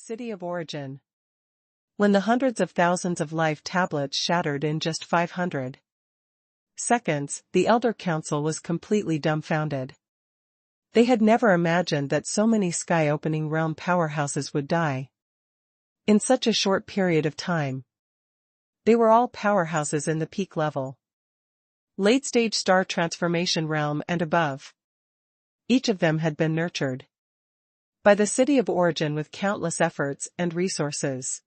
City of Origin. When the hundreds of thousands of life tablets shattered in just 500 seconds, the Elder Council was completely dumbfounded. They had never imagined that so many sky-opening realm powerhouses would die in such a short period of time. They were all powerhouses in the peak level, late-stage star transformation realm and above. Each of them had been nurtured by the City of Origin with countless efforts and resources.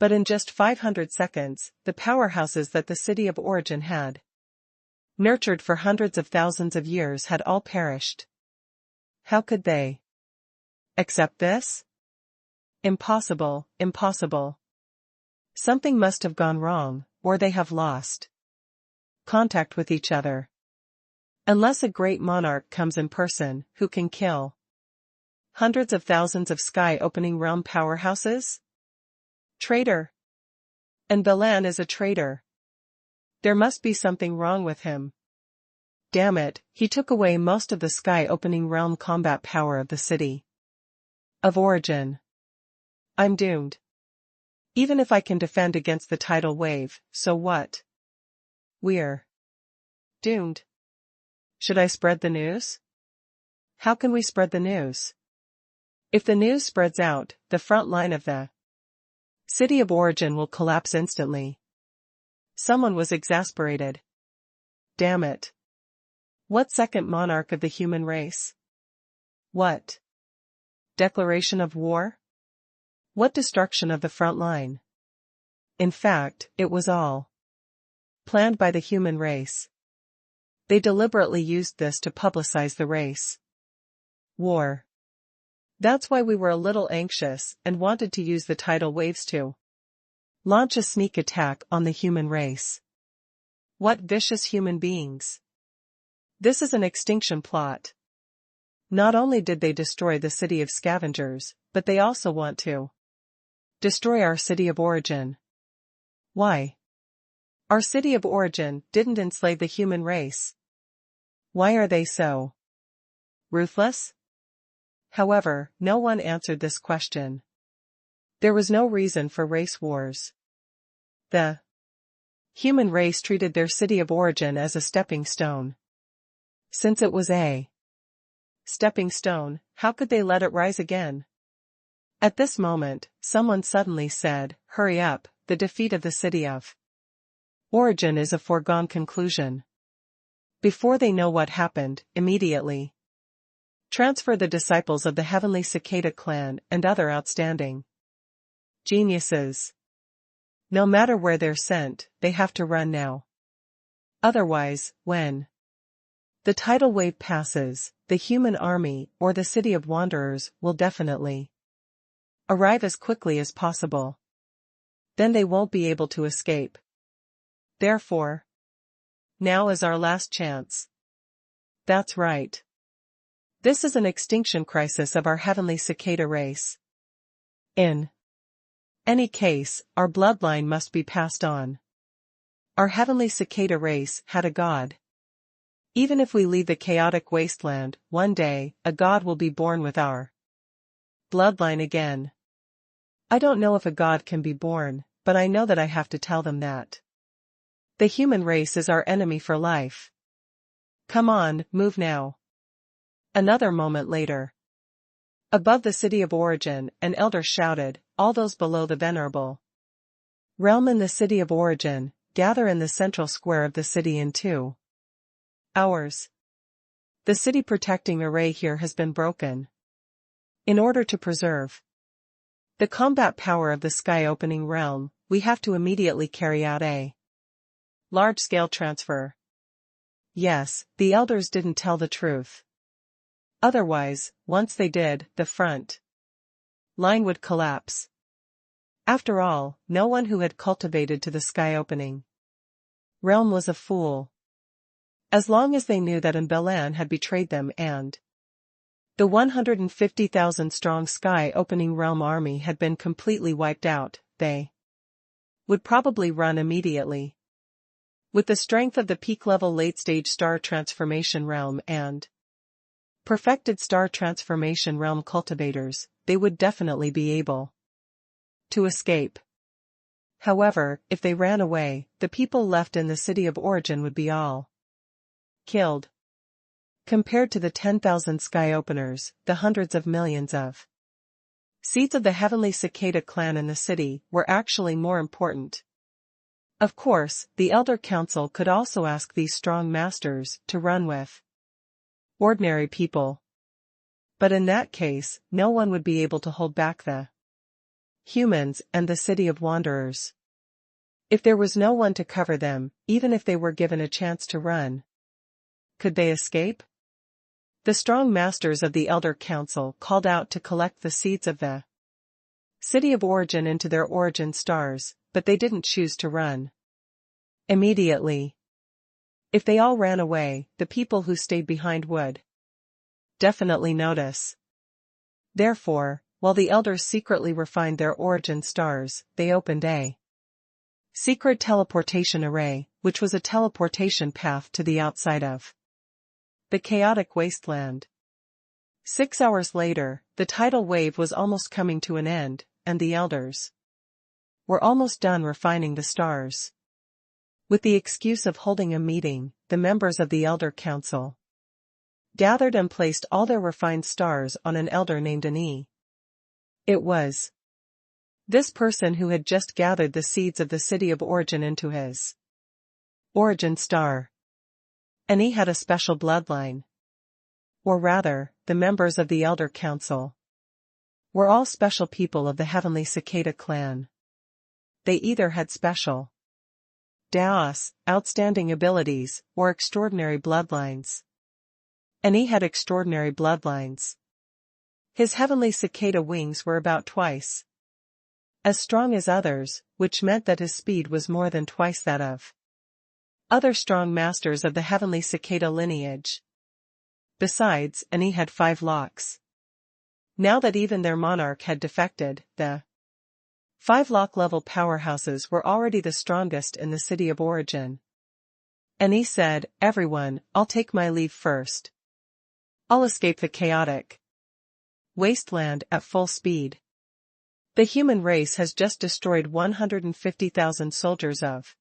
But in just 500 seconds, the powerhouses that the City of Origin had nurtured for hundreds of thousands of years had all perished. How could they accept this? Impossible, impossible. Something must have gone wrong, or they have lost contact with each other. Unless a great monarch comes in person, who can kill hundreds of thousands of sky-opening realm powerhouses? Traitor. And Belan is a traitor. There must be something wrong with him. Damn it, he took away most of the sky-opening realm combat power of the City of Origin. I'm doomed. Even if I can defend against the tidal wave, so what? We're doomed. Should I spread the news? How can we spread the news? If the news spreads out, the front line of the City of Origin will collapse instantly. Someone was exasperated. Damn it. What second monarch of the human race? What? Declaration of war? What destruction of the front line? In fact, it was all planned by the human race. They deliberately used this to publicize the race war. That's why we were a little anxious and wanted to use the tidal waves to launch a sneak attack on the human race. What vicious human beings! This is an extinction plot. Not only did they destroy the City of Scavengers, but they also want to destroy our City of Origin. Why? Our City of Origin didn't enslave the human race. Why are they so ruthless? However, no one answered this question. There was no reason for race wars. The human race treated their City of Origin as a stepping stone. Since it was a stepping stone, how could they let it rise again? At this moment, someone suddenly said, "Hurry up, the defeat of the City of Origin is a foregone conclusion." Before they know what happened, immediately transfer the disciples of the Heavenly Cicada clan and other outstanding geniuses. No matter where they're sent, they have to run now. Otherwise, when the tidal wave passes, the human army or the City of Wanderers will definitely arrive as quickly as possible. Then they won't be able to escape. Therefore, now is our last chance. That's right. This is an extinction crisis of our Heavenly Cicada race. In any case, our bloodline must be passed on. Our Heavenly Cicada race had a god. Even if we leave the chaotic wasteland, one day, a god will be born with our bloodline again. I don't know if a god can be born, but I know that I have to tell them that the human race is our enemy for life. Come on, move now. Another moment later. Above the City of Origin, an elder shouted, "All those below the venerable realm in the City of Origin, gather in the central square of the city in 2 hours. The city protecting array here has been broken. In order to preserve the combat power of the sky-opening realm, we have to immediately carry out a large-scale transfer." Yes, the elders didn't tell the truth. Otherwise, once they did, the front line would collapse. After all, no one who had cultivated to the sky-opening realm was a fool. As long as they knew that Belan had betrayed them and the 150,000-strong sky-opening realm army had been completely wiped out, they would probably run immediately. With the strength of the peak-level late-stage star transformation realm and perfected star transformation realm cultivators, they would definitely be able to escape. However, if they ran away, the people left in the city of origin would be all killed. Compared to the 10,000 sky openers, the hundreds of millions of seeds of the heavenly cicada clan in the city were actually more important. Of course, the Elder Council could also ask these strong masters to run with ordinary people. But in that case, no one would be able to hold back the humans and the city of wanderers. If there was no one to cover them, even if they were given a chance to run, could they escape? The strong masters of the Elder Council called out to collect the seeds of the city of origin into their origin stars, but they didn't choose to run immediately. If they all ran away, the people who stayed behind would definitely notice. Therefore, while the elders secretly refined their origin stars, they opened a secret teleportation array, which was a teleportation path to the outside of the chaotic wasteland. 6 hours later, the tidal wave was almost coming to an end, and the elders were almost done refining the stars. With the excuse of holding a meeting, the members of the Elder Council gathered and placed all their refined stars on an elder named Ani. It was this person who had just gathered the seeds of the city of origin into his origin star. Ani had a special bloodline. Or rather, the members of the Elder Council were all special people of the heavenly cicada clan. They either had special Daos, outstanding abilities, or extraordinary bloodlines. Ani had extraordinary bloodlines. His heavenly cicada wings were about twice as strong as others, which meant that his speed was more than twice that of other strong masters of the heavenly cicada lineage. Besides, Ani had 5 locks. Now that even their monarch had defected, the 5 lock-level powerhouses were already the strongest in the city of origin. Ani said, "Everyone, I'll take my leave first. I'll escape the chaotic wasteland at full speed. The human race has just destroyed 150,000 soldiers of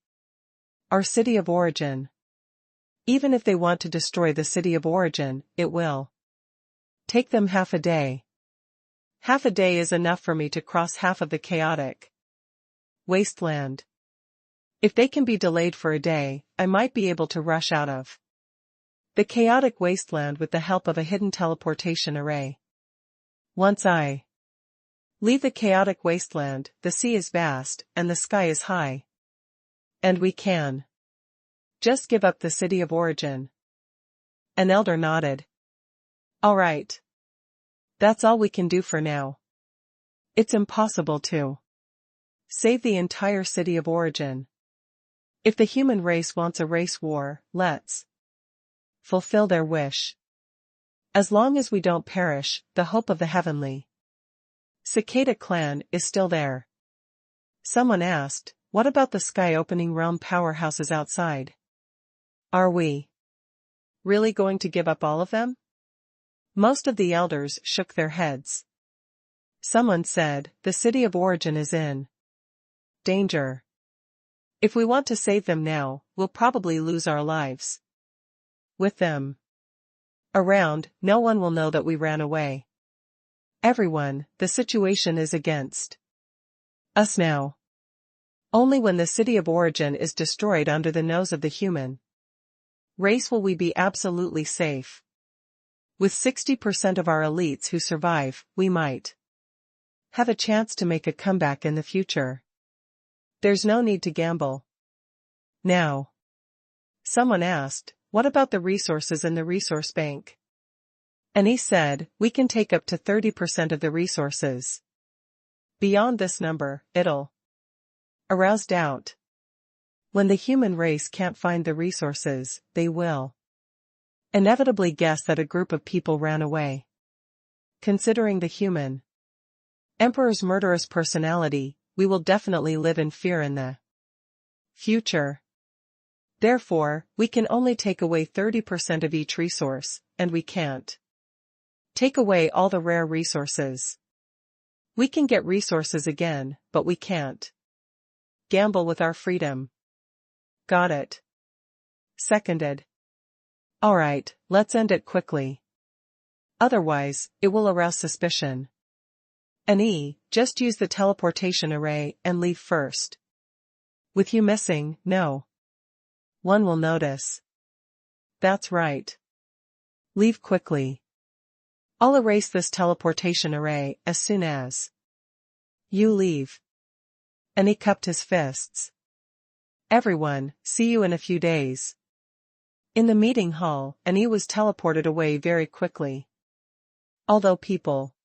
our city of origin. Even if they want to destroy the city of origin, it will take them half a day. Half a day is enough for me to cross half of the chaotic wasteland. If they can be delayed for a day, I might be able to rush out of the chaotic wasteland with the help of a hidden teleportation array. Once I leave the chaotic wasteland, the sea is vast, and the sky is high. And we can just give up the city of origin." An elder nodded. "All right. That's all we can do for now. It's impossible to save the entire city of origin. If the human race wants a race war, let's fulfill their wish. As long as we don't perish, the hope of the heavenly cicada clan is still there." Someone asked, "What about the sky-opening realm powerhouses outside? Are we really going to give up all of them?" Most of the elders shook their heads. Someone said, "The city of origin is in danger. If we want to save them now, we'll probably lose our lives. With them around, no one will know that we ran away. Everyone, the situation is against us now. Only when the city of origin is destroyed under the nose of the human race will we be absolutely safe. With 60% of our elites who survive, we might have a chance to make a comeback in the future. There's no need to gamble now." Someone asked, "What about the resources in the resource bank?" And he said, "We can take up to 30% of the resources. Beyond this number, it'll arouse doubt. When the human race can't find the resources, they will inevitably guess that a group of people ran away. Considering the human emperor's murderous personality, we will definitely live in fear in the future. Therefore, we can only take away 30% of each resource, and we can't take away all the rare resources. We can get resources again, but we can't gamble with our freedom. Got it. Seconded. Alright, let's end it quickly. Otherwise, it will arouse suspicion. Just use the teleportation array and leave first. With you missing, no one will notice. That's right. Leave quickly. I'll erase this teleportation array as soon as you leave. And he cupped his fists. Everyone, see you in a few days. In the meeting hall, he was teleported away very quickly. Although people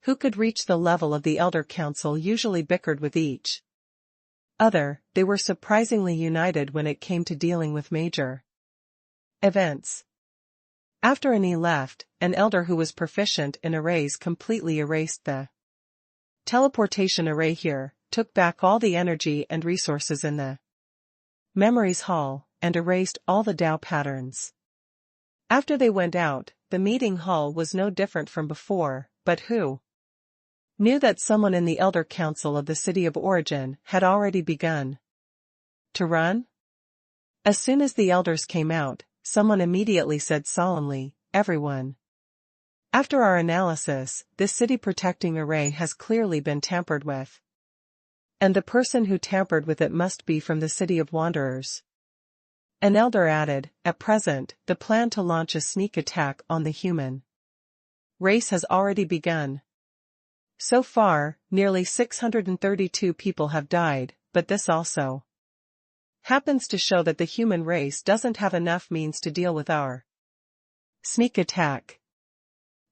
who could reach the level of the Elder Council usually bickered with each other, they were surprisingly united when it came to dealing with major events. After Ani left, an elder who was proficient in arrays completely erased the teleportation array here, took back all the energy and resources in the memories hall, and erased all the Tao patterns. After they went out, the meeting hall was no different from before, but who knew that someone in the Elder Council of the City of Origin had already begun to run? As soon as the elders came out, someone immediately said solemnly, everyone. After our analysis, this city protecting array has clearly been tampered with. And the person who tampered with it must be from the City of Wanderers. An elder added, at present, the plan to launch a sneak attack on the human race has already begun. So far, nearly 632 people have died, but this also happens to show that the human race doesn't have enough means to deal with our sneak attack.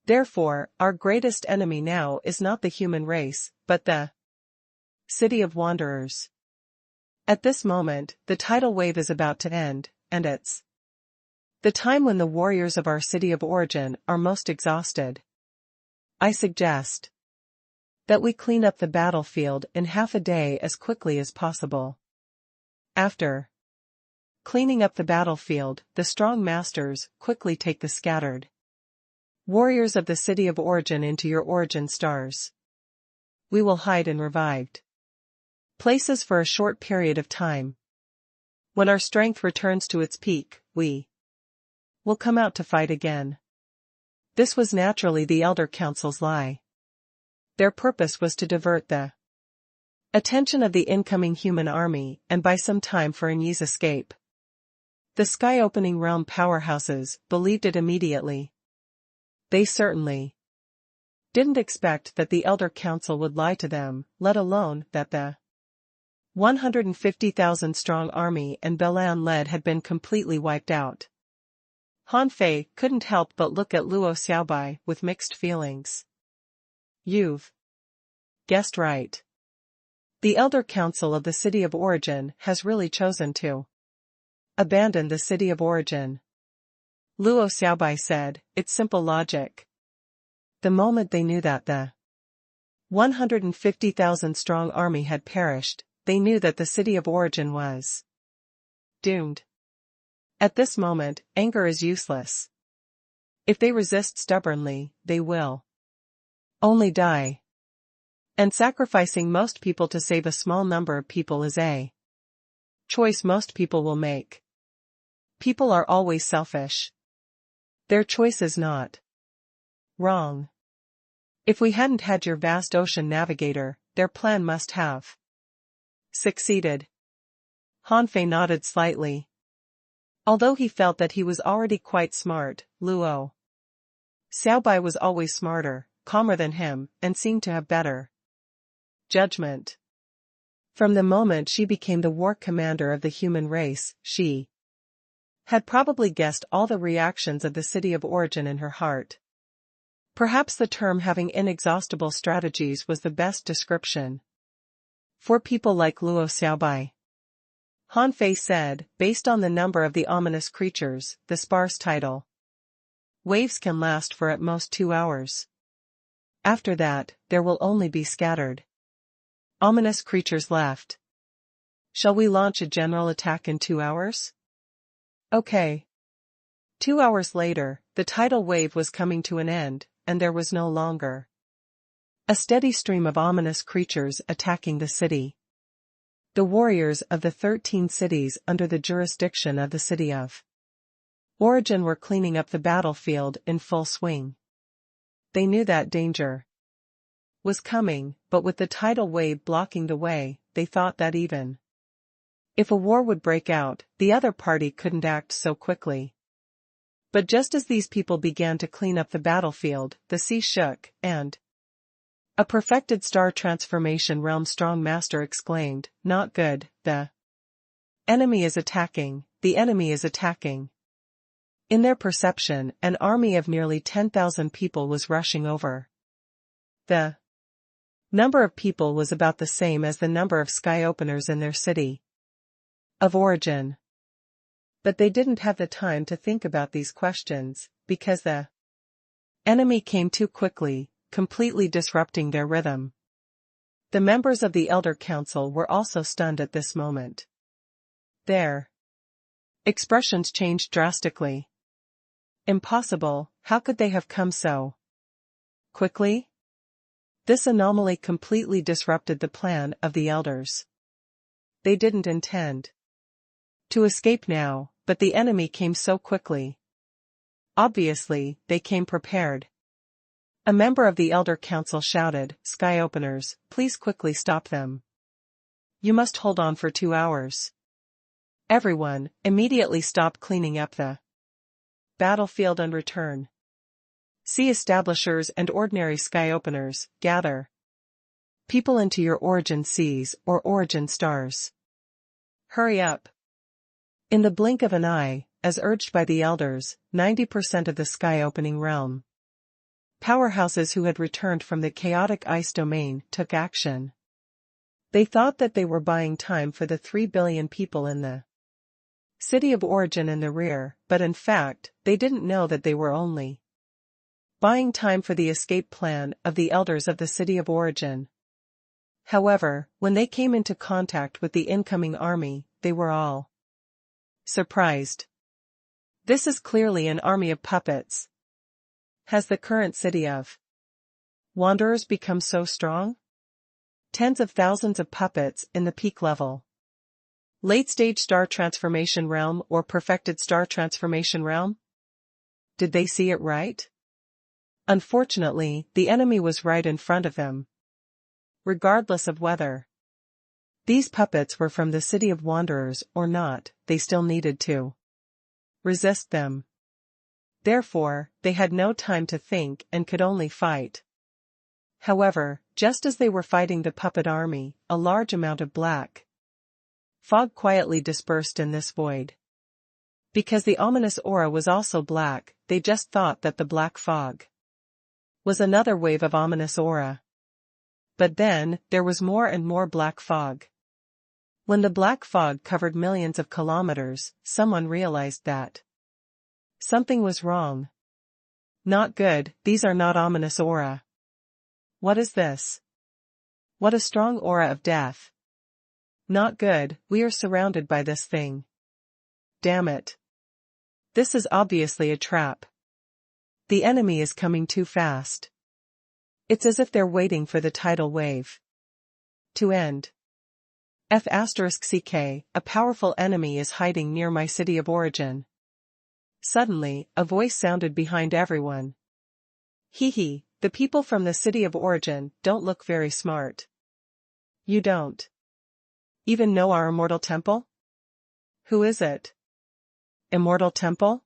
Therefore, our greatest enemy now is not the human race, but the City of Wanderers. At this moment, the tidal wave is about to end, and it's the time when the warriors of our City of Origin are most exhausted. I suggest that we clean up the battlefield in half a day as quickly as possible. After cleaning up the battlefield, the strong masters quickly take the scattered warriors of the City of Origin into your origin stars. We will hide in revived places for a short period of time. When our strength returns to its peak, we will come out to fight again. This was naturally the Elder Council's lie. Their purpose was to divert the attention of the incoming human army and buy some time for Anyi's escape. The sky-opening realm powerhouses believed it immediately. They certainly didn't expect that the Elder Council would lie to them, let alone that the 150,000 strong army and Belan led had been completely wiped out. Han Fei couldn't help but look at Luo Xiaobai with mixed feelings. You've guessed right. The Elder Council of the City of Origin has really chosen to abandon the City of Origin. Luo Xiaobai said, it's simple logic. The moment they knew that the 150,000 strong army had perished, they knew that the City of Origin was doomed. At this moment, anger is useless. If they resist stubbornly, they will only die. And sacrificing most people to save a small number of people is a choice most people will make. People are always selfish. Their choice is not wrong. If we hadn't had your vast ocean navigator, their plan must have succeeded. Han Fei nodded slightly. Although he felt that he was already quite smart, Luo Xiaobai was always smarter, calmer than him, and seemed to have better judgment. From the moment she became the war commander of the human race, she had probably guessed all the reactions of the City of Origin in her heart. Perhaps the term having inexhaustible strategies was the best description for people like Luo Xiaobai. Han Fei said, based on the number of the ominous creatures, the sparse tidal waves can last for at most 2 hours. After that, there will only be scattered ominous creatures left. Shall we launch a general attack in 2 hours? Okay. 2 hours later, the tidal wave was coming to an end, and there was no longer A steady stream of ominous creatures attacking the city. The warriors of the 13 cities under the jurisdiction of the city of Origin were cleaning up the battlefield in full swing. They knew that danger was coming, but with the tidal wave blocking the way, they thought that even if a war would break out, the other party couldn't act so quickly. But just as these people began to clean up the battlefield, the sea shook, and a perfected star transformation realm strong master exclaimed, "Not good, the enemy is attacking, the enemy is attacking." In their perception, an army of nearly 10,000 people was rushing over. The number of people was about the same as the number of sky openers in their city of origin. But they didn't have the time to think about these questions, because the enemy came too quickly, completely disrupting their rhythm. The members of the Elder Council were also stunned at this moment. Their expressions changed drastically. Impossible, how could they have come so quickly? This anomaly completely disrupted the plan of the elders. They didn't intend to escape now, but the enemy came so quickly. Obviously, they came prepared. A member of the Elder Council shouted, "Sky Openers, please quickly stop them. You must hold on for 2 hours." Everyone immediately stopped cleaning up the battlefield and return. Sea establishers and ordinary sky openers, gather people into your origin seas or origin stars. Hurry up. In the blink of an eye, as urged by the elders, 90% of the sky-opening realm powerhouses who had returned from the chaotic ice domain took action. They thought that they were buying time for the 3 billion people in the city of origin in the rear, but in fact, they didn't know that they were only buying time for the escape plan of the elders of the city of origin. However, when they came into contact with the incoming army, they were all surprised. This is clearly an army of puppets. Has the current city of wanderers become so strong? Tens of thousands of puppets in the peak level. Late-stage star transformation realm or perfected star transformation realm? Did they see it right? Unfortunately, the enemy was right in front of them. Regardless of whether these puppets were from the city of wanderers or not, they still needed to resist them. Therefore, they had no time to think and could only fight. However, just as they were fighting the puppet army, a large amount of black fog quietly dispersed in this void. Because the ominous aura was also black, they just thought that the black fog was another wave of ominous aura. But then, there was more and more black fog. When the black fog covered millions of kilometers, someone realized that something was wrong. Not good, these are not ominous aura. What is this? What a strong aura of death. Not good, we are surrounded by this thing. Damn it. This is obviously a trap. The enemy is coming too fast. It's as if they're waiting for the tidal wave to end. F***ck, a powerful enemy is hiding near my city of origin. Suddenly, a voice sounded behind everyone. Hee, the people from the city of origin don't look very smart. You don't even know our immortal temple? Who is it? Immortal temple?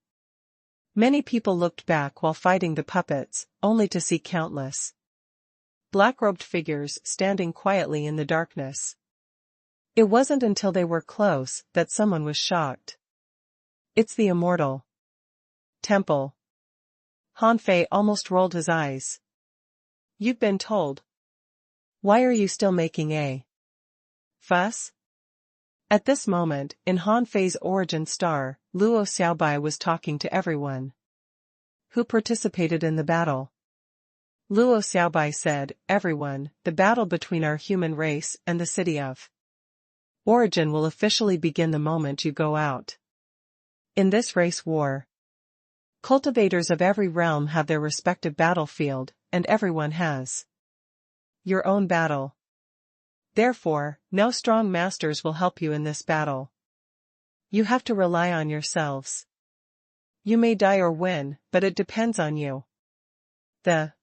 Many people looked back while fighting the puppets, only to see countless black-robed figures standing quietly in the darkness. It wasn't until they were close that someone was shocked. It's the immortal temple. Han Fei almost rolled his eyes. You've been told. Why are you still making a fuss? At this moment, in Han Fei's origin star, Luo Xiaobai was talking to everyone who participated in the battle. Luo Xiaobai said, "Everyone, the battle between our human race and the city of origin will officially begin the moment you go out. In this race war, cultivators of every realm have their respective battlefield, and everyone has your own battle. Therefore, no strong masters will help you in this battle. You have to rely on yourselves. You may die or win, but it depends on you. The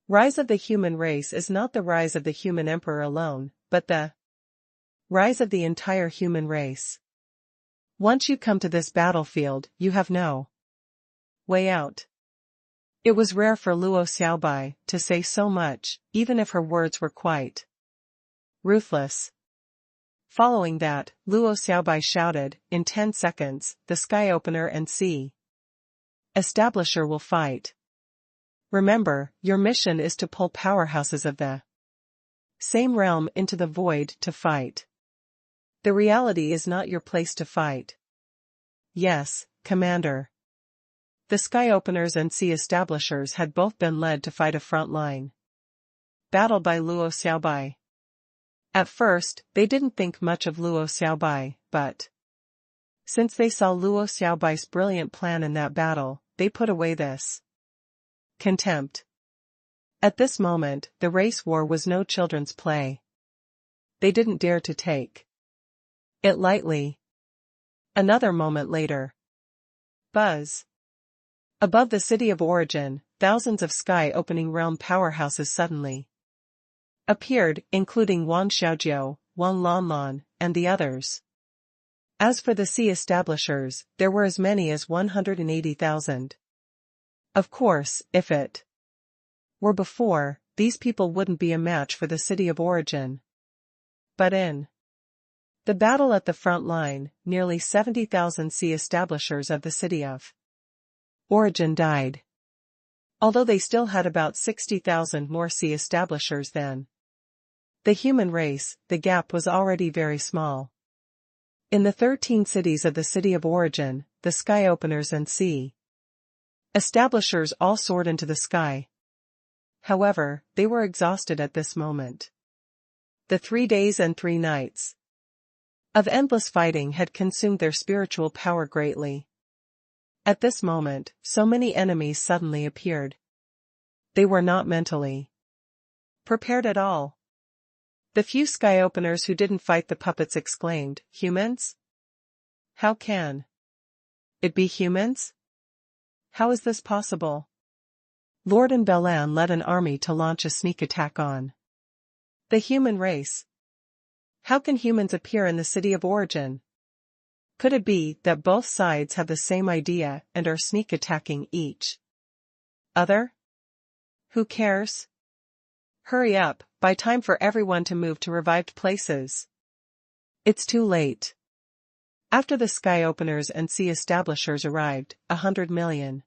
rise of the human race is not the rise of the human emperor alone, but the rise of the entire human race. Once you come to this battlefield, you have no way out. It was rare for Luo Xiaobai to say so much, even if her words were quite ruthless. Following that, Luo Xiaobai shouted, "In 10 seconds, the Sky Opener and Sea Establisher will fight. Remember, your mission is to pull powerhouses of the same realm into the void to fight. The reality is not your place to fight." "Yes, Commander." The Sky Openers and Sea Establishers had both been led to fight a front line battle by Luo Xiaobai. At first, they didn't think much of Luo Xiaobai, but since they saw Luo Xiaobai's brilliant plan in that battle, they put away this contempt. At this moment, the race war was no children's play. They didn't dare to take it lightly. Another moment later. Buzz. Above the city of origin, thousands of sky-opening realm powerhouses suddenly appeared, including Wang Xiaojiu, Wang Lanlan, and the others. As for the sea establishers, there were as many as 180,000. Of course, if it were before, these people wouldn't be a match for the city of origin. But in the battle at the front line, nearly 70,000 sea establishers of the city of origin died. Although they still had about 60,000 more sea establishers than the human race, the gap was already very small. In the 13 cities of the city of origin, the sky openers and sea establishers all soared into the sky. However, they were exhausted at this moment. The 3 days and 3 nights of endless fighting had consumed their spiritual power greatly. At this moment, so many enemies suddenly appeared. They were not mentally prepared at all. The few sky openers who didn't fight the puppets exclaimed, "Humans? How can it be humans? How is this possible?" Lord and Belan led an army to launch a sneak attack on the human race. How can humans appear in the city of origin? Could it be that both sides have the same idea and are sneak attacking each other? Who cares? Hurry up, buy time for everyone to move to revived places. It's too late. After the sky openers and sea establishers arrived, 100 million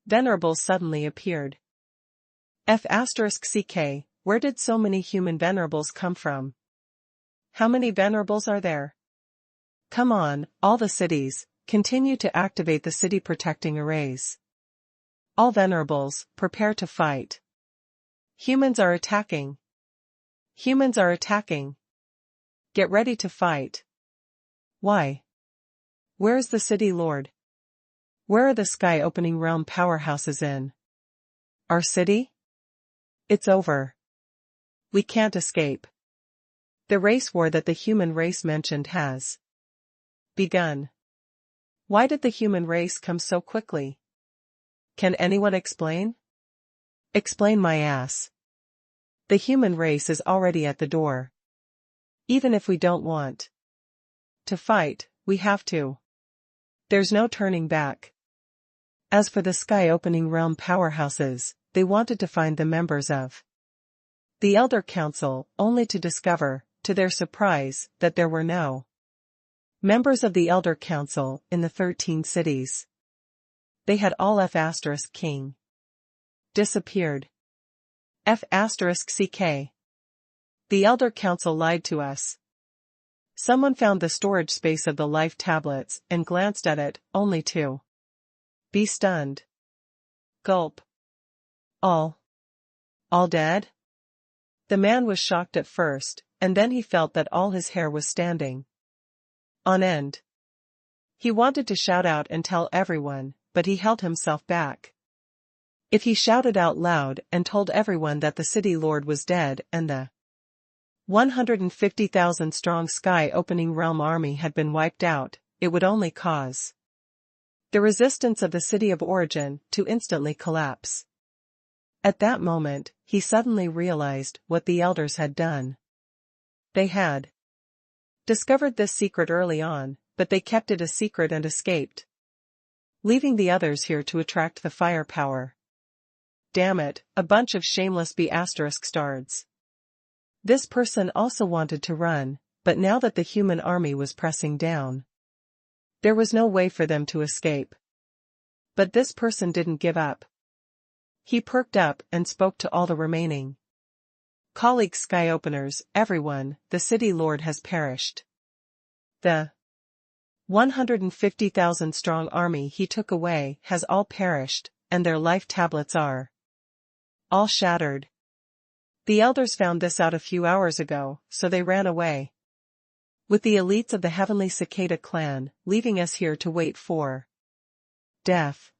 venerables suddenly appeared. F***ck, where did so many human venerables come from? How many venerables are there? Come on, all the cities, continue to activate the city protecting arrays. All venerables, prepare to fight. Humans are attacking. Humans are attacking. Get ready to fight. Why? Where is the city lord? Where are the sky-opening realm powerhouses in our city? It's over. We can't escape. The race war that the human race mentioned has begun. Why did the human race come so quickly? Can anyone explain? Explain my ass. The human race is already at the door. Even if we don't want to fight, we have to. There's no turning back. As for the sky-opening realm powerhouses, they wanted to find the members of the Elder Council, only to discover, to their surprise, that there were no members of the Elder Council in the 13 cities. They had all F***king disappeared. F***ck. The Elder Council lied to us. Someone found the storage space of the life tablets and glanced at it, only to be stunned. Gulp. All dead? The man was shocked at first, and then he felt that all his hair was standing on end. He wanted to shout out and tell everyone, but he held himself back. If he shouted out loud and told everyone that the city lord was dead and the 150,000 strong sky-opening realm army had been wiped out, it would only cause the resistance of the city of origin to instantly collapse. At that moment, he suddenly realized what the elders had done. They had discovered this secret early on, but they kept it a secret and escaped, leaving the others here to attract the firepower. Damn it, a bunch of shameless B***stards. This person also wanted to run, but now that the human army was pressing down, there was no way for them to escape. But this person didn't give up. He perked up and spoke to all the remaining colleagues, sky openers, everyone. The city lord has perished. The 150,000 strong army he took away has all perished, and their life tablets are all shattered. The elders found this out a few hours ago, so they ran away with the elites of the heavenly cicada clan, leaving us here to wait for death.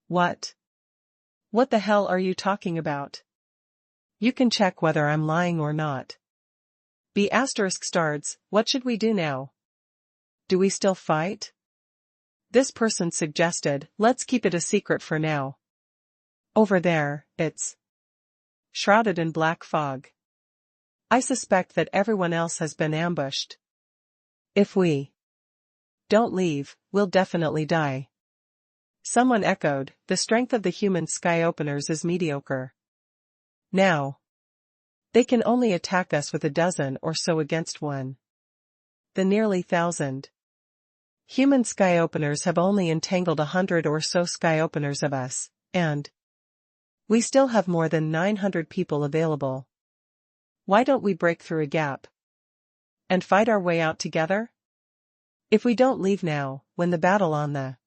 What? What the hell are you talking about? You can check whether I'm lying or not. B***stards, what should we do now? Do we still fight? This person suggested, let's keep it a secret for now. Over there, it's shrouded in black fog. I suspect that everyone else has been ambushed. If we don't leave, we'll definitely die. Someone echoed, the strength of the human sky openers is mediocre. Now, they can only attack us with a dozen or so against one. The nearly 1,000 human sky openers have only entangled 100 or so sky openers of us, and we still have more than 900 people available. Why don't we break through a gap and fight our way out together? If we don't leave now, when the battle on the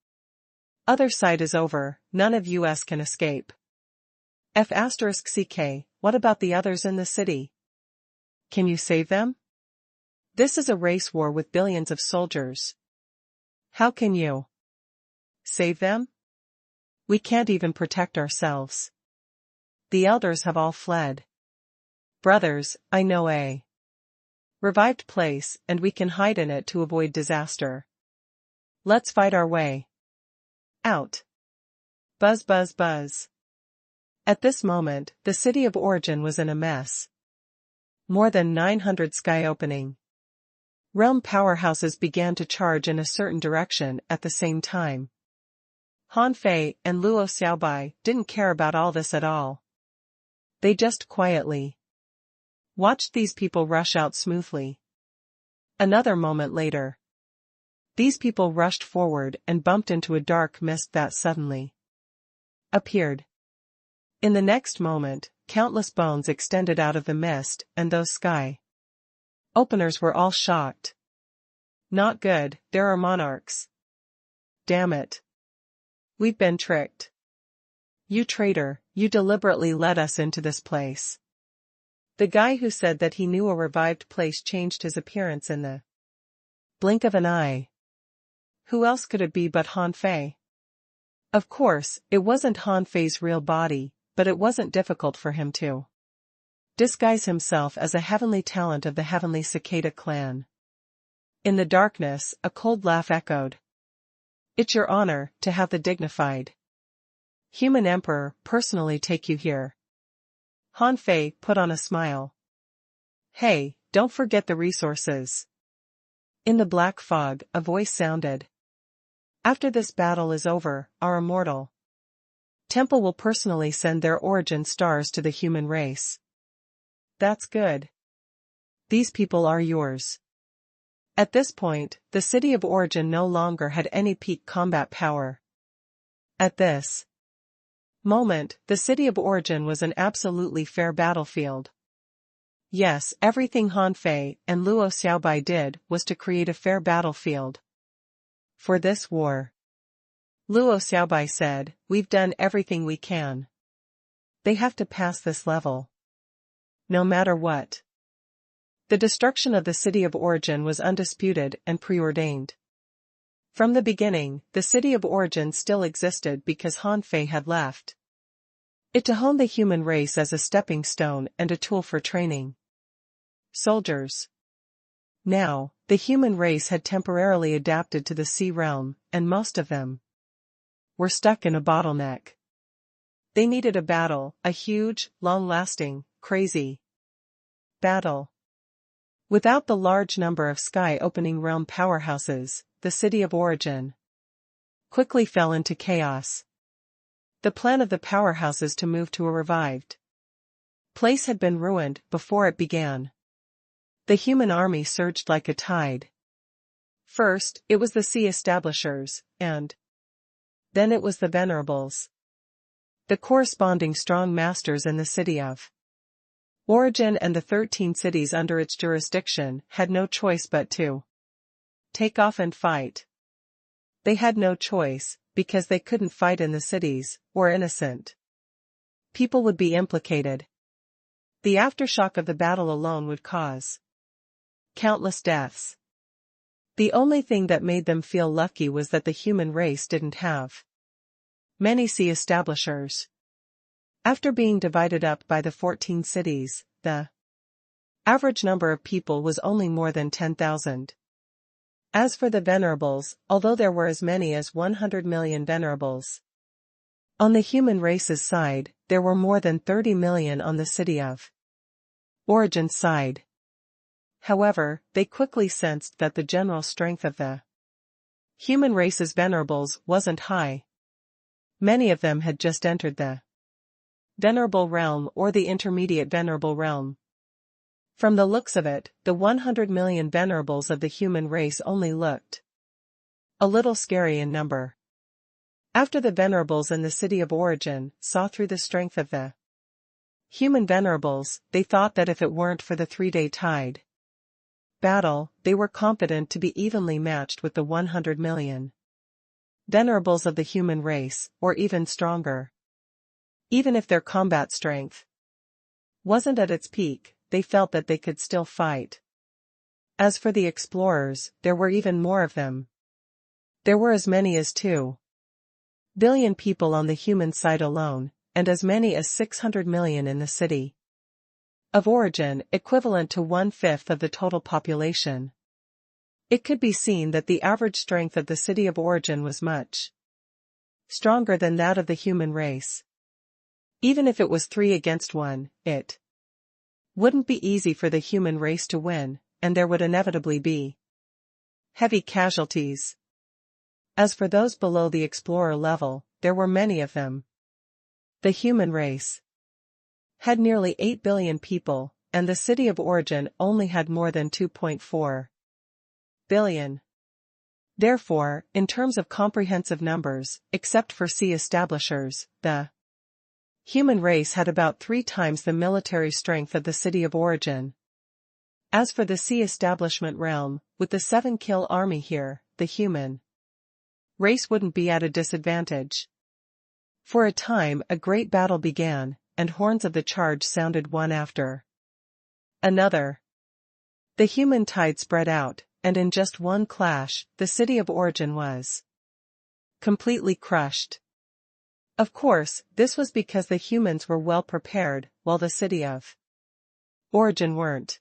other side is over, none of us can escape. F***ck, what about the others in the city? Can you save them? This is a race war with billions of soldiers. How can you save them? We can't even protect ourselves. The elders have all fled. Brothers, I know a revived place, and we can hide in it to avoid disaster. Let's fight our way out. Buzz buzz buzz. At this moment, the city of origin was in a mess. More than 900 sky-opening realm powerhouses began to charge in a certain direction at the same time. Han Fei and Luo Xiaobai didn't care about all this at all. They just quietly watched these people rush out smoothly. Another moment later, these people rushed forward and bumped into a dark mist that suddenly appeared. In the next moment, countless bones extended out of the mist, and those sky openers were all shocked. Not good, there are monarchs. Damn it. We've been tricked. You traitor, you deliberately led us into this place. The guy who said that he knew a revived place changed his appearance in the blink of an eye. Who else could it be but Han Fei? Of course, it wasn't Han Fei's real body, but it wasn't difficult for him to disguise himself as a heavenly talent of the heavenly cicada clan. In the darkness, a cold laugh echoed. It's your honor to have the dignified human emperor personally take you here. Han Fei put on a smile. Hey, don't forget the resources. In the black fog, a voice sounded. After this battle is over, our immortal temple will personally send their origin stars to the human race. That's good. These people are yours. At this point, the city of origin no longer had any peak combat power. At this moment, the city of origin was an absolutely fair battlefield. Yes, everything Han Fei and Luo Xiaobai did was to create a fair battlefield for this war. Luo Xiaobai said, we've done everything we can. They have to pass this level. No matter what. The destruction of the city of origin was undisputed and preordained. From the beginning, the city of origin still existed because Han Fei had left. It to hone the human race as a stepping stone and a tool for training soldiers. Now, the human race had temporarily adapted to the sea realm, and most of them were stuck in a bottleneck. They needed a battle, a huge, long-lasting, crazy battle. Without the large number of sky-opening realm powerhouses, the city of origin quickly fell into chaos. The plan of the powerhouses to move to a revived place had been ruined before it began. The human army surged like a tide. First, it was the sea establishers, and then it was the venerables. The corresponding strong masters in the city of origin and the 13 cities under its jurisdiction had no choice but to take off and fight. They had no choice, because they couldn't fight in the cities, or innocent people would be implicated. The aftershock of the battle alone would cause countless deaths. The only thing that made them feel lucky was that the human race didn't have many sea establishers. After being divided up by the 14 cities, the average number of people was only more than 10,000. As for the venerables, although there were as many as 100 million venerables on the human race's side, there were more than 30 million on the city of origin's side. However, they quickly sensed that the general strength of the human race's venerables wasn't high. Many of them had just entered the venerable realm or the intermediate venerable realm. From the looks of it, the 100 million venerables of the human race only looked a little scary in number. After the venerables in the city of origin saw through the strength of the human venerables, they thought that if it weren't for the 3-day tide battle, they were confident to be evenly matched with the 100 million venerables of the human race, or even stronger. Even if their combat strength wasn't at its peak, they felt that they could still fight. As for the explorers, there were even more of them. There were as many as 2 billion people on the human side alone, and as many as 600 million in the city of origin, equivalent to 1/5 of the total population. It could be seen that the average strength of the city of origin was much stronger than that of the human race. Even if it was 3 against 1, it wouldn't be easy for the human race to win, and there would inevitably be heavy casualties. As for those below the explorer level, there were many of them. The human race had nearly 8 billion people, and the city of origin only had more than 2.4 billion. Therefore, in terms of comprehensive numbers, except for sea establishers, the human race had about 3 times the military strength of the city of origin. As for the sea establishment realm, with the 7-kill army here, the human race wouldn't be at a disadvantage. For a time, a great battle began, and horns of the charge sounded one after another. The human tide spread out, and in just one clash, the city of origin was completely crushed. Of course, this was because the humans were well prepared, while the city of origin weren't.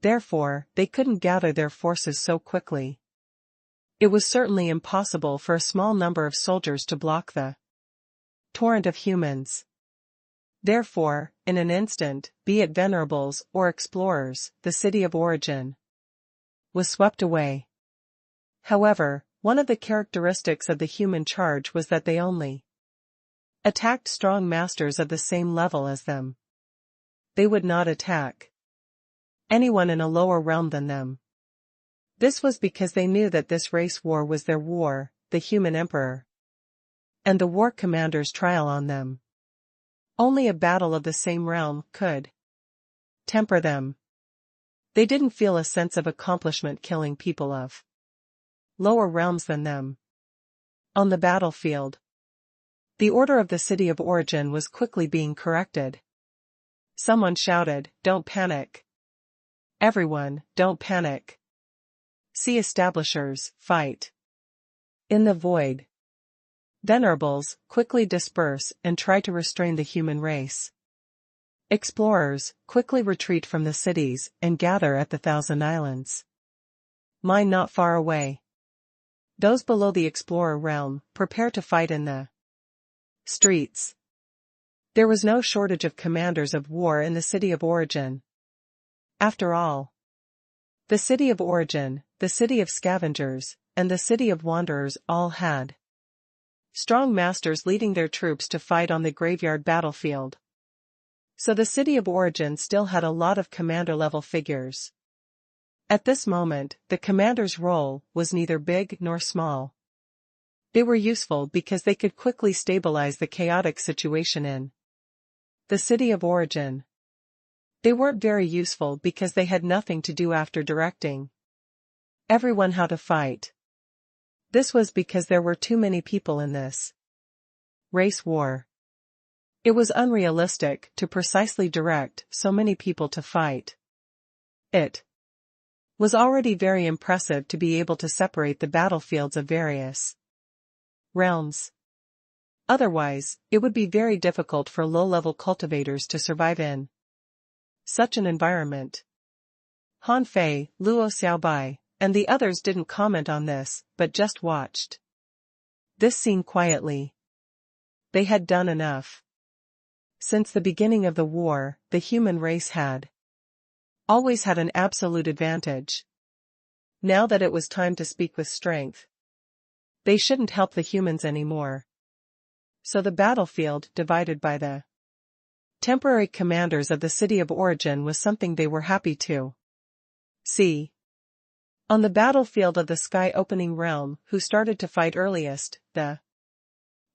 Therefore, they couldn't gather their forces so quickly. It was certainly impossible for a small number of soldiers to block the torrent of humans. Therefore, in an instant, be it venerables or explorers, the city of origin was swept away. However, one of the characteristics of the human charge was that they only attacked strong masters of the same level as them. They would not attack anyone in a lower realm than them. This was because they knew that this race war was their war, the human emperor and the war commander's trial on them. Only a battle of the same realm could temper them. They didn't feel a sense of accomplishment killing people of lower realms than them. On the battlefield, the order of the city of origin was quickly being corrected. Someone shouted, "Don't panic. Everyone, don't panic. Sea establishers, fight." In the void, Venerables quickly disperse and try to restrain the human race. Explorers quickly retreat from the cities and gather at the Thousand Islands. Mine not far away. Those below the explorer realm prepare to fight in the streets. There was no shortage of commanders of war in the city of origin. After all, the city of origin, the city of scavengers, and the city of wanderers all had strong masters leading their troops to fight on the graveyard battlefield. So the city of origin still had a lot of commander-level figures. At this moment, the commander's role was neither big nor small. They were useful because they could quickly stabilize the chaotic situation in the city of origin. They weren't very useful because they had nothing to do after directing everyone how to fight. This was because there were too many people in this race war. It was unrealistic to precisely direct so many people to fight. It was already very impressive to be able to separate the battlefields of various realms. Otherwise, it would be very difficult for low-level cultivators to survive in such an environment. Han Fei, Luo Xiaobai, and the others didn't comment on this, but just watched this scene quietly. They had done enough. Since the beginning of the war, the human race had always had an absolute advantage. Now that it was time to speak with strength, they shouldn't help the humans anymore. So the battlefield divided by the temporary commanders of the city of origin was something they were happy to see. On the battlefield of the Sky Opening Realm, who started to fight earliest, the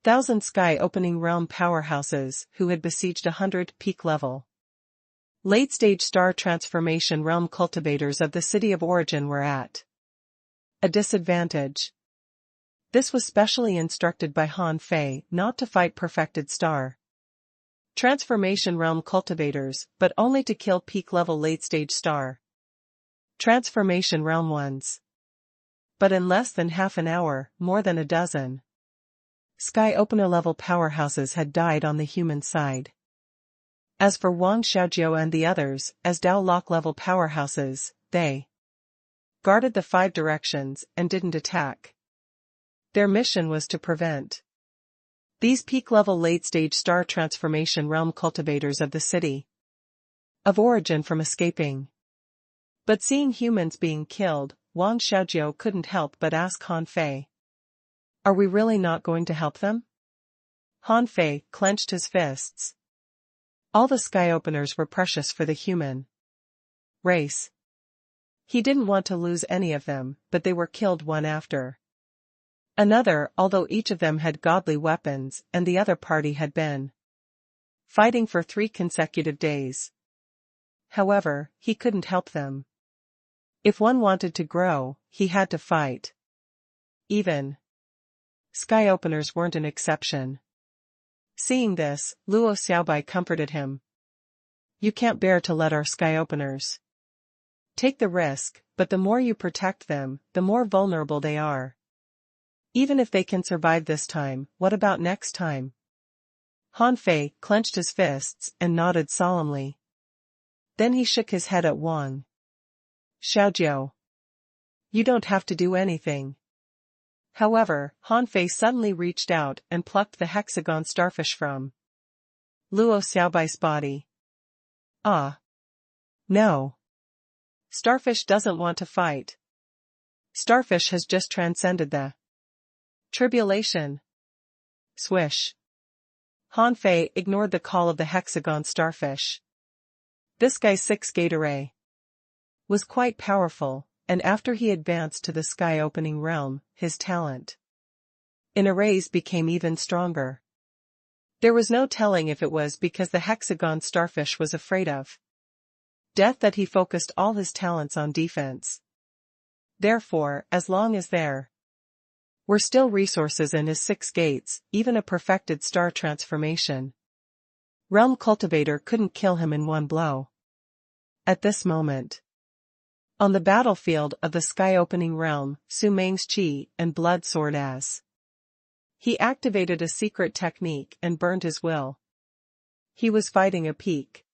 1,000 Sky Opening Realm powerhouses who had besieged 100 peak level late-stage star transformation realm cultivators of the city of origin were at a disadvantage. This was specially instructed by Han Fei not to fight perfected star transformation realm cultivators, but only to kill peak-level late-stage star transformation realm ones. But in less than half an hour, more than a dozen Sky Opener level powerhouses had died on the human side. As for Wang Xiaojiu and the others, as Dao Lock level powerhouses, they guarded the 5 directions and didn't attack. Their mission was to prevent these peak-level late-stage star transformation realm cultivators of the city of origin from escaping. But seeing humans being killed, Wang Xiaojiu couldn't help but ask Han Fei, "Are we really not going to help them?" Han Fei clenched his fists. All the sky openers were precious for the human race. He didn't want to lose any of them, but they were killed one after another, although each of them had godly weapons and the other party had been fighting for 3 consecutive days. However, he couldn't help them. If one wanted to grow, he had to fight. Even sky openers weren't an exception. Seeing this, Luo Xiaobai comforted him. "You can't bear to let our sky openers take the risk, but the more you protect them, the more vulnerable they are. Even if they can survive this time, what about next time?" Han Fei clenched his fists and nodded solemnly. Then he shook his head at Wang Xiaojiu. "You don't have to do anything." However, Han Fei suddenly reached out and plucked the hexagon starfish from Luo Xiaobai's body. "Ah. No. Starfish doesn't want to fight. Starfish has just transcended the tribulation." Swish. Han Fei ignored the call of the hexagon starfish. This guy's 6-gate array was quite powerful, and after he advanced to the sky opening realm, his talent in arrays became even stronger. There was no telling if it was because the hexagon starfish was afraid of death that he focused all his talents on defense. Therefore, as long as there were still resources in his 6 gates, even a perfected star transformation realm cultivator couldn't kill him in one blow. At this moment, on the battlefield of the sky opening realm, Su Meng's qi and blood soared as He activated a secret technique and burned his will. He was fighting a peak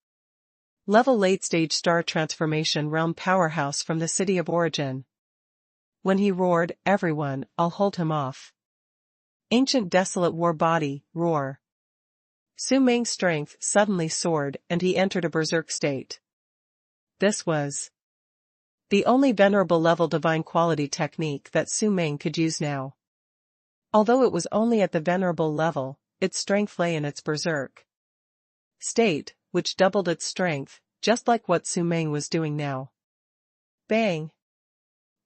level late-stage star transformation realm powerhouse from the city of origin. When he roared, "Everyone, I'll hold him off." Ancient desolate war body, roar. Su Meng's strength suddenly soared and he entered a berserk state. This was the only venerable level divine quality technique that Su Meng could use now. Although it was only at the venerable level, its strength lay in its berserk state, which doubled its strength, just like what Su Meng was doing now. Bang!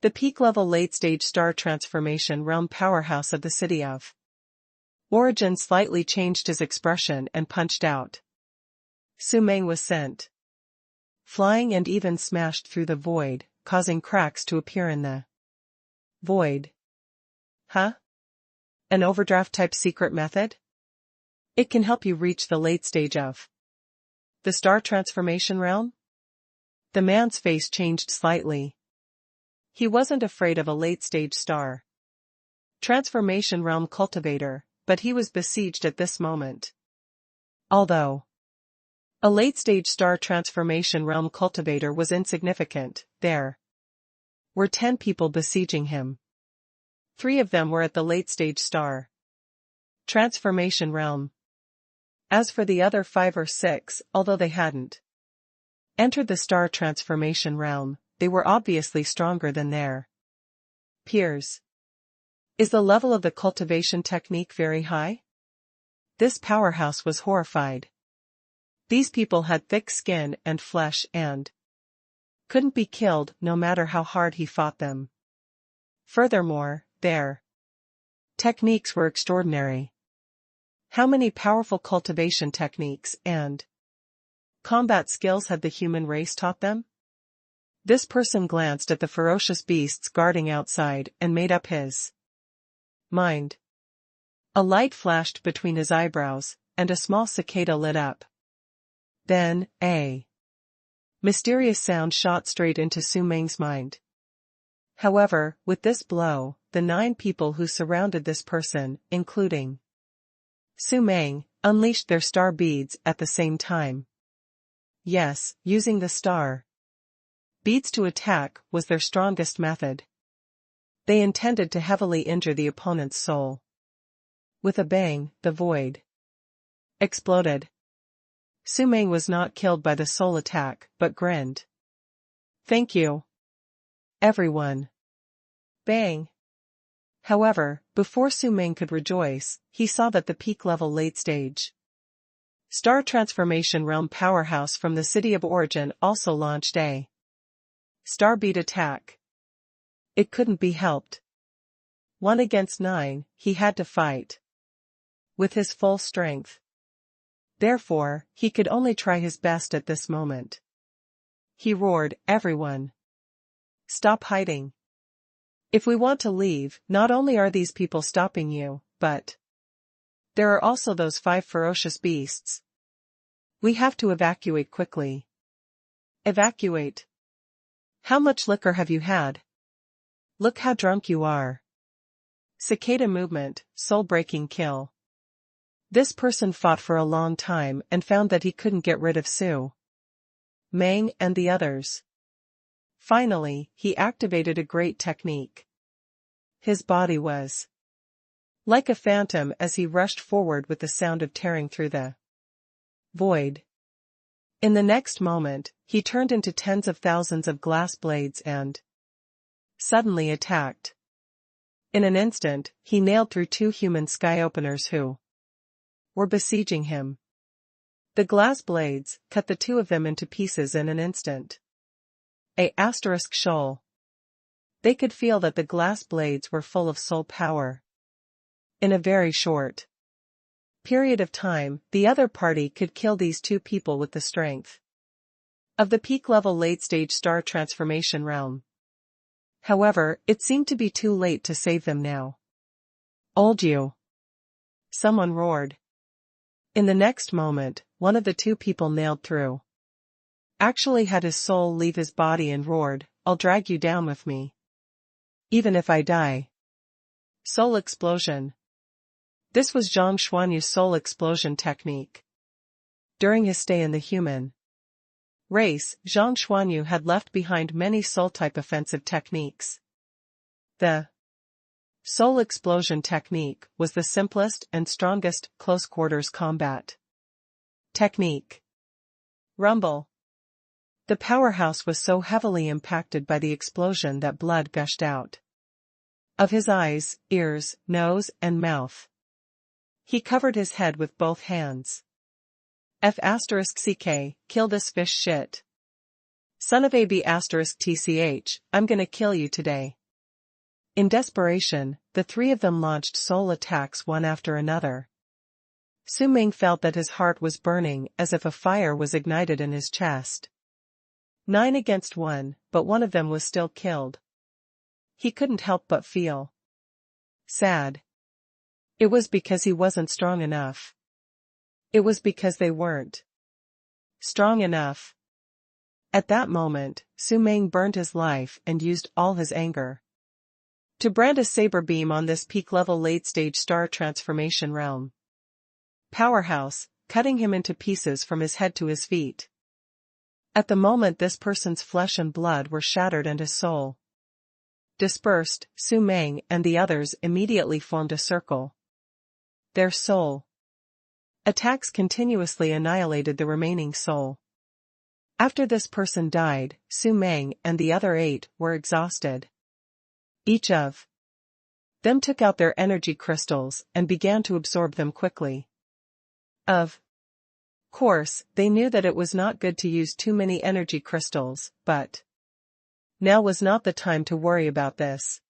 The peak-level late-stage star transformation realm powerhouse of the city of origin slightly changed his expression and punched out. Su Meng was sent flying and even smashed through the void, causing cracks to appear in the void. Huh? An overdraft-type secret method? It can help you reach the late stage of the star transformation realm? The man's face changed slightly. He wasn't afraid of a late-stage star transformation realm cultivator, but he was besieged at this moment. Although a late-stage star transformation realm cultivator was insignificant, there were 10 people besieging him. 3 of them were at the late-stage star transformation realm. As for the other 5 or 6, although they hadn't entered the star transformation realm, they were obviously stronger than their peers. Is the level of the cultivation technique very high? This powerhouse was horrified. These people had thick skin and flesh and couldn't be killed no matter how hard he fought them. Furthermore, their techniques were extraordinary. How many powerful cultivation techniques and combat skills had the human race taught them? This person glanced at the ferocious beasts guarding outside and made up his mind. A light flashed between his eyebrows, and a small cicada lit up. Then, a mysterious sound shot straight into Su Meng's mind. However, with this blow, the 9 people who surrounded this person, including Su Meng, unleashed their star beads at the same time. Yes, using the star beads to attack was their strongest method. They intended to heavily injure the opponent's soul. With a bang, the void exploded. Su Meng was not killed by the soul attack, but grinned. "Thank you, everyone." Bang! However, before Su Meng could rejoice, he saw that the peak-level late-stage star transformation realm powerhouse from the city of origin also launched a star bead attack. It couldn't be helped. 1 against 9, he had to fight with his full strength. Therefore, he could only try his best at this moment. He roared, "Everyone, stop hiding. If we want to leave, not only are these people stopping you, but there are also those 5 ferocious beasts. We have to evacuate quickly." Evacuate? How much liquor have you had? Look how drunk you are. Cicada movement, soul-breaking kill. This person fought for a long time and found that he couldn't get rid of Su Meng and the others. Finally, he activated a great technique. His body was like a phantom as he rushed forward with the sound of tearing through the void. In the next moment, he turned into tens of thousands of glass blades and suddenly attacked. In an instant, he nailed through 2 human sky openers who were besieging him. The glass blades cut the 2 of them into pieces in an instant. Shoal. They could feel that the glass blades were full of soul power. In a very short period of time, the other party could kill these 2 people with the strength of the peak-level late-stage star transformation realm. However, it seemed to be too late to save them now. "Old you!" someone roared. In the next moment, one of the 2 people nailed through actually had his soul leave his body and roared, "I'll drag you down with me. Even if I die." Soul explosion. This was Zhang Xuanyu's soul explosion technique. During his stay in the human race, Zhang Xuanyu had left behind many soul-type offensive techniques. The soul explosion technique was the simplest and strongest close-quarters combat technique. Rumble. The powerhouse was so heavily impacted by the explosion that blood gushed out of his eyes, ears, nose, and mouth. He covered his head with both hands. F***ck, kill this fish shit. Son of a b***tch, I'm gonna kill you today. In desperation, the three of them launched soul attacks one after another. Su Ming felt that his heart was burning as if a fire was ignited in his chest. 9 against 1, but one of them was still killed. He couldn't help but feel sad. It was because he wasn't strong enough. It was because they weren't strong enough. At that moment, Su Ming burned his life and used all his anger to brand a saber beam on this peak-level late-stage star transformation realm powerhouse, cutting him into pieces from his head to his feet. At the moment this person's flesh and blood were shattered and his soul dispersed, Su Ming and the others immediately formed a circle. Their soul attacks continuously annihilated the remaining soul. After this person died, Su Ming and the other 8 were exhausted. Each of them took out their energy crystals and began to absorb them quickly. Of course, they knew that it was not good to use too many energy crystals, but now was not the time to worry about this.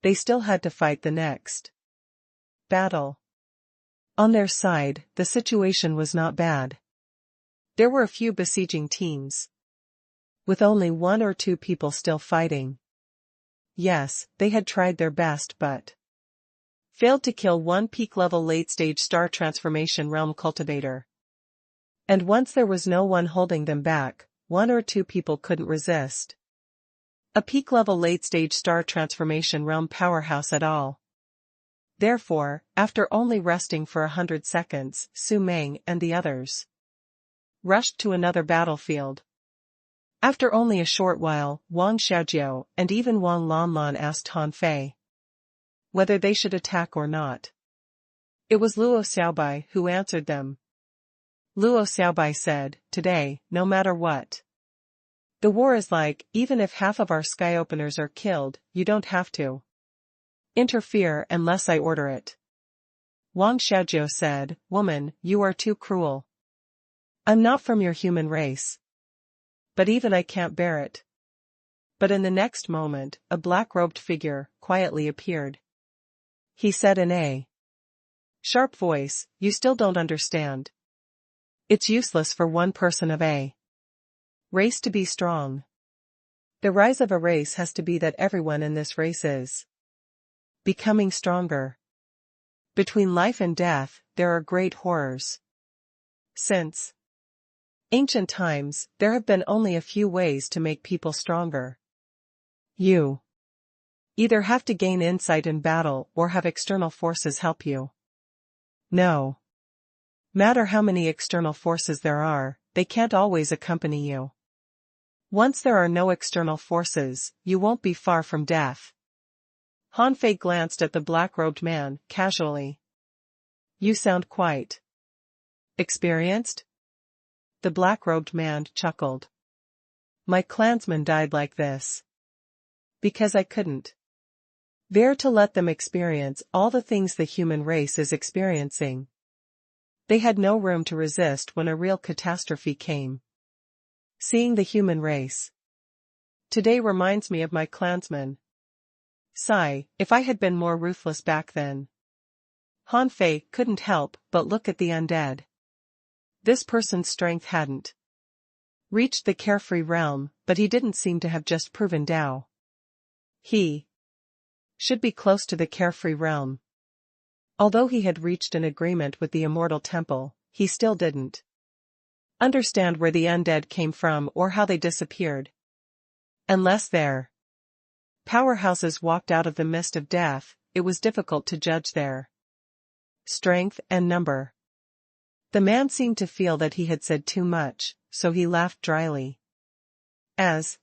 They still had to fight the next battle. On their side, the situation was not bad. There were a few besieging teams, with only 1 or 2 people still fighting. Yes, they had tried their best but failed to kill one peak-level late-stage star transformation realm cultivator. And once there was no one holding them back, 1 or 2 people couldn't resist a peak-level late-stage star transformation realm powerhouse at all. Therefore, after only resting for 100 seconds, Su Ming and the others rushed to another battlefield. After only a short while, Wang Xiaojiao and even Wang Lanlan asked Han Fei whether they should attack or not. It was Luo Xiaobai who answered them. Luo Xiaobai said, "Today, no matter what. The war is like, even if half of our sky openers are killed, you don't have to interfere unless I order it." Wang Xiaojiao said, "Woman, you are too cruel. I'm not from your human race. But even I can't bear it." But in the next moment, a black-robed figure quietly appeared. He said in a sharp voice, "You still don't understand. It's useless for one person of a race to be strong. The rise of a race has to be that everyone in this race is becoming stronger. Between life and death, there are great horrors. Since ancient times, there have been only a few ways to make people stronger. You either have to gain insight in battle or have external forces help you. No matter how many external forces there are, they can't always accompany you. Once there are no external forces, you won't be far from death." Han Fei glanced at the black-robed man, casually. "You sound quite experienced?" The black-robed man chuckled. "My clansmen died like this because I couldn't bear to let them experience all the things the human race is experiencing. They had no room to resist when a real catastrophe came. Seeing the human race today reminds me of my clansmen. Sigh, if I had been more ruthless back then." Han Fei couldn't help but look at the undead. This person's strength hadn't reached the carefree realm, but he didn't seem to have just proven Tao. He should be close to the carefree realm. Although he had reached an agreement with the immortal temple, he still didn't understand where the undead came from or how they disappeared. Unless their powerhouses walked out of the mist of death, it was difficult to judge their strength and number. The man seemed to feel that he had said too much, so he laughed dryly. As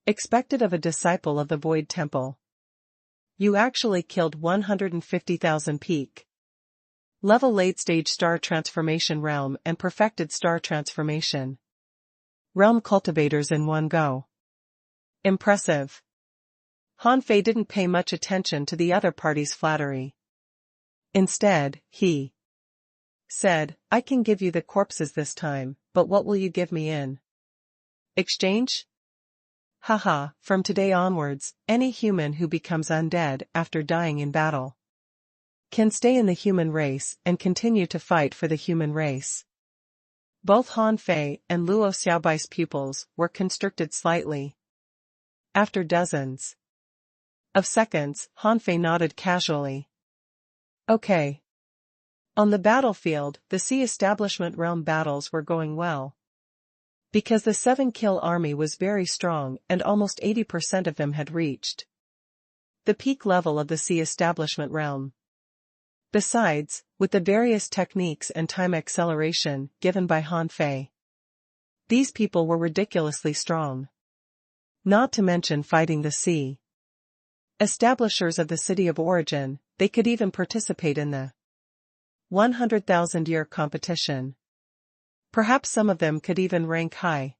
expected of a disciple of the Void Temple. You actually killed 150,000 peak level late-stage star transformation realm and perfected star transformation realm cultivators in one go. Impressive. Han Fei didn't pay much attention to the other party's flattery. Instead, he said, I can give you the corpses this time, but what will you give me in exchange? Haha, from today onwards, any human who becomes undead after dying in battle can stay in the human race and continue to fight for the human race. Both Han Fei and Luo Xiaobai's pupils were constricted slightly. After dozens of seconds, Han Fei nodded casually. Okay. On the battlefield, the Sea Establishment realm battles were going well. Because the 7-kill army was very strong and almost 80% of them had reached the peak level of the Sea Establishment realm. Besides, with the various techniques and time acceleration given by Han Fei, these people were ridiculously strong. Not to mention fighting the sea establishers of the city of origin, they could even participate in the 100,000-year competition. Perhaps some of them could even rank high.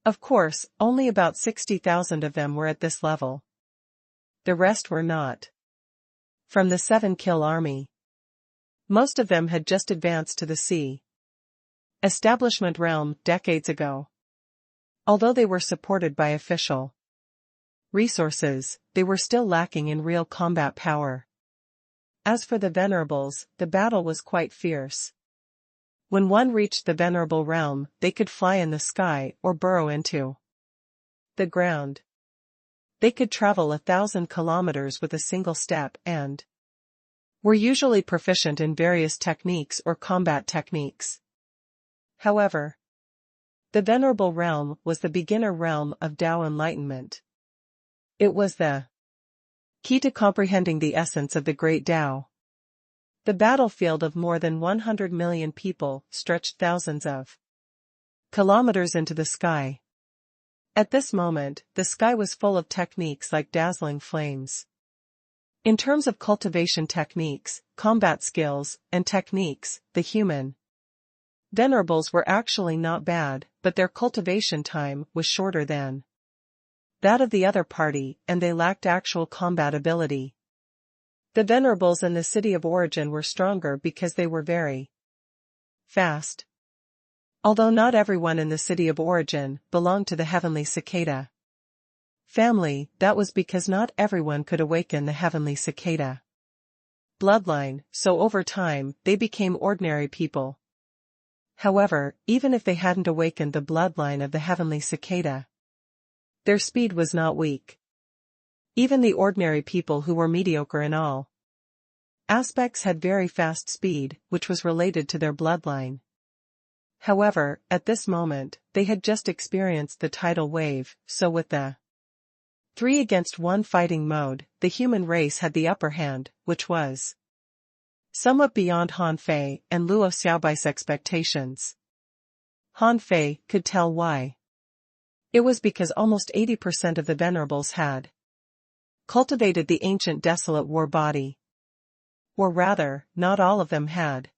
Of course, only about 60,000 of them were at this level. The rest were not. From the 7-kill army, most of them had just advanced to the sea establishment realm decades ago. Although they were supported by official resources, they were still lacking in real combat power. As for the Venerables, the battle was quite fierce. When one reached the Venerable realm, they could fly in the sky or burrow into the ground. They could travel 1,000 kilometers with a single step and were usually proficient in various techniques or combat techniques. However, the Venerable realm was the beginner realm of Tao enlightenment. It was the key to comprehending the essence of the great Tao. The battlefield of more than 100 million people stretched thousands of kilometers into the sky. At this moment, the sky was full of techniques like dazzling flames. In terms of cultivation techniques, combat skills, and techniques, the human Venerables were actually not bad, but their cultivation time was shorter than that of the other party, and they lacked actual combat ability. The Venerables in the city of origin were stronger because they were very fast. Although not everyone in the city of origin belonged to the heavenly cicada family, that was because not everyone could awaken the heavenly cicada bloodline, so over time, they became ordinary people. However, even if they hadn't awakened the bloodline of the heavenly cicada, their speed was not weak. Even the ordinary people who were mediocre in all aspects had very fast speed, which was related to their bloodline. However, at this moment, they had just experienced the tidal wave, so with the 3-against-1 fighting mode, the human race had the upper hand, which was somewhat beyond Han Fei and Luo Xiaobai's expectations. Han Fei could tell why. It was because almost 80% of the Venerables had cultivated the ancient desolate war body. Or rather, not all of them had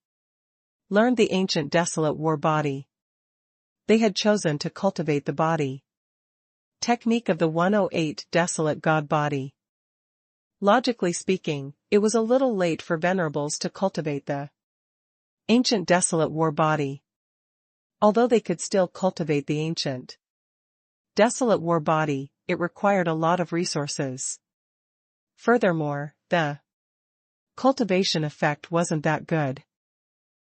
learned the ancient desolate war body. They had chosen to cultivate the body technique of the 108 desolate god body. Logically speaking, it was a little late for Venerables to cultivate the ancient desolate war body. Although they could still cultivate the ancient desolate war body, it required a lot of resources. Furthermore, the cultivation effect wasn't that good.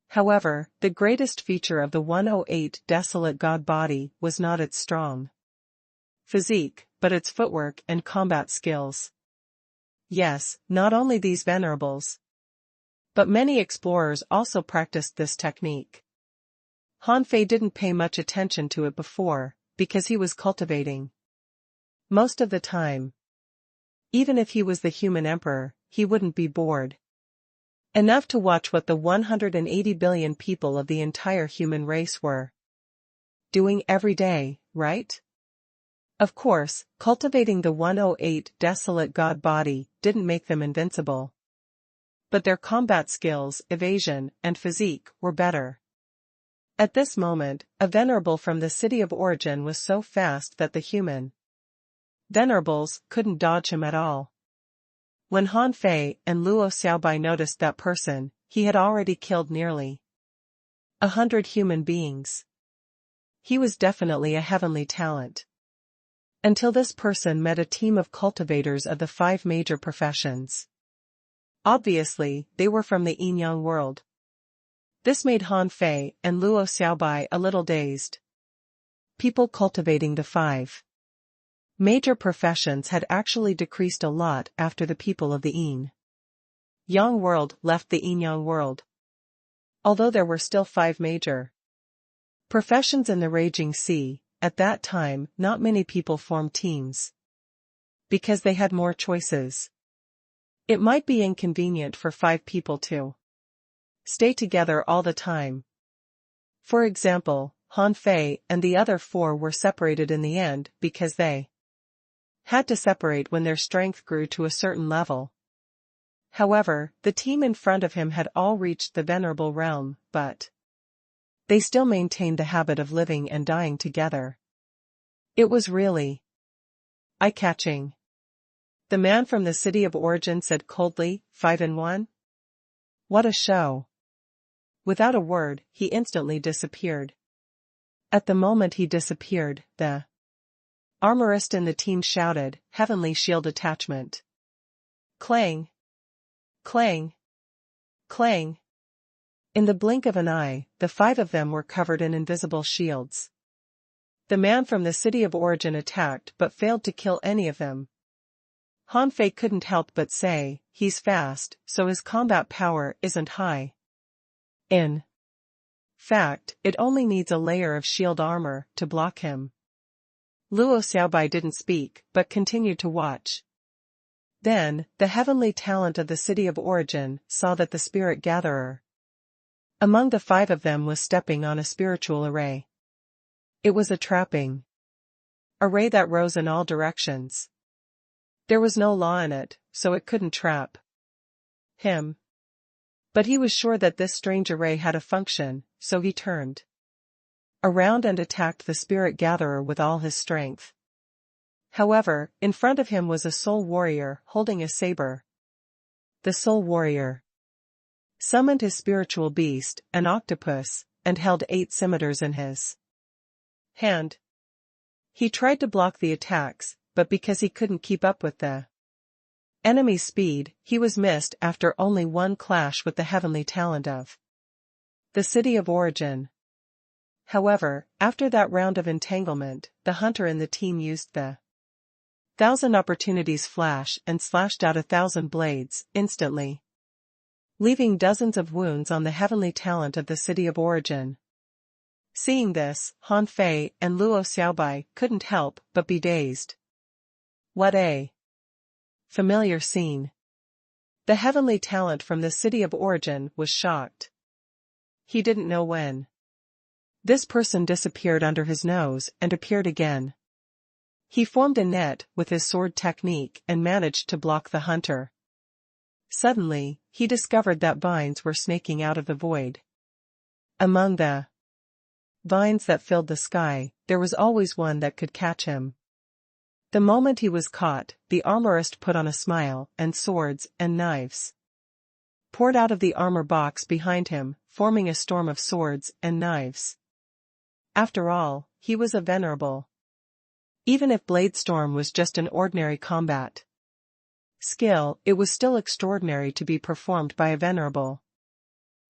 However, the greatest feature of the 108 desolate god body was not its strong physique, but its footwork and combat skills. Yes, not only these Venerables, but many explorers also practiced this technique. Han Fei didn't pay much attention to it before, because he was cultivating most of the time. Even if he was the human emperor, he wouldn't be bored. Enough to watch what the 180 billion people of the entire human race were doing every day, right? Of course, cultivating the 108 desolate god body didn't make them invincible. But their combat skills, evasion, and physique were better. At this moment, a venerable from the city of origin was so fast that the human venerables couldn't dodge him at all. When Han Fei and Luo Xiaobai noticed that person, he had already killed nearly 100 human beings. He was definitely a heavenly talent. Until this person met a team of cultivators of the 5 major professions. Obviously, they were from the yin-yang world. This made Han Fei and Luo Xiaobai a little dazed. People cultivating the 5 major professions had actually decreased a lot after the people of the yin-yang world left the yin-yang world. Although there were still 5 major professions in the raging sea, at that time not many people formed teams. Because they had more choices. It might be inconvenient for 5 people to stay together all the time. For example, Han Fei and the other 4 were separated in the end because they had to separate when their strength grew to a certain level. However, the team in front of him had all reached the venerable realm, but they still maintained the habit of living and dying together. It was really eye-catching. The man from the city of origin said coldly, 5 in 1? What a show. Without a word, he instantly disappeared. At the moment he disappeared, the armorist in the team shouted, Heavenly Shield Attachment. Clang! Clang! Clang! In the blink of an eye, the 5 of them were covered in invisible shields. The man from the city of origin attacked but failed to kill any of them. Han Fei couldn't help but say, he's fast, so his combat power isn't high. In fact, it only needs a layer of shield armor to block him. Luo Xiaobai didn't speak, but continued to watch. Then, the heavenly talent of the city of origin saw that the spirit gatherer among the 5 of them was stepping on a spiritual array. It was a trapping array that rose in all directions. There was no law in it, so it couldn't trap him. But he was sure that this strange array had a function, so he turned around and attacked the spirit gatherer with all his strength. However, in front of him was a soul warrior holding a saber. The soul warrior summoned his spiritual beast, an octopus, and held 8 scimitars in his hand. He tried to block the attacks, but because he couldn't keep up with the enemy's speed, he was missed after only one clash with the heavenly talent of the city of origin. However, after that round of entanglement, the hunter in the team used the 1,000 opportunities flash and slashed out 1,000 blades, instantly, leaving dozens of wounds on the heavenly talent of the city of origin. Seeing this, Han Fei and Luo Xiaobai couldn't help but be dazed. What a familiar scene. The heavenly talent from the city of origin was shocked. He didn't know when this person disappeared under his nose and appeared again. He formed a net with his sword technique and managed to block the hunter. Suddenly, he discovered that vines were snaking out of the void. Among the vines that filled the sky, there was always one that could catch him. The moment he was caught, the armorist put on a smile, and swords and knives poured out of the armor box behind him, forming a storm of swords and knives. After all, he was a venerable. Even if Blade Storm was just an ordinary combat skill, it was still extraordinary to be performed by a venerable.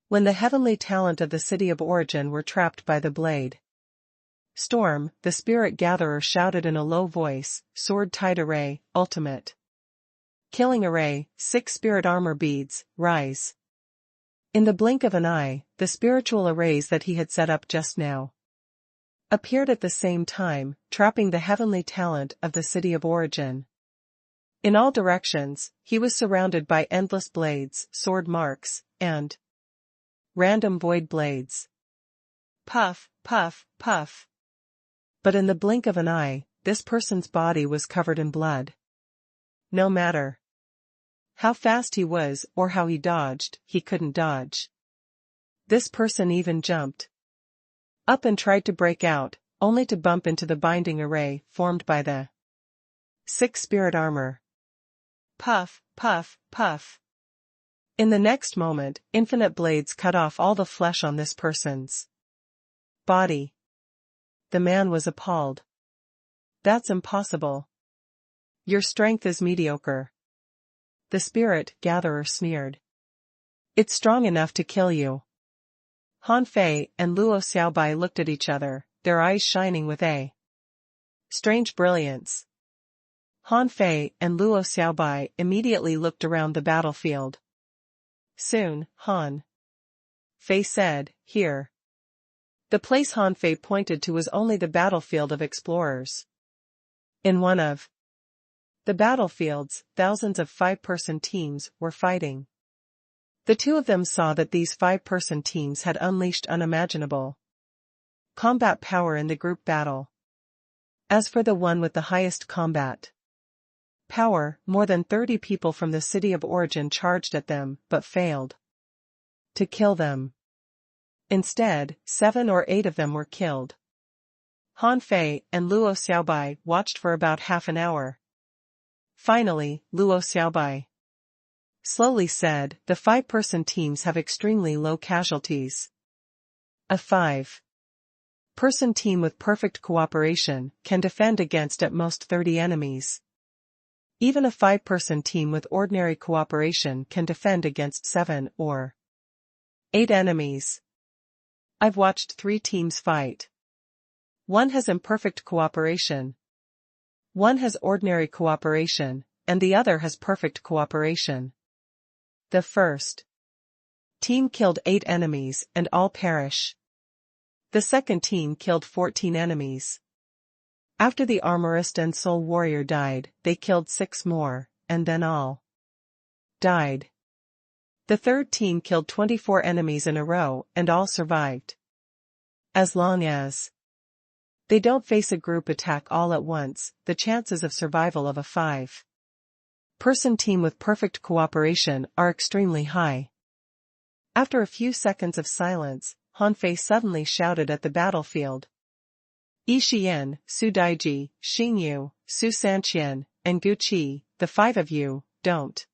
When the heavenly talent of the city of origin were trapped by the Blade Storm, the spirit gatherer shouted in a low voice, Sword-Tied Array, Ultimate Killing Array, 6 spirit armor beads, rise. In the blink of an eye, the spiritual arrays that he had set up just now appeared at the same time, trapping the heavenly talent of the city of origin. In all directions, he was surrounded by endless blades, sword marks, and random void blades. Puff, puff, puff. But in the blink of an eye, this person's body was covered in blood. No matter how fast he was or how he dodged, he couldn't dodge. This person even jumped up and tried to break out, only to bump into the binding array formed by the 6 spirit armor. Puff, puff, puff. In the next moment, infinite blades cut off all the flesh on this person's body. The man was appalled. That's impossible. Your strength is mediocre. The spirit gatherer sneered. It's strong enough to kill you. Han Fei and Luo Xiaobai looked at each other, their eyes shining with a strange brilliance. Han Fei and Luo Xiaobai immediately looked around the battlefield. Soon, Han Fei said, "Here." The place Han Fei pointed to was only the battlefield of explorers. In one of the battlefields, thousands of 5-person teams were fighting. The two of them saw that these 5-person teams had unleashed unimaginable combat power in the group battle. As for the one with the highest combat power, more than 30 people from the city of origin charged at them but failed to kill them. Instead, 7 or 8 of them were killed. Han Fei and Luo Xiaobai watched for about half an hour. Finally, Luo Xiaobai slowly said, "The 5-person teams have extremely low casualties. A 5-person team with perfect cooperation can defend against at most 30 enemies. Even a 5-person team with ordinary cooperation can defend against 7 or 8 enemies. I've watched 3 teams fight. One has imperfect cooperation. One has ordinary cooperation, and the other has perfect cooperation. The first team killed 8 enemies and all perish. The second team killed 14 enemies. After the armorist and soul warrior died, they killed 6 more, and then all died. The third team killed 24 enemies in a row and all survived. As long as they don't face a group attack all at once, the chances of survival of a 5-person team with perfect cooperation are extremely high." After a few seconds of silence, Han Fei suddenly shouted at the battlefield. "Yi Xian, Su Daiji, Xing Yu, Su Sanqian, and Gu Qi, the 5 of you, don't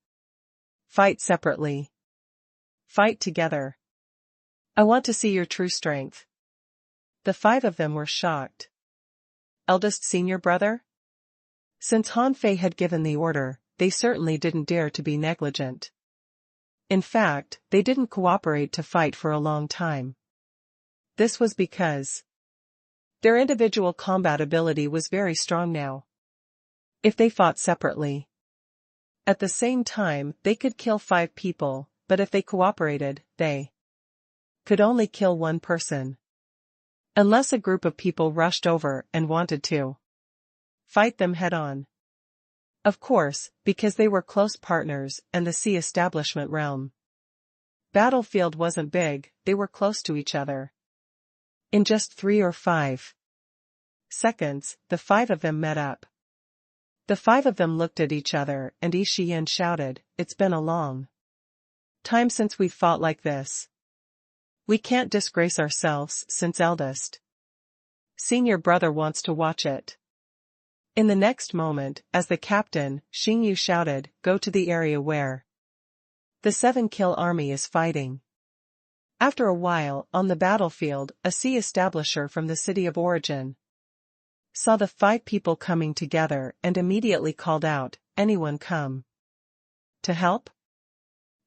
fight separately. Fight together. I want to see your true strength." The 5 of them were shocked. Eldest senior brother? Since Han Fei had given the order, they certainly didn't dare to be negligent. In fact, they didn't cooperate to fight for a long time. This was because their individual combat ability was very strong now. If they fought separately at the same time, they could kill 5 people, but if they cooperated, they could only kill 1 person. Unless a group of people rushed over and wanted to fight them head-on. Of course, because they were close partners and the sea establishment realm battlefield wasn't big, they were close to each other. In just 3 or 5 seconds, the 5 of them met up. The 5 of them looked at each other and Yi Xian shouted, "It's been a long time since we've fought like this. We can't disgrace ourselves since eldest senior brother wants to watch it." In the next moment, as the captain, Xing Yu shouted, "Go to the area where the 7-kill army is fighting." After a while, on the battlefield, a sea establisher from the city of origin saw the 5 people coming together and immediately called out, "Anyone come to help?"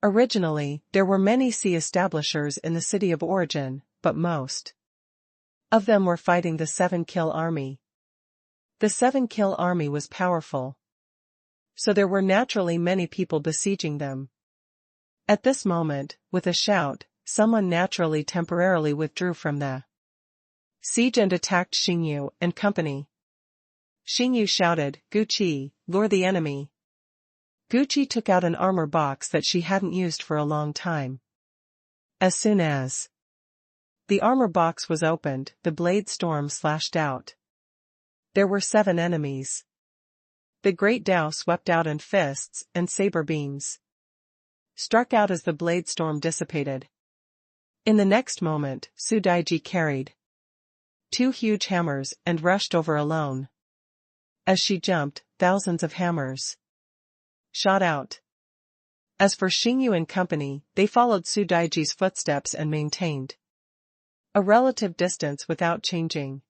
Originally, there were many sea establishers in the city of origin, but most of them were fighting the 7-kill army. The 7-kill army was powerful, so there were naturally many people besieging them. At this moment, with a shout, someone naturally temporarily withdrew from the siege and attacked Xing Yu and company. Xing Yu shouted, "Gu Qi, lure the enemy." Gu Qi took out an armor box that she hadn't used for a long time. As soon as the armor box was opened, the blade storm slashed out. There were 7 enemies. The great Dao swept out in fists, and saber beams struck out as the blade storm dissipated. In the next moment, Su Daiji carried 2 huge hammers and rushed over alone. As she jumped, thousands of hammers shot out. As for Xingyu and company, they followed Su Daiji's footsteps and maintained a relative distance without changing.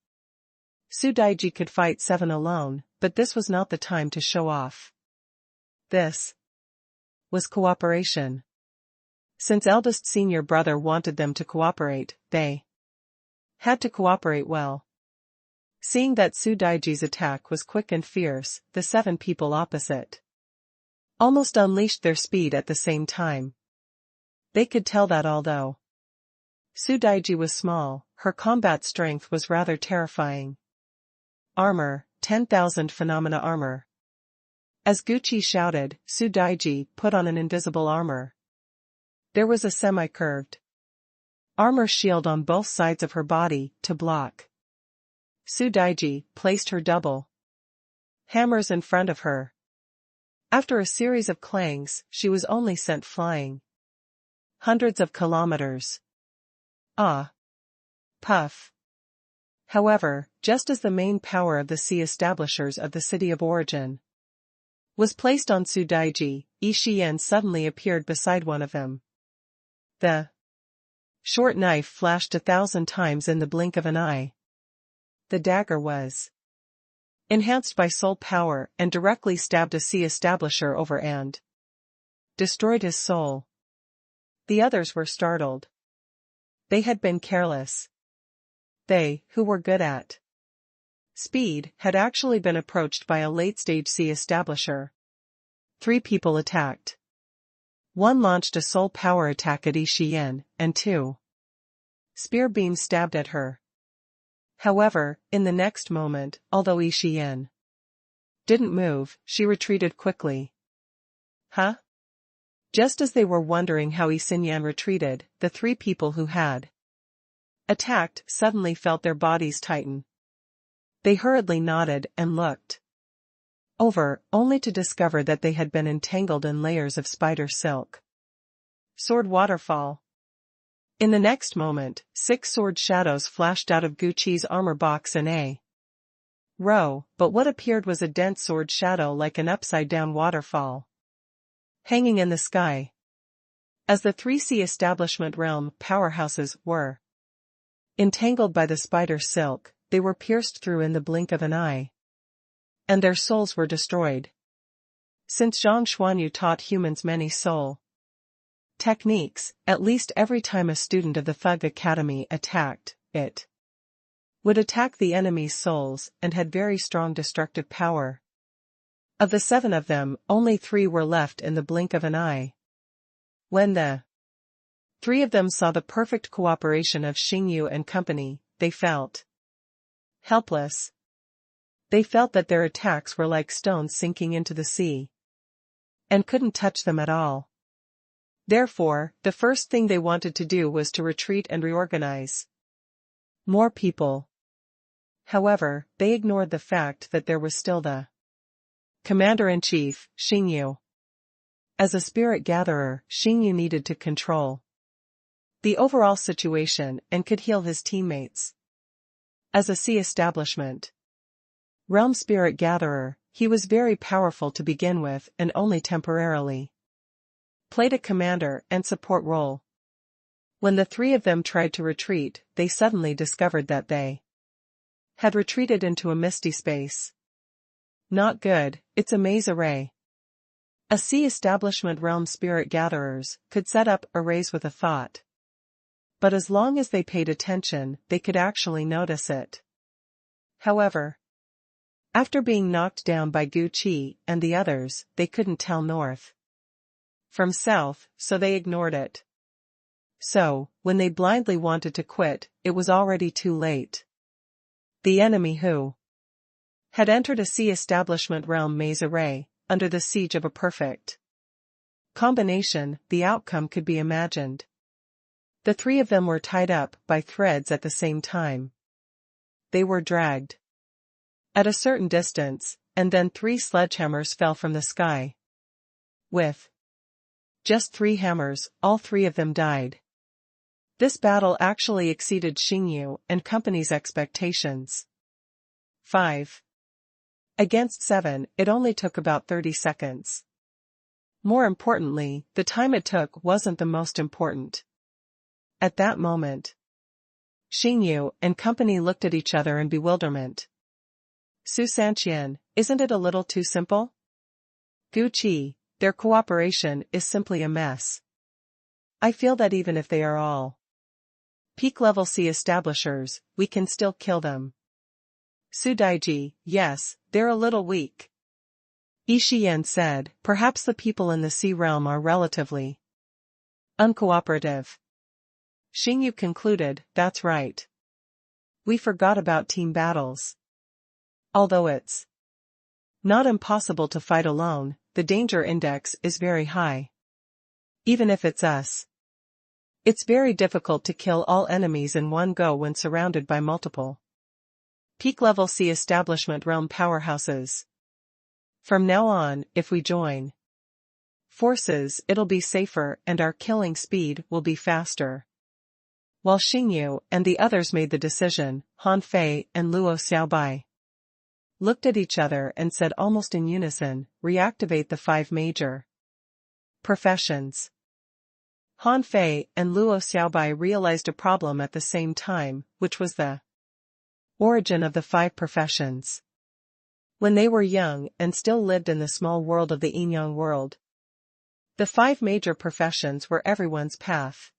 Su Daiji could fight 7 alone, but this was not the time to show off. This was cooperation. Since eldest senior brother wanted them to cooperate, they had to cooperate well. Seeing that Su Daiji's attack was quick and fierce, the 7 people opposite almost unleashed their speed at the same time. They could tell that although Su Daiji was small, her combat strength was rather terrifying. Armor, 10,000 phenomena armor. As Guqi shouted, Su Daiji put on an invisible armor. There was a semi-curved armor shield on both sides of her body to block. Su Daiji placed her double hammers in front of her. After a series of clangs, she was only sent flying hundreds of kilometers. Ah! Puff! However, just as the main power of the sea establishers of the city of origin was placed on Su Daiji, Yi Shiyan suddenly appeared beside one of them. The short knife flashed 1,000 times in the blink of an eye. The dagger was enhanced by soul power and directly stabbed a sea establisher over and destroyed his soul. The others were startled. They had been careless. They, who were good at speed, had actually been approached by a late-stage sea establisher. 3 people attacked. 1 launched a soul power attack at Yi Shiyan, and 2 spear beams stabbed at her. However, in the next moment, although Yi Shiyan didn't move, she retreated quickly. Huh? Just as they were wondering how Yi Shiyan retreated, the 3 people who had attacked suddenly felt their bodies tighten. They hurriedly nodded and looked over, only to discover that they had been entangled in layers of spider silk. Sword waterfall. In the next moment, 6 sword shadows flashed out of Guqi's armor box in a row, but what appeared was a dense sword shadow like an upside-down waterfall hanging in the sky. As the 3 sea establishment realm powerhouses were entangled by the spider silk, they were pierced through in the blink of an eye. And their souls were destroyed. Since Zhang Xuanyu taught humans many soul techniques, at least every time a student of the Fug Academy attacked, it would attack the enemy's souls and had very strong destructive power. Of the 7 of them, only 3 were left in the blink of an eye. When the 3 of them saw the perfect cooperation of Xingyu and company, they felt helpless. They felt that their attacks were like stones sinking into the sea and couldn't touch them at all. Therefore, the first thing they wanted to do was to retreat and reorganize more people. However, they ignored the fact that there was still the Commander-in-Chief, Xingyu. As a spirit gatherer, Xingyu needed to control the overall situation and could heal his teammates. As a sea establishment realm spirit gatherer, he was very powerful to begin with and only temporarily played a commander and support role. When the 3 of them tried to retreat, they suddenly discovered that they had retreated into a misty space. Not good, it's a maze array. A sea establishment realm spirit gatherers could set up arrays with a thought. But as long as they paid attention, they could actually notice it. However, after being knocked down by Guqi and the others, they couldn't tell north from south, so they ignored it. So, when they blindly wanted to quit, it was already too late. The enemy who had entered a sea establishment realm maze array, under the siege of a perfect combination, the outcome could be imagined. The three of them were tied up by threads at the same time. They were dragged at a certain distance, and then 3 sledgehammers fell from the sky. With just 3 hammers, all 3 of them died. This battle actually exceeded Xingyu and company's expectations. 5 against 7, it only took about 30 seconds. More importantly, the time it took wasn't the most important. At that moment, Xingyu and company looked at each other in bewilderment. Su Sanqian, isn't it a little too simple? Gu Qi, their cooperation is simply a mess. I feel that even if they are all peak level C establishers, we can still kill them. Su Daiji, yes, they're a little weak. Yi Shiyan said, perhaps the people in the sea realm are relatively uncooperative. Xingyu concluded, that's right. We forgot about team battles. Although it's not impossible to fight alone, the danger index is very high. Even if it's us, it's very difficult to kill all enemies in one go when surrounded by multiple peak-level C establishment realm powerhouses. From now on, if we join forces, it'll be safer and our killing speed will be faster. While Xingyu and the others made the decision, Han Fei and Luo Xiaobai looked at each other and said almost in unison, reactivate the 5 major professions. Han Fei and Luo Xiaobai realized a problem at the same time, which was the origin of the 5 professions. When they were young and still lived in the small world of the Yinyang world, the 5 major professions were everyone's path.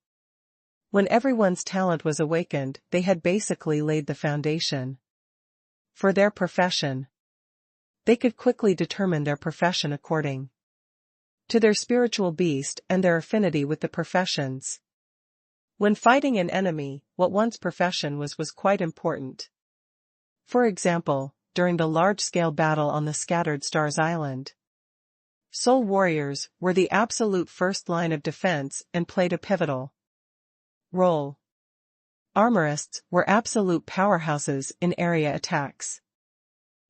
When everyone's talent was awakened, they had basically laid the foundation for their profession. They could quickly determine their profession according to their spiritual beast and their affinity with the professions. When fighting an enemy, what one's profession was quite important. For example, during the large-scale battle on the Scattered Stars Island, Soul Warriors were the absolute first line of defense and played a pivotal role. Armorists were absolute powerhouses in area attacks.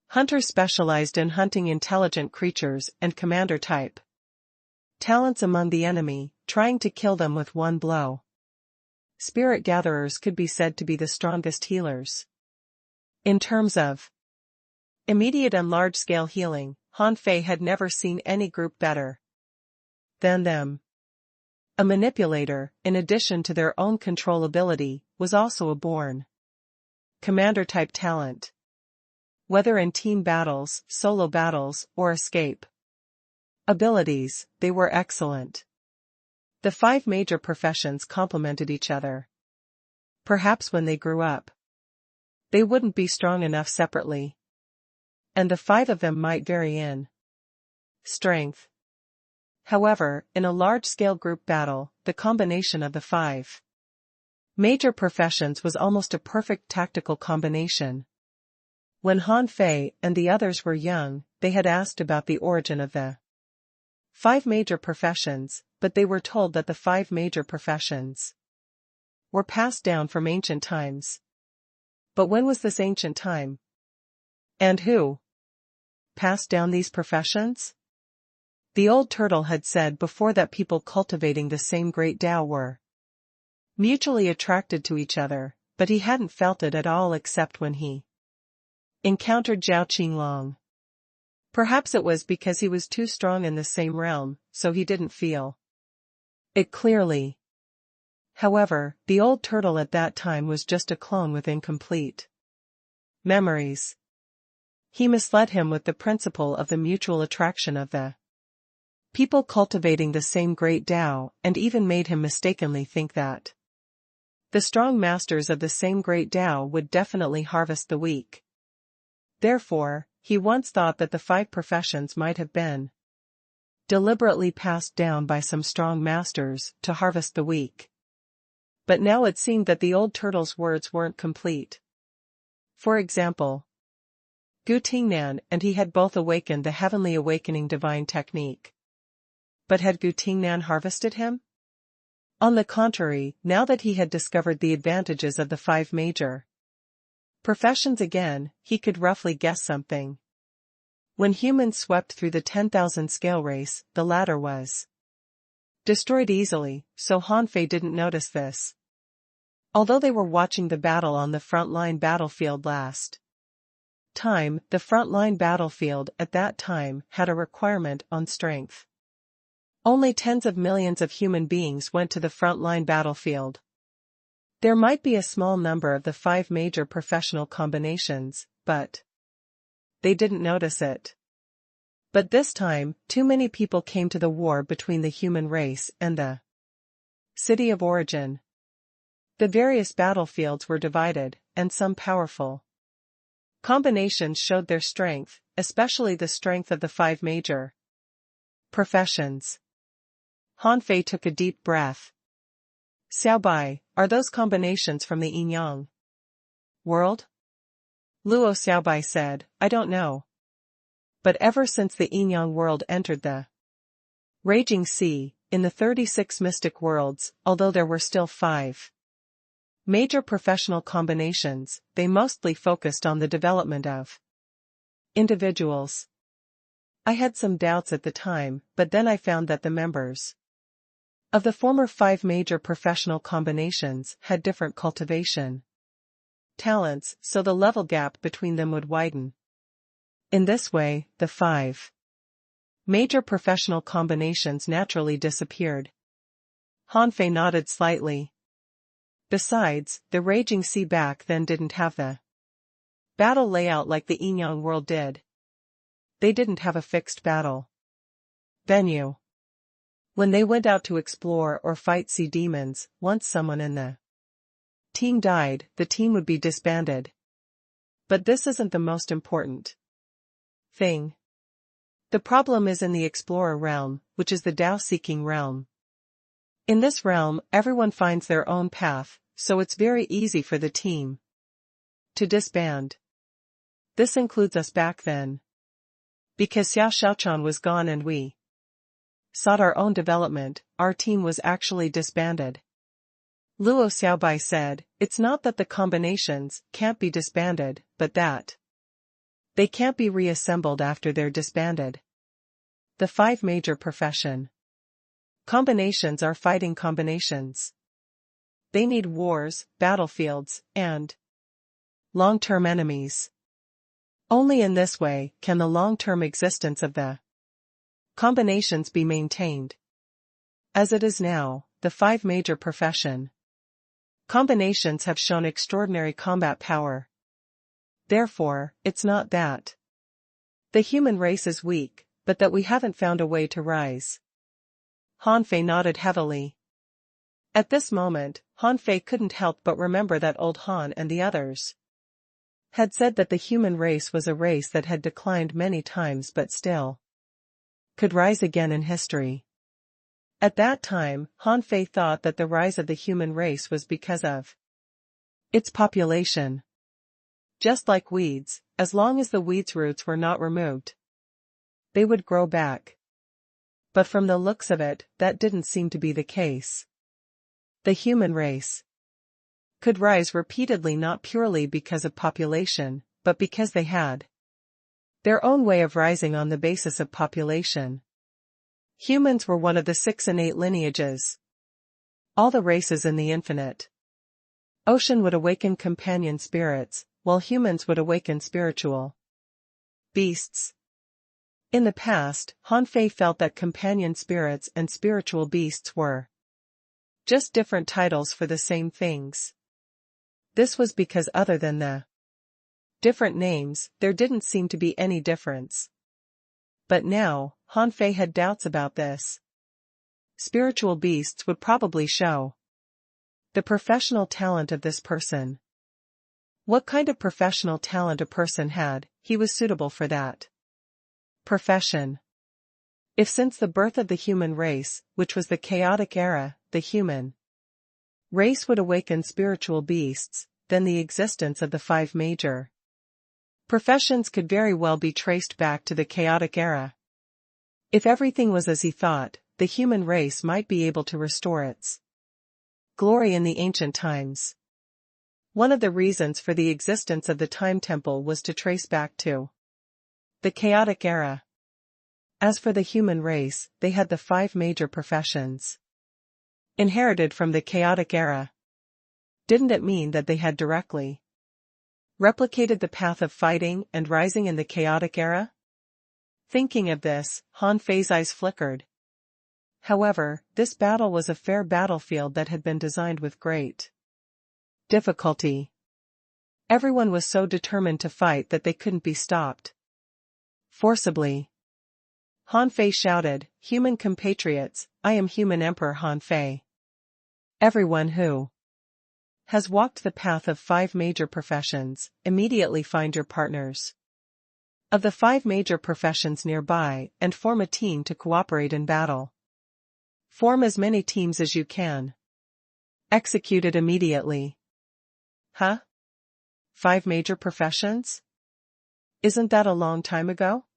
Hunters specialized in hunting intelligent creatures and commander type talents among the enemy, trying to kill them with one blow. Spirit gatherers could be said to be the strongest healers. In terms of immediate and large-scale healing, Han Fei had never seen any group better than them. A manipulator, in addition to their own control ability, was also a born commander-type talent. Whether in team battles, solo battles, or escape abilities, they were excellent. The 5 major professions complemented each other. Perhaps when they grew up, they wouldn't be strong enough separately. And the 5 of them might vary in strength. However, in a large-scale group battle, the combination of the 5 major professions was almost a perfect tactical combination. When Han Fei and the others were young, they had asked about the origin of the 5 major professions, but they were told that the 5 major professions were passed down from ancient times. But when was this ancient time? And who passed down these professions? The old turtle had said before that people cultivating the same great Tao were mutually attracted to each other, but he hadn't felt it at all except when he encountered Zhao Qinglong. Perhaps it was because he was too strong in the same realm, so he didn't feel it clearly. However, the old turtle at that time was just a clone with incomplete memories. He misled him with the principle of the mutual attraction of the people cultivating the same great Tao, and even made him mistakenly think that the strong masters of the same great Tao would definitely harvest the weak. Therefore, he once thought that the 5 professions might have been deliberately passed down by some strong masters to harvest the weak. But now it seemed that the old turtle's words weren't complete. For example, Gu Tingnan and he had both awakened the heavenly awakening divine technique. But had Gu Tingnan harvested him? On the contrary, now that he had discovered the advantages of the 5 major professions again, he could roughly guess something. When humans swept through the 10,000 scale race, the latter was destroyed easily, so Hanfei didn't notice this. Although they were watching the battle on the front-line battlefield last time, the front-line battlefield at that time had a requirement on strength. Only tens of millions of human beings went to the front-line battlefield. There might be a small number of the 5 major professional combinations, but they didn't notice it. But this time, too many people came to the war between the human race and the city of origin. The various battlefields were divided, and some powerful combinations showed their strength, especially the strength of the 5 major professions. Hanfei took a deep breath. Xiaobai, are those combinations from the yin-yang world? Luo Xiaobai said, I don't know. But ever since the yin-yang world entered the raging sea, in the 36 mystic worlds, although there were still 5 major professional combinations, they mostly focused on the development of individuals. I had some doubts at the time, but then I found that the members of the former 5 major professional combinations had different cultivation talents, so the level gap between them would widen. In this way, the 5 major professional combinations naturally disappeared. Hanfei nodded slightly. Besides, the raging sea back then didn't have the battle layout like the yin-yang world did. They didn't have a fixed battle venue. When they went out to explore or fight sea demons, once someone in the team died, the team would be disbanded. But this isn't the most important thing. The problem is in the explorer realm, which is the Tao-seeking realm. In this realm, everyone finds their own path, so it's very easy for the team to disband. This includes us back then. Because Xiao Shaochan was gone and we sought our own development, our team was actually disbanded. Luo Xiaobai said, it's not that the combinations can't be disbanded, but that they can't be reassembled after they're disbanded. The 5 major profession combinations are fighting combinations. They need wars, battlefields, and long-term enemies. Only in this way can the long-term existence of the combinations be maintained. As it is now, the 5 major profession combinations have shown extraordinary combat power. Therefore, it's not that the human race is weak, but that we haven't found a way to rise. Hanfei nodded heavily. At this moment, Hanfei couldn't help but remember that old Han and the others had said that the human race was a race that had declined many times but still could rise again in history. At that time, Hanfei thought that the rise of the human race was because of its population. Just like weeds, as long as the weeds' roots were not removed, they would grow back. But from the looks of it, that didn't seem to be the case. The human race could rise repeatedly not purely because of population, but because they had their own way of rising on the basis of population. Humans were one of the 6 innate lineages. All the races in the infinite ocean would awaken companion spirits, while humans would awaken spiritual beasts. In the past, Hanfei felt that companion spirits and spiritual beasts were just different titles for the same things. This was because other than the different names, there didn't seem to be any difference. But now, Hanfei had doubts about this. Spiritual beasts would probably show the professional talent of this person. What kind of professional talent a person had, he was suitable for that profession. If since the birth of the human race, which was the chaotic era, the human race would awaken spiritual beasts, then the existence of the 5 major professions could very well be traced back to the chaotic era. If everything was as he thought, the human race might be able to restore its Glory in the ancient times. One of the reasons for the existence of the Time Temple was to trace back to the chaotic era. As for the human race, they had the 5 major professions inherited from the chaotic era. Didn't it mean that they had directly replicated the path of fighting and rising in the chaotic era? Thinking of this, Han Fei's eyes flickered. However, this battle was a fair battlefield that had been designed with great difficulty. Everyone was so determined to fight that they couldn't be stopped forcibly. Han Fei shouted, "Human compatriots, I am Human Emperor Han Fei. Everyone who has walked the path of 5 major professions, immediately find your partners of the 5 major professions nearby and form a team to cooperate in battle. Form as many teams as you can. Execute it immediately." Huh? 5 major professions? Isn't that a long time ago?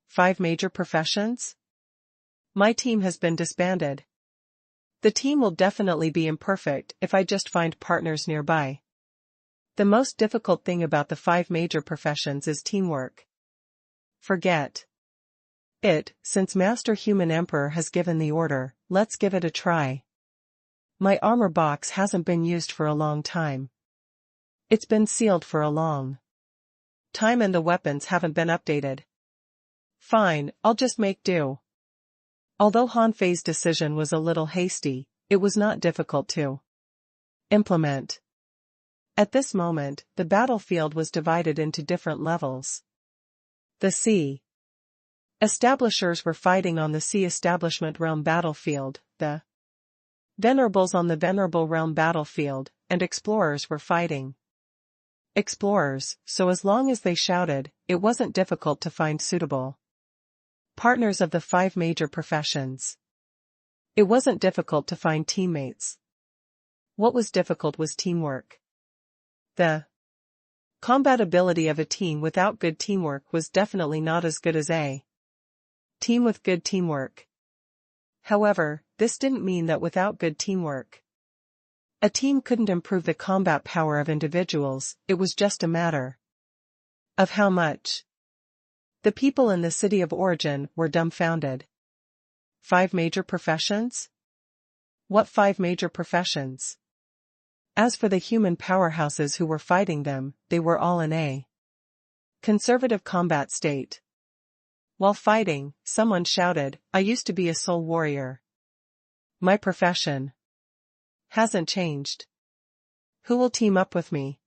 5 major professions? My team has been disbanded. The team will definitely be imperfect if I just find partners nearby. The most difficult thing about the 5 major professions is teamwork. Forget it, since Master Human Emperor has given the order, let's give it a try. My armor box hasn't been used for a long time. It's been sealed for a long time and the weapons haven't been updated. Fine, I'll just make do. Although Han Fei's decision was a little hasty, it was not difficult to implement. At this moment, the battlefield was divided into different levels. The sea establishers were fighting on the Sea Establishment Realm battlefield, the Venerables on the Venerable Realm battlefield, and explorers were fighting explorers, so as long as they shouted, it wasn't difficult to find suitable partners of the 5 major professions. It wasn't difficult to find teammates. What was difficult was teamwork. The combat ability of a team without good teamwork was definitely not as good as a team with good teamwork. However, this didn't mean that without good teamwork, a team couldn't improve the combat power of individuals, it was just a matter of how much. The people in the city of origin were dumbfounded. 5 major professions? What 5 major professions? As for the human powerhouses who were fighting them, they were all in a conservative combat state. While fighting, someone shouted, "I used to be a soul warrior. My profession hasn't changed. Who will team up with me?"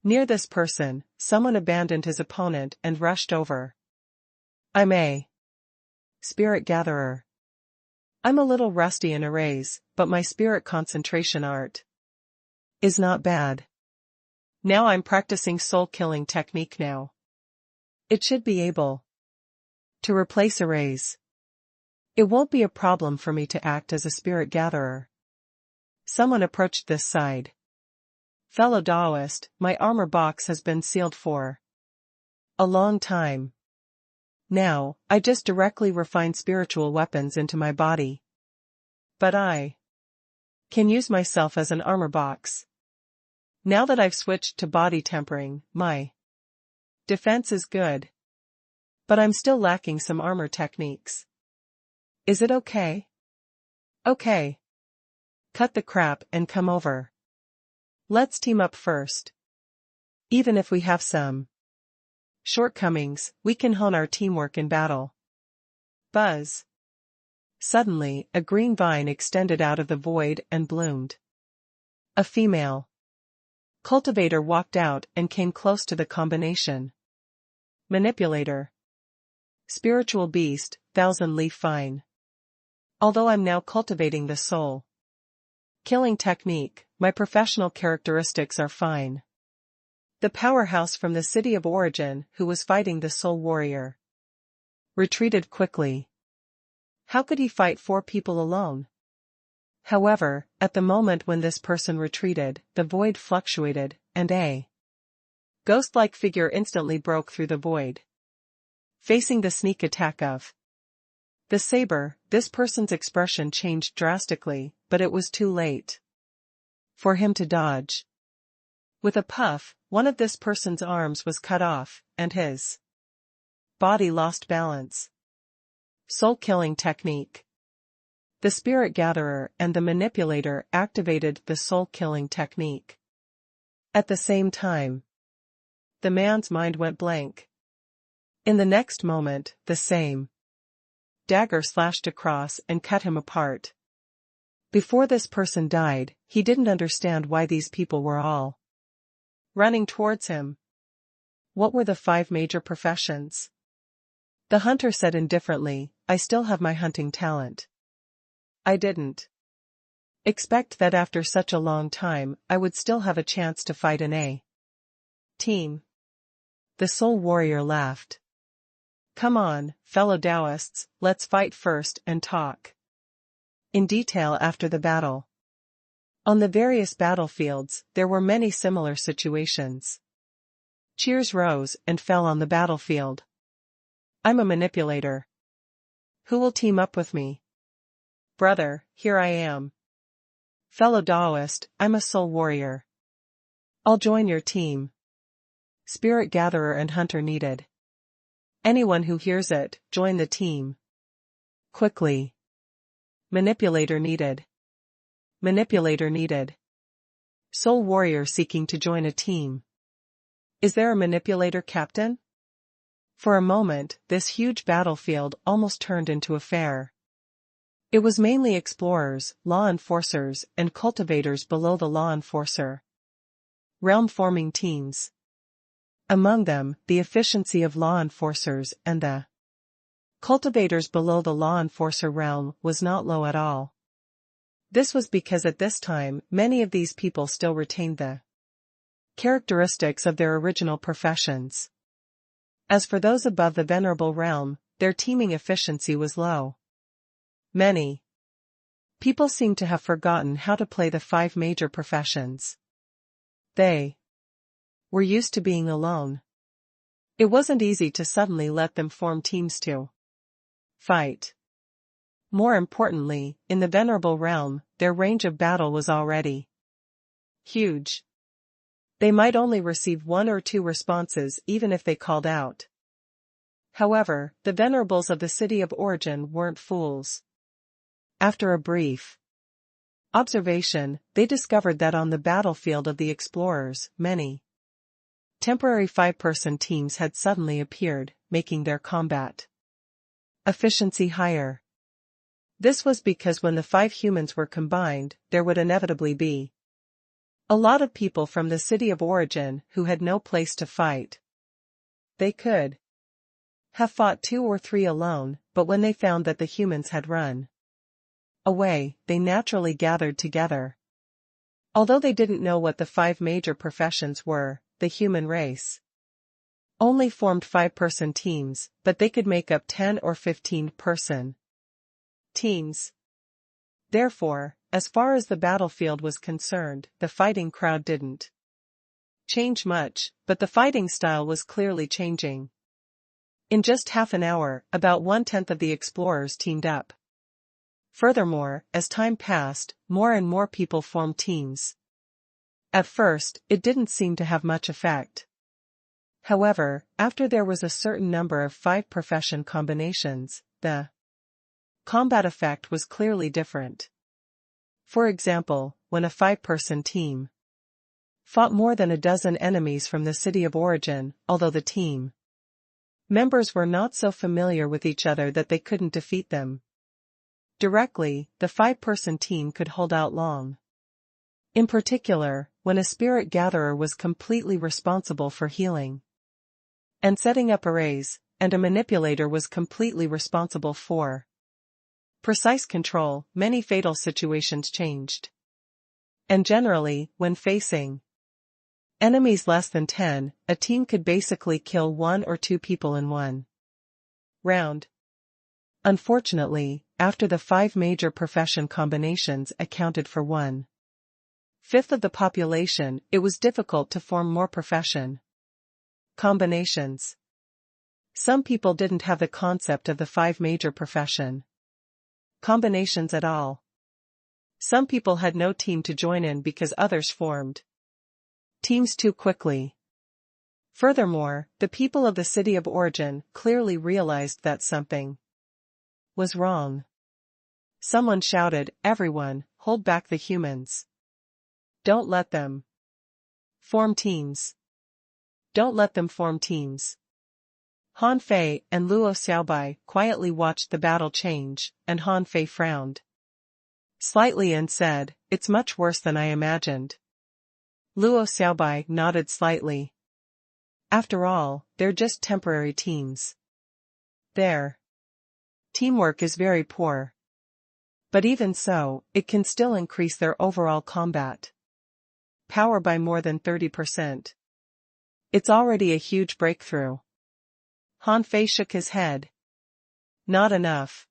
Near this person, someone abandoned his opponent and rushed over. "I'm a spirit gatherer. I'm a little rusty in arrays, but my spirit concentration art is not bad. Now I'm practicing soul-killing technique now. It should be able to replace arrays. It won't be a problem for me to act as a spirit gatherer." Someone approached this side. "Fellow Taoist, my armor box has been sealed for a long time. Now, I just directly refine spiritual weapons into my body. But I can use myself as an armor box. Now that I've switched to body tempering, my defense is good. But I'm still lacking some armor techniques. Is it okay?" "Okay. Cut the crap and come over. Let's team up first. Even if we have some shortcomings, we can hone our teamwork in battle." Buzz. Suddenly, a green vine extended out of the void and bloomed. A female cultivator walked out and came close to the combination. Manipulator. Spiritual beast, 1,000-leaf vine. Although I'm now cultivating the soul killing technique, my professional characteristics are fine. The powerhouse from the city of origin who was fighting the soul warrior retreated quickly. How could he fight 4 people alone? However, at the moment when this person retreated, the void fluctuated, and a ghost-like figure instantly broke through the void. Facing the sneak attack of the saber, this person's expression changed drastically, but it was too late. For him to dodge. With a puff, one of this person's arms was cut off, and his body lost balance. Soul-killing technique. The spirit gatherer and the manipulator activated the soul-killing technique. At the same time, the man's mind went blank. In the next moment, the same dagger slashed across and cut him apart. Before this person died, he didn't understand why these people were all running towards him. What were the 5 major professions? The hunter said indifferently, I still have my hunting talent. I didn't expect that after such a long time I would still have a chance to fight in a team. The soul warrior laughed. Come on, fellow Taoists, let's fight first and talk in detail after the battle. On the various battlefields, there were many similar situations. Cheers rose and fell on the battlefield. I'm a manipulator. Who will team up with me? Brother, here I am. Fellow Taoist, I'm a soul warrior. I'll join your team. Spirit gatherer and hunter needed. Anyone who hears it, join the team. Quickly. Manipulator needed. Manipulator needed. Soul warrior seeking to join a team. Is there a manipulator, Captain? For a moment, this huge battlefield almost turned into a fair. It was mainly explorers, law enforcers, and cultivators below the law enforcer realm forming teams. Among them, the efficiency of law enforcers and the cultivators below the law enforcer realm was not low at all. This was because at this time, many of these people still retained the characteristics of their original professions. As for those above the venerable realm, their teaming efficiency was low. Many people seem to have forgotten how to play the 5 major professions. They were used to being alone. It wasn't easy to suddenly let them form teams to fight. More importantly, in the venerable realm, their range of battle was already huge. They might only receive 1 or 2 responses even if they called out. However, the venerables of the city of origin weren't fools. After a brief observation, they discovered that on the battlefield of the explorers, many temporary 5-person teams had suddenly appeared, making their combat efficiency higher. This was because when the 5 humans were combined, there would inevitably be a lot of people from the city of origin who had no place to fight. They could have fought 2 or 3 alone, but when they found that the humans had run away, they naturally gathered together. Although they didn't know what the 5 major professions were, the human race only formed 5-person teams, but they could make up 10 or 15-person teams. Therefore, as far as the battlefield was concerned, the fighting crowd didn't change much, but the fighting style was clearly changing. In just half an hour, about 1/10 of the explorers teamed up. Furthermore, as time passed, more and more people formed teams. At first, it didn't seem to have much effect. However, after there was a certain number of 5-profession combinations, the combat effect was clearly different. For example, when a 5-person team fought more than a dozen enemies from the city of origin, although the team members were not so familiar with each other that they couldn't defeat them directly, the 5-person team could hold out long. In particular, when a spirit gatherer was completely responsible for healing and setting up arrays, and a manipulator was completely responsible for precise control, many fatal situations changed. And generally, when facing enemies less than 10, a team could basically kill 1 or 2 people in one round. Unfortunately, after the 5 major profession combinations accounted for 1/5 of the population, it was difficult to form more profession combinations. Some people didn't have the concept of the 5 major profession combinations at all. Some people had no team to join in because others formed teams too quickly. Furthermore, the people of the city of origin clearly realized that something was wrong. Someone shouted, "Everyone, hold back the humans. Don't let them form teams. Don't let them form teams." Han Fei and Luo Xiaobai quietly watched the battle change, and Han Fei frowned slightly and said, "It's much worse than I imagined." Luo Xiaobai nodded slightly. After all, they're just temporary teams. Their teamwork is very poor. But even so, it can still increase their overall combat power by more than 30%. It's already a huge breakthrough. Han Fei shook his head. Not enough.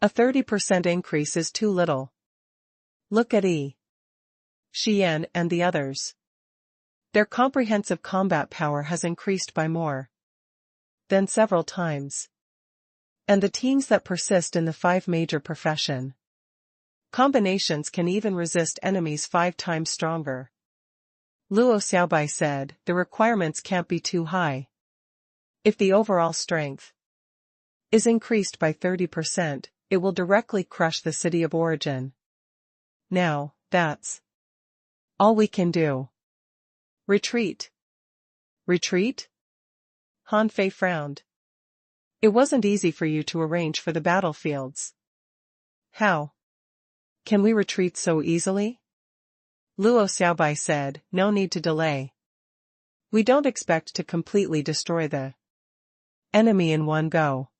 A 30% increase is too little. Look at Xian and the others. Their comprehensive combat power has increased by more than several times. And the teams that persist in the 5 major profession combinations can even resist enemies 5 times stronger. Luo Xiaobai said, "The requirements can't be too high. If the overall strength is increased by 30%, it will directly crush the city of origin. Now, that's all we can do." Retreat. Retreat? Han Fei frowned. It wasn't easy for you to arrange for the battlefields. How can we retreat so easily? Luo Xiaobai said, "No need to delay. We don't expect to completely destroy the enemy in one go.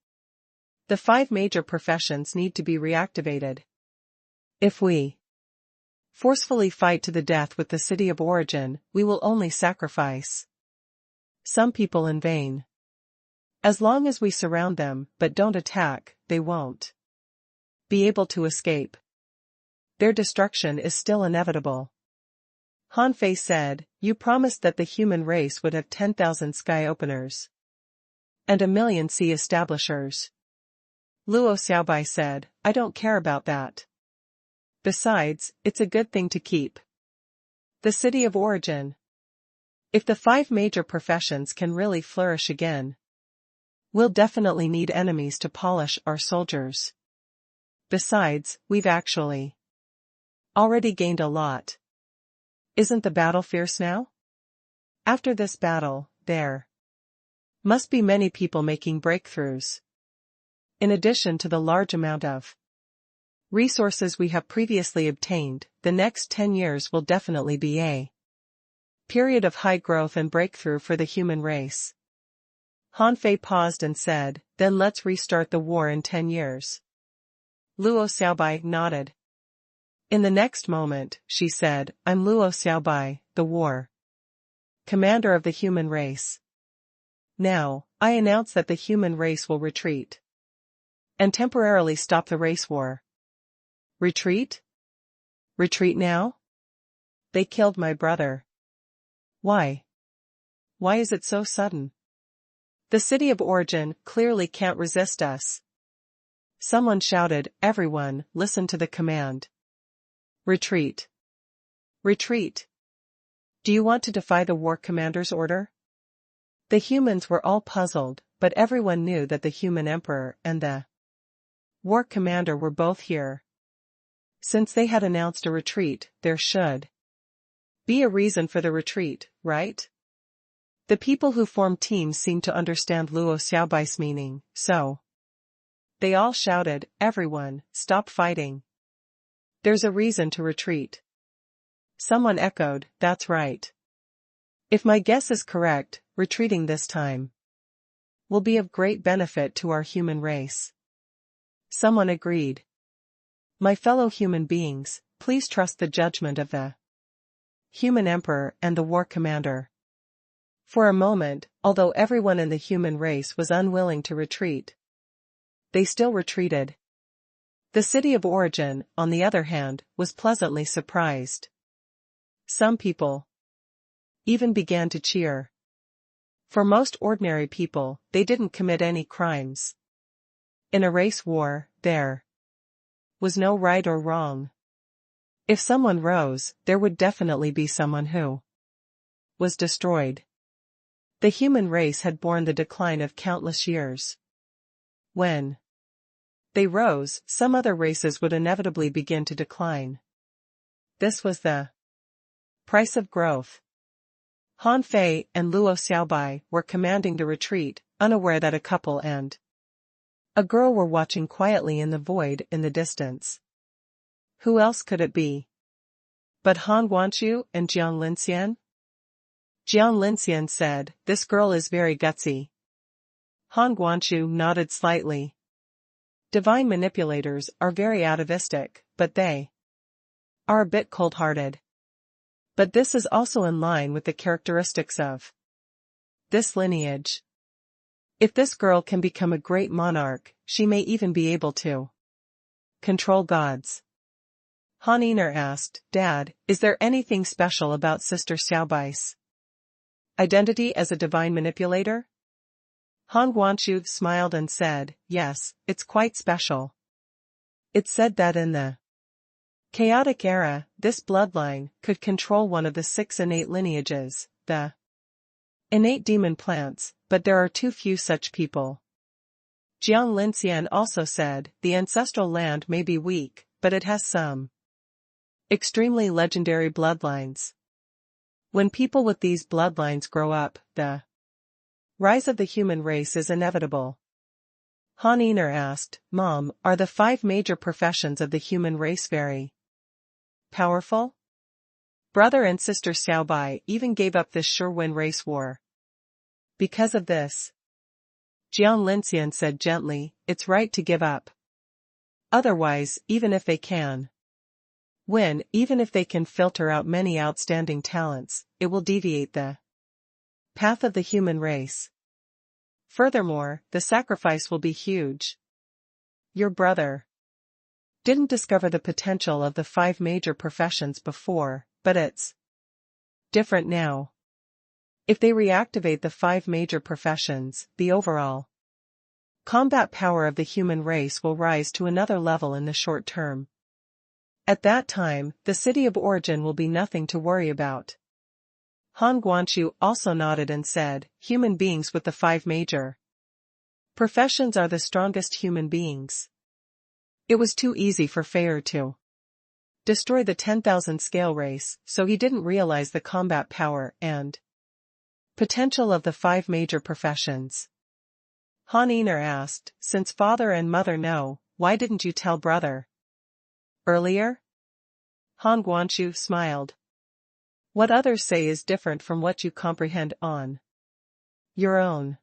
The 5 major professions need to be reactivated. If we forcefully fight to the death with the city of origin, we will only sacrifice some people in vain. As long as we surround them but don't attack, they won't be able to escape. Their destruction is still inevitable." Han Fei said, "You promised that the human race would have 10,000 sky openers and 1,000,000 sea establishers." Luo Xiaobai said, "I don't care about that. Besides, it's a good thing to keep the city of origin. If the 5 major professions can really flourish again, we'll definitely need enemies to polish our soldiers. Besides, we've actually already gained a lot. Isn't the battle fierce now? After this battle, there must be many people making breakthroughs. In addition to the large amount of resources we have previously obtained, the next 10 years will definitely be a period of high growth and breakthrough for the human race." Han Fei paused and said, "Then let's restart the war in 10 years." Luo Xiaobai nodded. In the next moment, she said, "I'm Luo Xiaobai, the war commander of the human race. Now, I announce that the human race will retreat and temporarily stop the race war." Retreat? Retreat now? They killed my brother. Why? Why is it so sudden? The city of origin clearly can't resist us. Someone shouted, "Everyone, listen to the command. Retreat. Retreat. Do you want to defy the war commander's order?" The humans were all puzzled, but everyone knew that the human emperor and the war commander were both here. Since they had announced a retreat, there should be a reason for the retreat, right? The people who formed teams seemed to understand Luo Xiaobai's meaning, so they all shouted, "Everyone, stop fighting. There's a reason to retreat." Someone echoed, "That's right. If my guess is correct, retreating this time will be of great benefit to our human race." Someone agreed. "My fellow human beings, please trust the judgment of the human emperor and the war commander." For a moment, although everyone in the human race was unwilling to retreat, they still retreated. The city of origin, on the other hand, was pleasantly surprised. Some people even began to cheer. For most ordinary people, they didn't commit any crimes. In a race war, there was no right or wrong. If someone rose, there would definitely be someone who was destroyed. The human race had borne the decline of countless years. When they rose, some other races would inevitably begin to decline. This was the price of growth. Han Fei and Luo Xiaobai were commanding to retreat, unaware that a couple and a girl were watching quietly in the void in the distance. Who else could it be but Han Guanqiu and Jiang Linxian? Jiang Linxian said, "This girl is very gutsy." Han Guanqiu nodded slightly. Divine manipulators are very atavistic, but they are a bit cold-hearted. But this is also in line with the characteristics of this lineage. If this girl can become a great monarch, she may even be able to control gods. Han Yiner asked, "Dad, is there anything special about Sister Xiaobai's identity as a divine manipulator?" Han Guanqiu smiled and said, "Yes, it's quite special. It's said that in the chaotic era, this bloodline could control one of the 6 innate lineages, the innate demon plants, but there are too few such people." Jiang Linxian also said, "The ancestral land may be weak, but it has some extremely legendary bloodlines. When people with these bloodlines grow up, the rise of the human race is inevitable." Han Yiner asked, "Mom, are the 5 major professions of the human race very powerful?" Brother and Sister Xiaobai even gave up this sure-win race war. Because of this, Jiang Linxian said gently, "It's right to give up. Otherwise, even if they can win, even if they can filter out many outstanding talents, it will deviate the path of the human race. Furthermore, the sacrifice will be huge. Your brother didn't discover the potential of the 5 major professions before, but it's different now. If they reactivate the 5 major professions, the overall combat power of the human race will rise to another level in the short term. At that time, the city of origin will be nothing to worry about." Han Guanqiu also nodded and said, "Human beings with the 5 major professions are the strongest human beings." It was too easy for Feier to destroy the 10,000 scale race, so he didn't realize the combat power and potential of the 5 major professions. Han Yiner asked, "Since father and mother know, why didn't you tell brother earlier?" Han Guanqiu smiled. "What others say is different from what you comprehend on your own.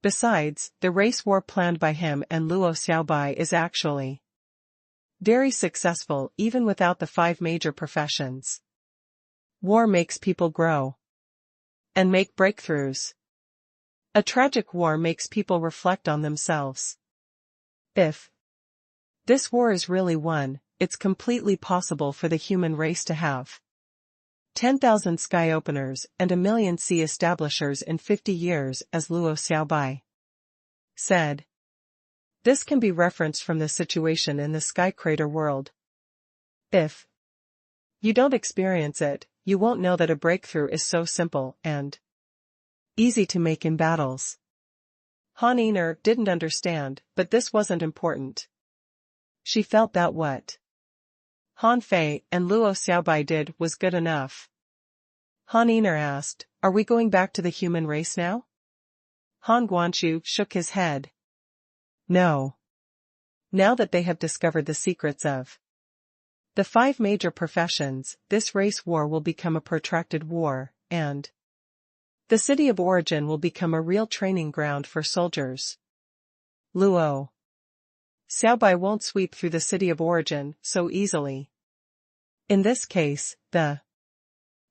Besides, the race war planned by him and Luo Xiaobai is actually very successful even without the 5 major professions. War makes people grow and make breakthroughs. A tragic war makes people reflect on themselves. If this war is really won, it's completely possible for the human race to have 10,000 sky openers and 1,000,000 sea establishers in 50 years, as Luo Xiaobai said. This can be referenced from the situation in the sky crater world. If you don't experience it, you won't know that a breakthrough is so simple and easy to make in battles." Han Yiner didn't understand, but this wasn't important. She felt that what Han Fei and Luo Xiaobai did was good enough. Han Yiner asked, "Are we going back to the human race now?" Han Guanqiu shook his head. "No. Now that they have discovered the secrets of the 5 major professions, this race war will become a protracted war, and the city of origin will become a real training ground for soldiers. Luo Xiaobai won't sweep through the city of origin so easily. In this case, the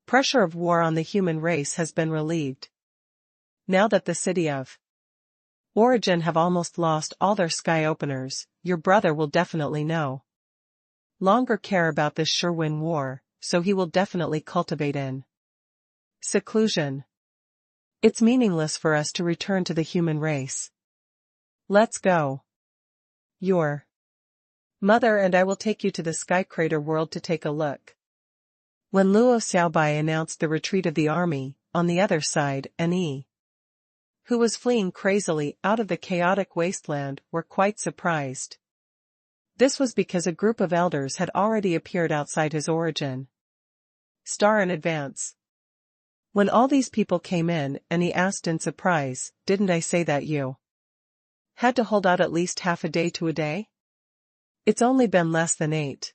pressure of war on the human race has been relieved. Now that the city of origin have almost lost all their sky openers, your brother will definitely no longer care about this sure-win war, so he will definitely cultivate in seclusion. It's meaningless for us to return to the human race. Let's go. Your Mother and I will take you to the Sky Crater world to take a look. When Luo Xiaobai announced the retreat of the army, on the other side, Ni, who was fleeing crazily out of the chaotic wasteland, were quite surprised. This was because a group of elders had already appeared outside his origin star in advance. When all these people came in, and he asked in surprise, "Didn't I say that you had to hold out at least half a day to a day? It's only been less than 8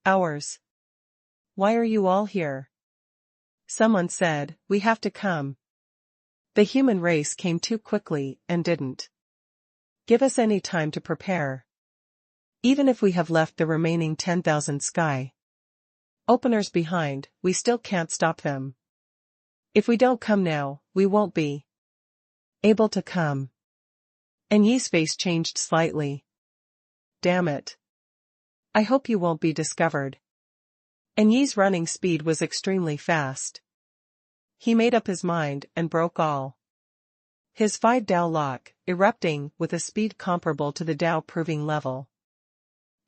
hours. Why are you all here?" Someone said, "We have to come." The human race came too quickly and didn't give us any time to prepare. Even if we have left the remaining 10,000 sky openers behind, we still can't stop them. If we don't come now, we won't be able to come. And Yi's face changed slightly. Damn it. I hope you won't be discovered. And Yi's running speed was extremely fast. He made up his mind and broke all his 5 Dao lock, erupting with a speed comparable to the Dao proving level.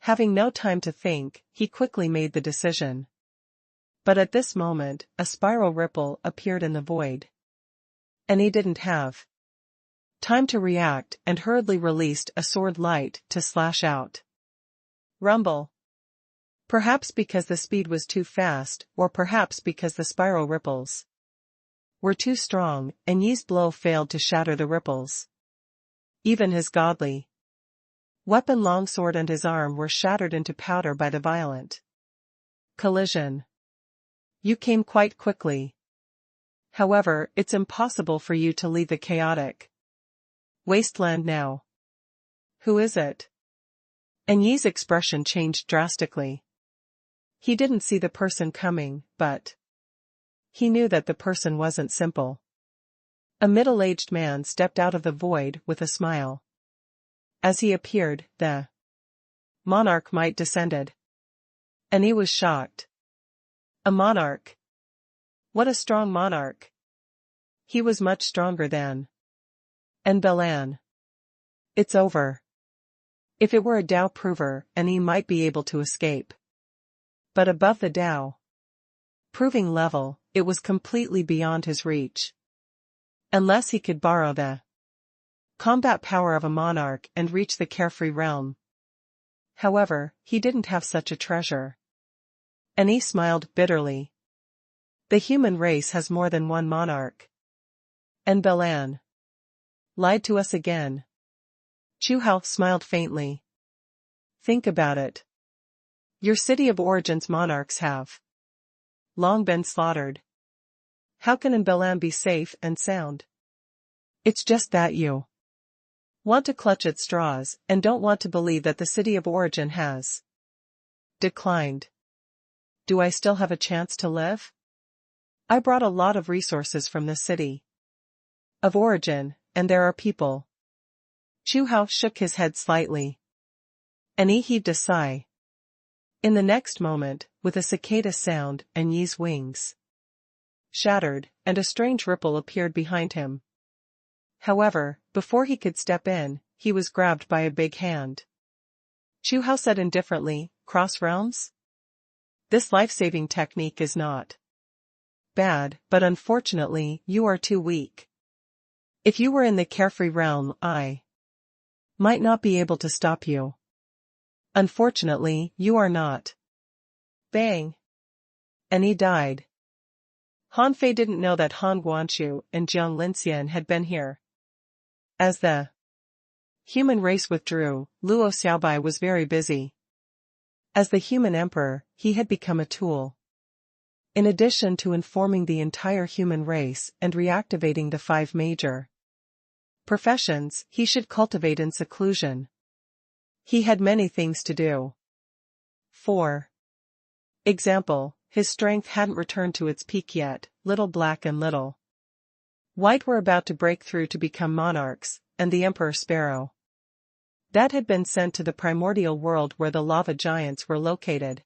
Having no time to think, he quickly made the decision. But at this moment, a spiral ripple appeared in the void. And he didn't have time to react and hurriedly released a sword light to slash out. Rumble. Perhaps because the speed was too fast, or perhaps because the spiral ripples were too strong, and Yi's blow failed to shatter the ripples. Even his godly weapon longsword and his arm were shattered into powder by the violent collision. You came quite quickly. However, it's impossible for you to leave the chaotic wasteland now. Who is it? And Yi's expression changed drastically. He didn't see the person coming, but he knew that the person wasn't simple. A middle-aged man stepped out of the void with a smile. As he appeared, the monarch might descended. And he was shocked. A monarch? What a strong monarch! He was much stronger than En Belan. It's over. If it were a Dao prover, and he might be able to escape. But above the Dao proving level, it was completely beyond his reach. Unless he could borrow the combat power of a monarch and reach the carefree realm. However, he didn't have such a treasure. And he smiled bitterly. The human race has more than one monarch. En Belan lied to us again. Chu Hao smiled faintly. Think about it. Your city of origin's monarchs have long been slaughtered. How can En Belan be safe and sound? It's just that you want to clutch at straws and don't want to believe that the city of origin has declined. Do I still have a chance to live? I brought a lot of resources from the city of origin, and there are people. Chu Hao shook his head slightly. And he heaved a sigh. In the next moment, with a cicada sound, and Yi's wings shattered, and a strange ripple appeared behind him. However, before he could step in, he was grabbed by a big hand. Chu Hao said indifferently, "Cross realms? This life-saving technique is not bad, but unfortunately, you are too weak. If you were in the carefree realm, I might not be able to stop you. Unfortunately, you are not." Bang! And he died. Han Fei didn't know that Han Guanchu and Jiang Linxian had been here. As the human race withdrew, Luo Xiaobai was very busy. As the human emperor, he had become a tool. In addition to informing the entire human race and reactivating the 5 major professions he should cultivate in seclusion. He had many things to do. For example, his strength hadn't returned to its peak yet. Little Black and Little White were about to break through to become monarchs, and the Emperor Sparrow that had been sent to the primordial world where the lava giants were located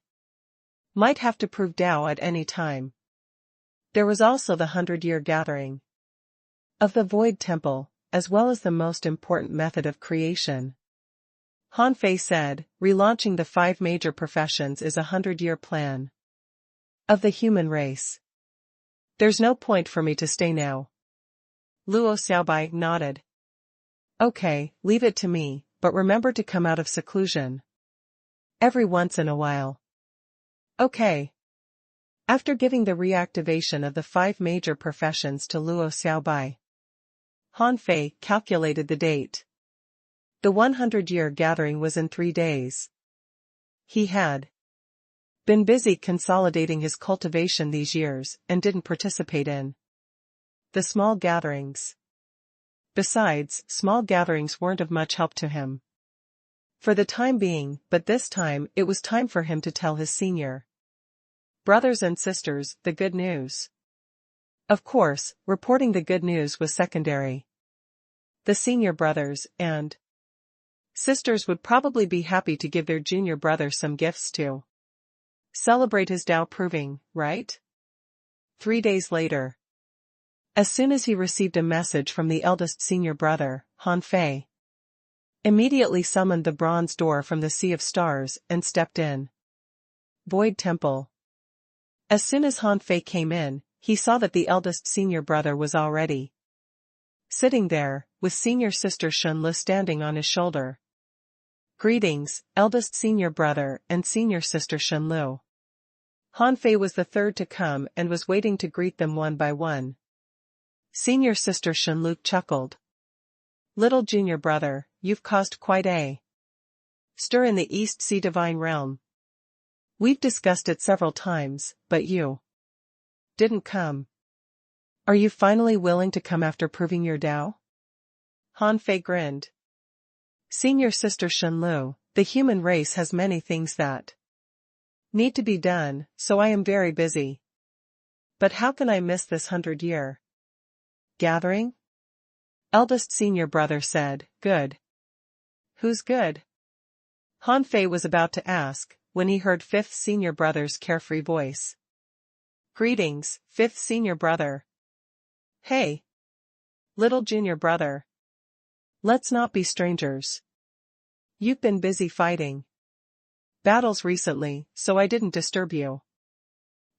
might have to prove Dao at any time. There was also the 100-year gathering of the Void Temple, as well as the most important method of creation Han Fei said, relaunching the 5 major professions is a 100-year plan of the human race. There's no point for me to stay now. Luo Xiaobai nodded. Okay, leave it to me, but remember to come out of seclusion every once in a while. Okay. After giving the reactivation of the 5 major professions to Luo Xiaobai, Han Fei calculated the date. The 100-year gathering was in 3 days. He had been busy consolidating his cultivation these years and didn't participate in the small gatherings. Besides, small gatherings weren't of much help to him for the time being, but this time it was time for him to tell his senior brothers and sisters the good news. Of course, reporting the good news was secondary. The senior brothers and sisters would probably be happy to give their junior brother some gifts to celebrate his Tao proving, right? 3 days later. As soon as he received a message from the eldest senior brother, Han Fei immediately summoned the bronze door from the Sea of Stars and stepped in. Void Temple. As soon as Han Fei came in, he saw that the eldest senior brother was already sitting there, with senior sister Shunlu standing on his shoulder. Greetings, eldest senior brother and senior sister Shunlu. Han Fei was the third to come and was waiting to greet them one by one. Senior sister Shunlu chuckled. Little junior brother, you've caused quite a stir in the East Sea Divine Realm. We've discussed it several times, but you didn't come. Are you finally willing to come after proving your Tao? Han Fei grinned. Senior sister Shunlu, the human race has many things that need to be done, so I am very busy. But how can I miss this 100-year gathering? Eldest senior brother said, good. Who's good? Han Fei was about to ask, when he heard 5th senior brother's carefree voice. Greetings, 5th senior brother. Hey. Little junior brother. Let's not be strangers. You've been busy fighting battles recently, so I didn't disturb you.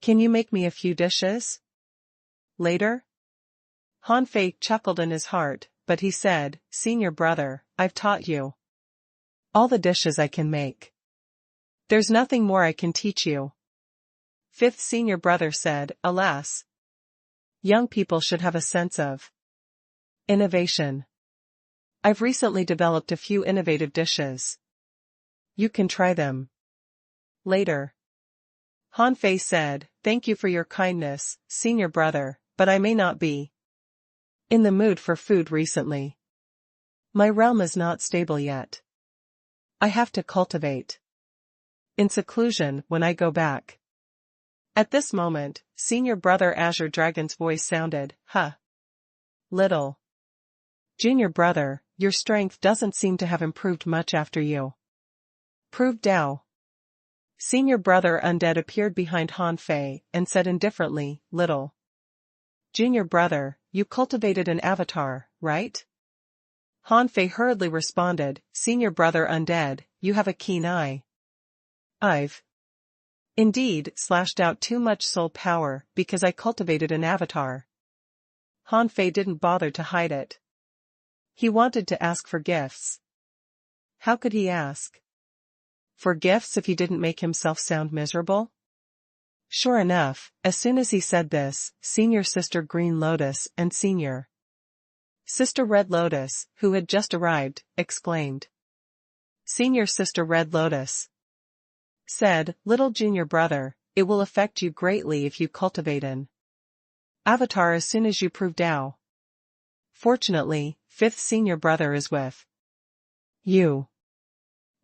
Can you make me a few dishes? Later? Han Fei chuckled in his heart, but he said, Senior brother, I've taught you all the dishes I can make. There's nothing more I can teach you. 5th senior brother said, alas. Young people should have a sense of innovation. I've recently developed a few innovative dishes. You can try them later. Han Fei said, thank you for your kindness, senior brother, but I may not be in the mood for food recently. My realm is not stable yet. I have to cultivate in seclusion when I go back. At this moment, senior brother Azure Dragon's voice sounded, huh. Little junior brother, your strength doesn't seem to have improved much after you proved Tao. Senior brother Undead appeared behind Han Fei and said indifferently, little junior brother, you cultivated an avatar, right? Han Fei hurriedly responded, Senior brother Undead, you have a keen eye. I've indeed slashed out too much soul power because I cultivated an avatar. Han Fei didn't bother to hide it. He wanted to ask for gifts. How could he ask for gifts if he didn't make himself sound miserable? Sure enough, as soon as he said this, Senior Sister Green Lotus and Senior Sister Red Lotus, who had just arrived, exclaimed. Senior Sister Red Lotus said, Little junior brother, it will affect you greatly if you cultivate an avatar as soon as you prove Tao. Fortunately, 5th senior brother is with you.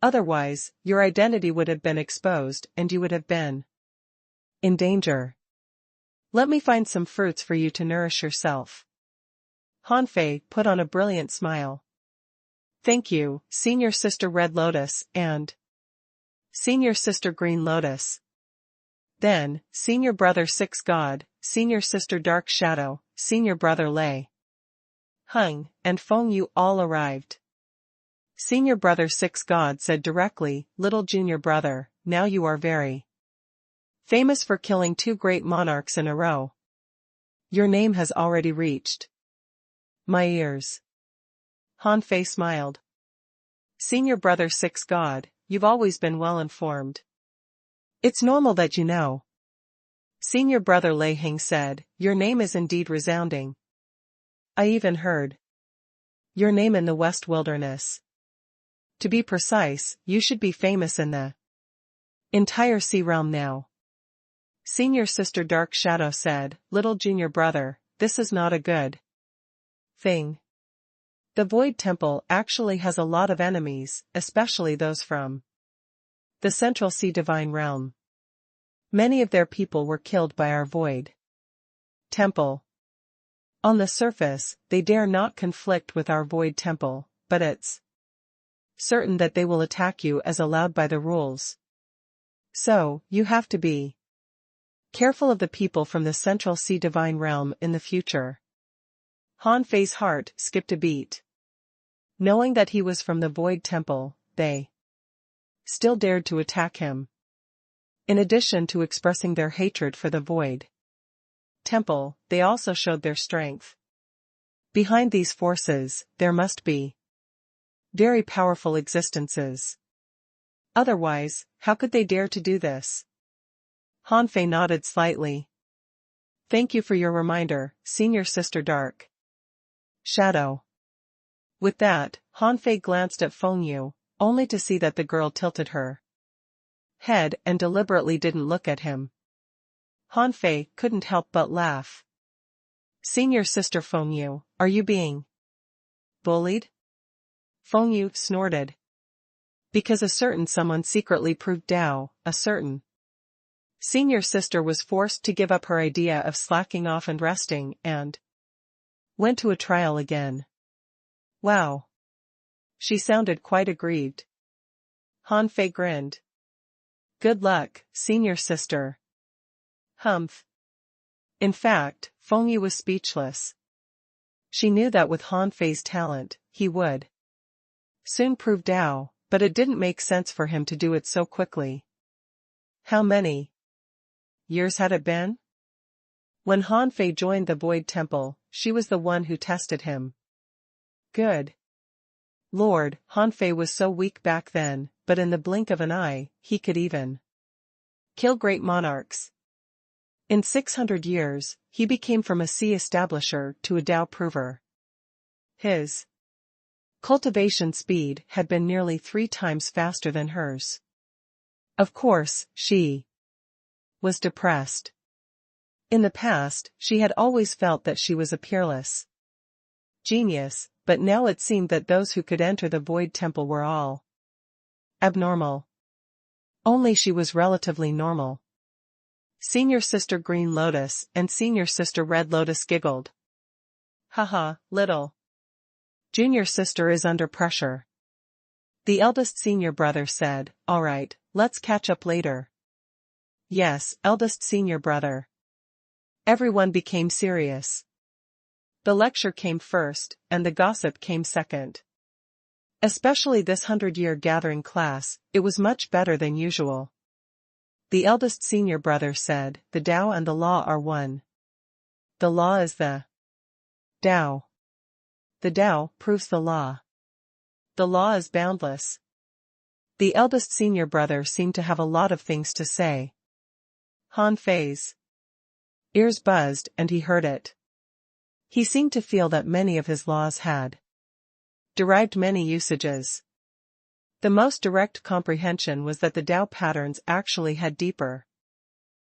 Otherwise, your identity would have been exposed and you would have been in danger. Let me find some fruits for you to nourish yourself. Han Fei put on a brilliant smile. Thank you, Senior Sister Red Lotus and Senior Sister Green Lotus. Then, Senior Brother Six God, Senior Sister Dark Shadow, Senior Brother Lei Hung, and Feng Yu all arrived. Senior brother 6 God said directly, little junior brother, now you are very famous for killing 2 great monarchs in a row. Your name has already reached my ears. Han Fei smiled. Senior brother 6 God, you've always been well informed. It's normal that you know. Senior brother Lei Hing said, your name is indeed resounding. I even heard your name in the West Wilderness. To be precise, you should be famous in the entire sea realm now. Senior sister Dark Shadow said, little junior brother, this is not a good thing. The Void Temple actually has a lot of enemies, especially those from the Central Sea Divine Realm. Many of their people were killed by our Void Temple. On the surface, they dare not conflict with our Void Temple, but it's certain that they will attack you as allowed by the rules. So, you have to be careful of the people from the Central Sea Divine Realm in the future. Han Fei's heart skipped a beat. Knowing that he was from the Void Temple, they still dared to attack him. In addition to expressing their hatred for the Void Temple, they also showed their strength. Behind these forces, there must be very powerful existences. Otherwise, how could they dare to do this? Han Fei nodded slightly. Thank you for your reminder, Senior Sister Dark Shadow. With that, Han Fei glanced at Feng Yu, only to see that the girl tilted her head and deliberately didn't look at him. Han Fei couldn't help but laugh. Senior Sister Feng Yu, are you being bullied? Feng Yu snorted. Because a certain someone secretly proved Dao, a certain Senior Sister was forced to give up her idea of slacking off and resting and went to a trial again. Wow. She sounded quite aggrieved. Han Fei grinned. Good luck, Senior Sister. Humph. In fact, Feng Yu was speechless. She knew that with Han Fei's talent, he would soon prove Dao, but it didn't make sense for him to do it so quickly. How many years had it been? When Han Fei joined the Void Temple, she was the one who tested him. Good Lord, Han Fei was so weak back then, but in the blink of an eye, he could even kill great monarchs. In 600 years, he became from a sea establisher to a Dao prover. His cultivation speed had been nearly 3 times faster than hers. Of course, she was depressed. In the past, she had always felt that she was a peerless genius, but now it seemed that those who could enter the Void Temple were all abnormal. Only she was relatively normal. Senior Sister Green Lotus and Senior Sister Red Lotus giggled. Haha, little Junior Sister is under pressure. The eldest senior brother said, alright, let's catch up later. Yes, eldest senior brother. Everyone became serious. The lecture came first, and the gossip came second. Especially this 100-year gathering class, it was much better than usual. The eldest senior brother said, the Tao and the law are one. The law is the Tao. The Tao proves the law. The law is boundless. The eldest senior brother seemed to have a lot of things to say. Han Fei's ears buzzed and he heard it. He seemed to feel that many of his laws had derived many usages. The most direct comprehension was that the Tao patterns actually had deeper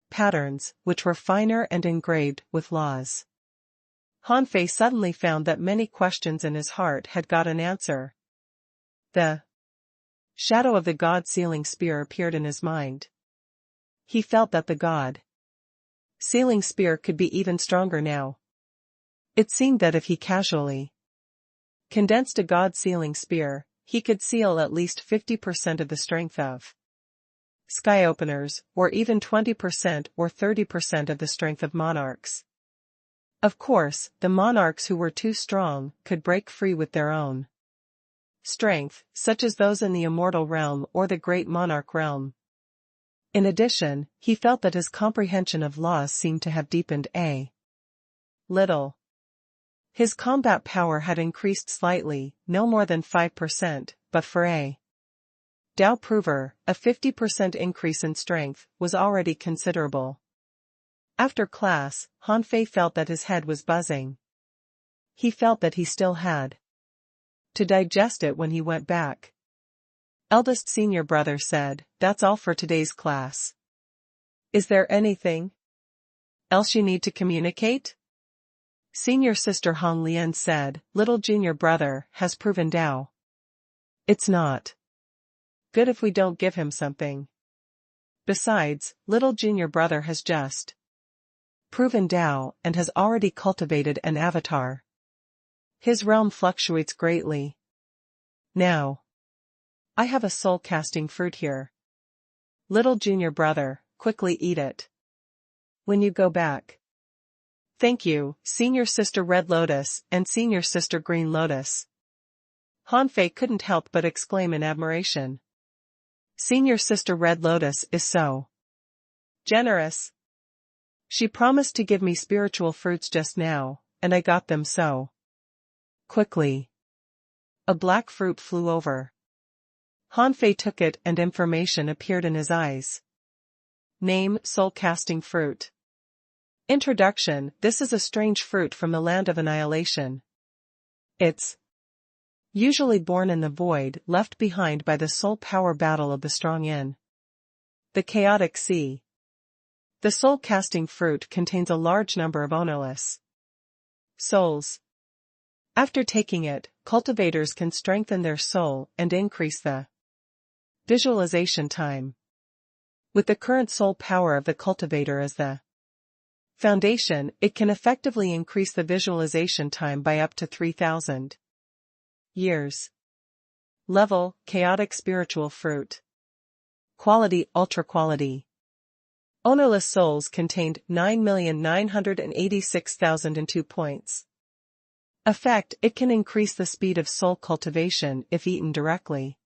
patterns, which were finer and engraved with laws. Han Fei suddenly found that many questions in his heart had got an answer. The shadow of the God sealing spear appeared in his mind. He felt that the God sealing spear could be even stronger now. It seemed that if he casually condensed a God sealing spear, he could seal at least 50% of the strength of sky openers, or even 20% or 30% of the strength of monarchs. Of course, the monarchs who were too strong could break free with their own strength, such as those in the immortal realm or the great monarch realm. In addition, he felt that his comprehension of laws seemed to have deepened a little. His combat power had increased slightly, no more than 5%, but for a Tao prover, a 50% increase in strength was already considerable. After class, Han Fei felt that his head was buzzing. He felt that he still had to digest it when he went back. Eldest senior brother said, "That's all for today's class. Is there anything else you need to communicate?" Senior sister Hong Lian said, "Little junior brother has proven Tao. It's not good if we don't give him something. Besides, little junior brother has just proven Tao and has already cultivated an avatar. His realm fluctuates greatly. Now, I have a soul-casting fruit here. Little junior brother, quickly eat it when you go back." "Thank you, senior sister Red Lotus and senior sister Green Lotus." Han Fei couldn't help but exclaim in admiration. Senior sister Red Lotus is so generous. She promised to give me spiritual fruits just now, and I got them so quickly. A black fruit flew over. Han Fei took it and information appeared in his eyes. Name: soul-casting fruit. Introduction: This is a strange fruit from the land of annihilation. It's usually born in the void left behind by the soul power battle of the strong in the chaotic sea. The soul-casting fruit contains a large number of ownerless souls. After taking it, cultivators can strengthen their soul and increase the visualization time. With the current soul power of the cultivator as the foundation, it can effectively increase the visualization time by up to 3,000 years. Level: chaotic spiritual fruit. Quality: ultra quality. Ownerless souls contained 9,986,002 points. Effect: it can increase the speed of soul cultivation if eaten directly.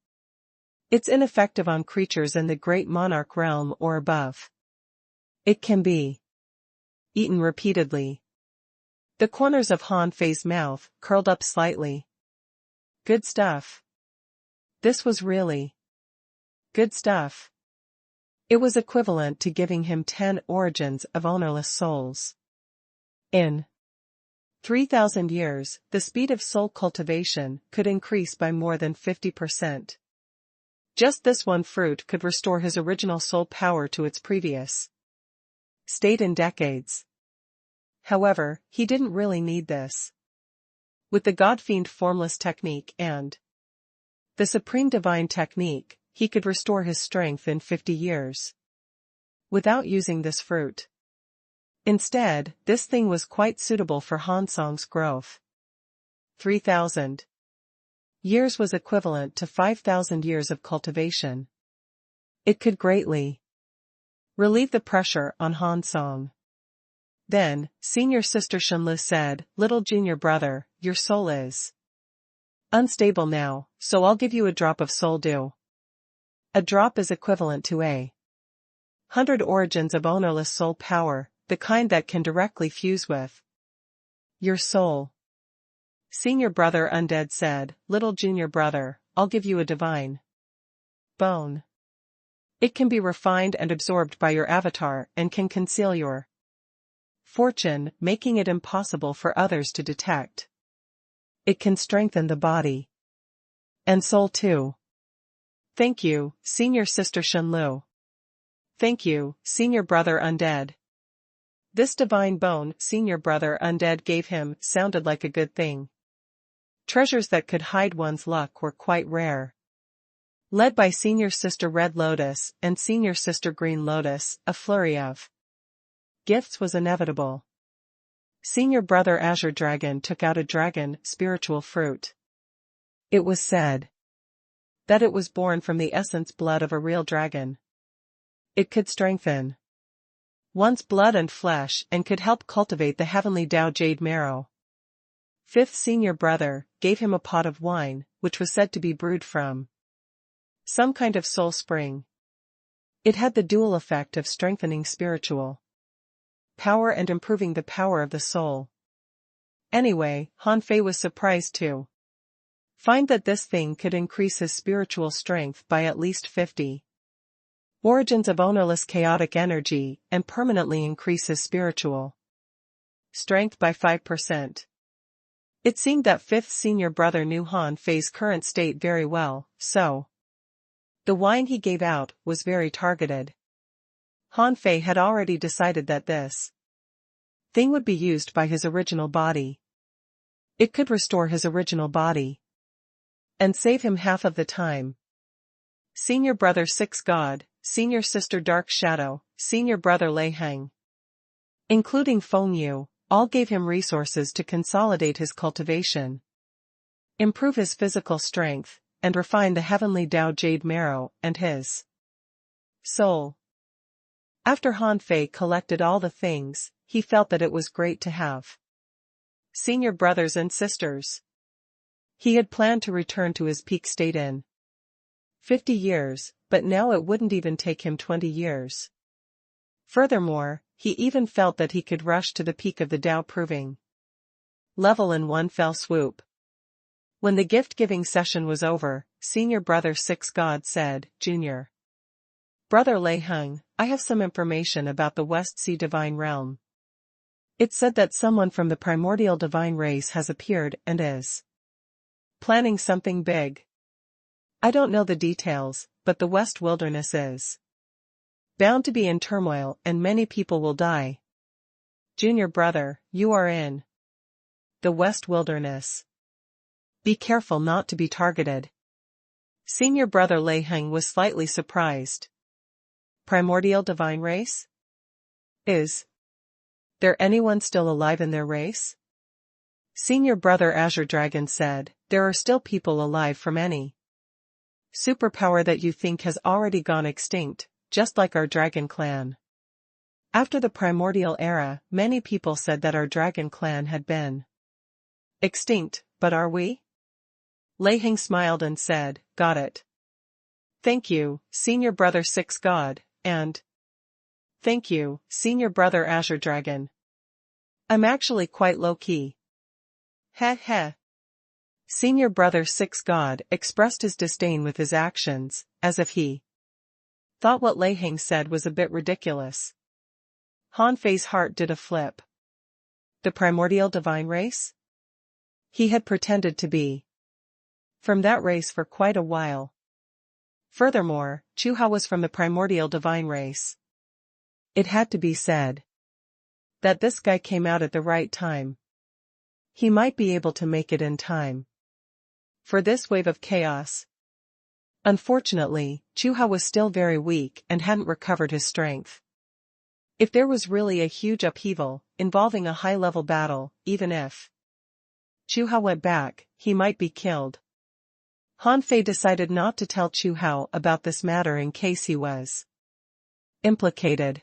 It's ineffective on creatures in the great monarch realm or above. It can be eaten repeatedly. The corners of Han Fei's mouth curled up slightly. Good stuff. This was really good stuff. It was equivalent to giving him 10 origins of ownerless souls. In 3,000 years, the speed of soul cultivation could increase by more than 50%. Just this one fruit could restore his original soul power to its previous state in decades. However, he didn't really need this. With the God-fiend formless technique and the supreme divine technique, he could restore his strength in 50 years. Without using this fruit. Instead, this thing was quite suitable for Han Song's growth. 3,000 years was equivalent to 5,000 years of cultivation. It could greatly relieve the pressure on Han Song. Then, senior sister Shenlu said, "Little junior brother, your soul is unstable now, so I'll give you a drop of soul dew." A drop is equivalent to 100 origins of ownerless soul power, the kind that can directly fuse with your soul. Senior brother Undead said, "Little junior brother, I'll give you a divine bone. It can be refined and absorbed by your avatar and can conceal your fortune, making it impossible for others to detect. It can strengthen the body and soul too." Thank you, senior sister Shenlu. Thank you, senior brother Undead. This divine bone senior brother Undead gave him sounded like a good thing. Treasures that could hide one's luck were quite rare. Led by senior sister Red Lotus and senior sister Green Lotus, a flurry of gifts was inevitable. Senior brother Azure Dragon took out a dragon spiritual fruit. It was said that it was born from the essence blood of a real dragon. It could strengthen one's blood and flesh and could help cultivate the heavenly Tao Jade Marrow. Fifth senior brother gave him a pot of wine, which was said to be brewed from some kind of soul spring. It had the dual effect of strengthening spiritual power and improving the power of the soul. Anyway, Han Fei was surprised to find that this thing could increase his spiritual strength by at least 50 origins of ownerless chaotic energy and permanently increase his spiritual strength by 5%. It seemed that fifth senior brother knew Han Fei's current state very well, so the wine he gave out was very targeted. Han Fei had already decided that this thing would be used by his original body. It could restore his original body and save him half of the time. Senior brother Six God, senior sister Dark Shadow, senior brother Lei Heng, including Feng Yu, all gave him resources to consolidate his cultivation, improve his physical strength, and refine the heavenly Tao Jade Marrow and his soul. After Han Fei collected all the things, he felt that it was great to have senior brothers and sisters. He had planned to return to his peak state in 50 years, but now it wouldn't even take him 20 years. Furthermore, he even felt that he could rush to the peak of the Tao proving level in one fell swoop. When the gift-giving session was over, senior brother Six God said, Junior brother Lei Heng, I have some information about the West Sea Divine Realm. It's said that someone from the primordial divine race has appeared and is planning something big. I don't know the details, but the West Wilderness is bound to be in turmoil and many people will die. Junior brother, you are in the West Wilderness. Be careful not to be targeted. Senior brother Lei Heng was slightly surprised. Primordial divine race? Is there anyone still alive in their race? Senior brother Azure Dragon said, there are still people alive from any superpower that you think has already gone extinct, just like our dragon clan. After the primordial era, many people said that our dragon clan had been extinct, but are we? Lei Heng smiled and said, got it. Thank you, senior brother Six God, and thank you, senior brother Azure Dragon. I'm actually quite low-key. Heh heh. Senior brother Six God expressed his disdain with his actions, as if he thought what Lei Heng said was a bit ridiculous. Han Fei's heart did a flip. The primordial divine race? He had pretended to be from that race for quite a while. Furthermore, Chu Hao was from the primordial divine race. It had to be said that this guy came out at the right time. He might be able to make it in time for this wave of chaos. Unfortunately, Chu Hao was still very weak and hadn't recovered his strength. If there was really a huge upheaval, involving a high-level battle, even if Chu Hao went back, he might be killed. Han Fei decided not to tell Chu Hao about this matter in case he was implicated.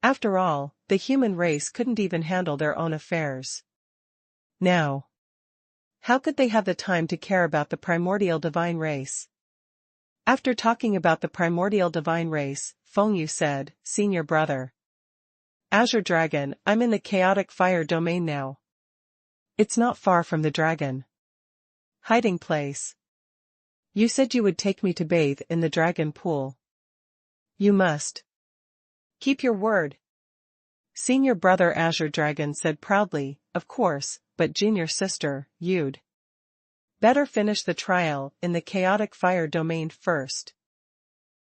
After all, the human race couldn't even handle their own affairs. Now, how could they have the time to care about the primordial divine race? After talking about the primordial divine race, Feng Yu said, Senior brother Azure Dragon, I'm in the chaotic fire domain now. It's not far from the dragon hiding place. You said you would take me to bathe in the dragon pool. You must keep your word. Senior brother Azure Dragon said proudly, of course, but junior sister, you'd better finish the trial in the chaotic fire domain first.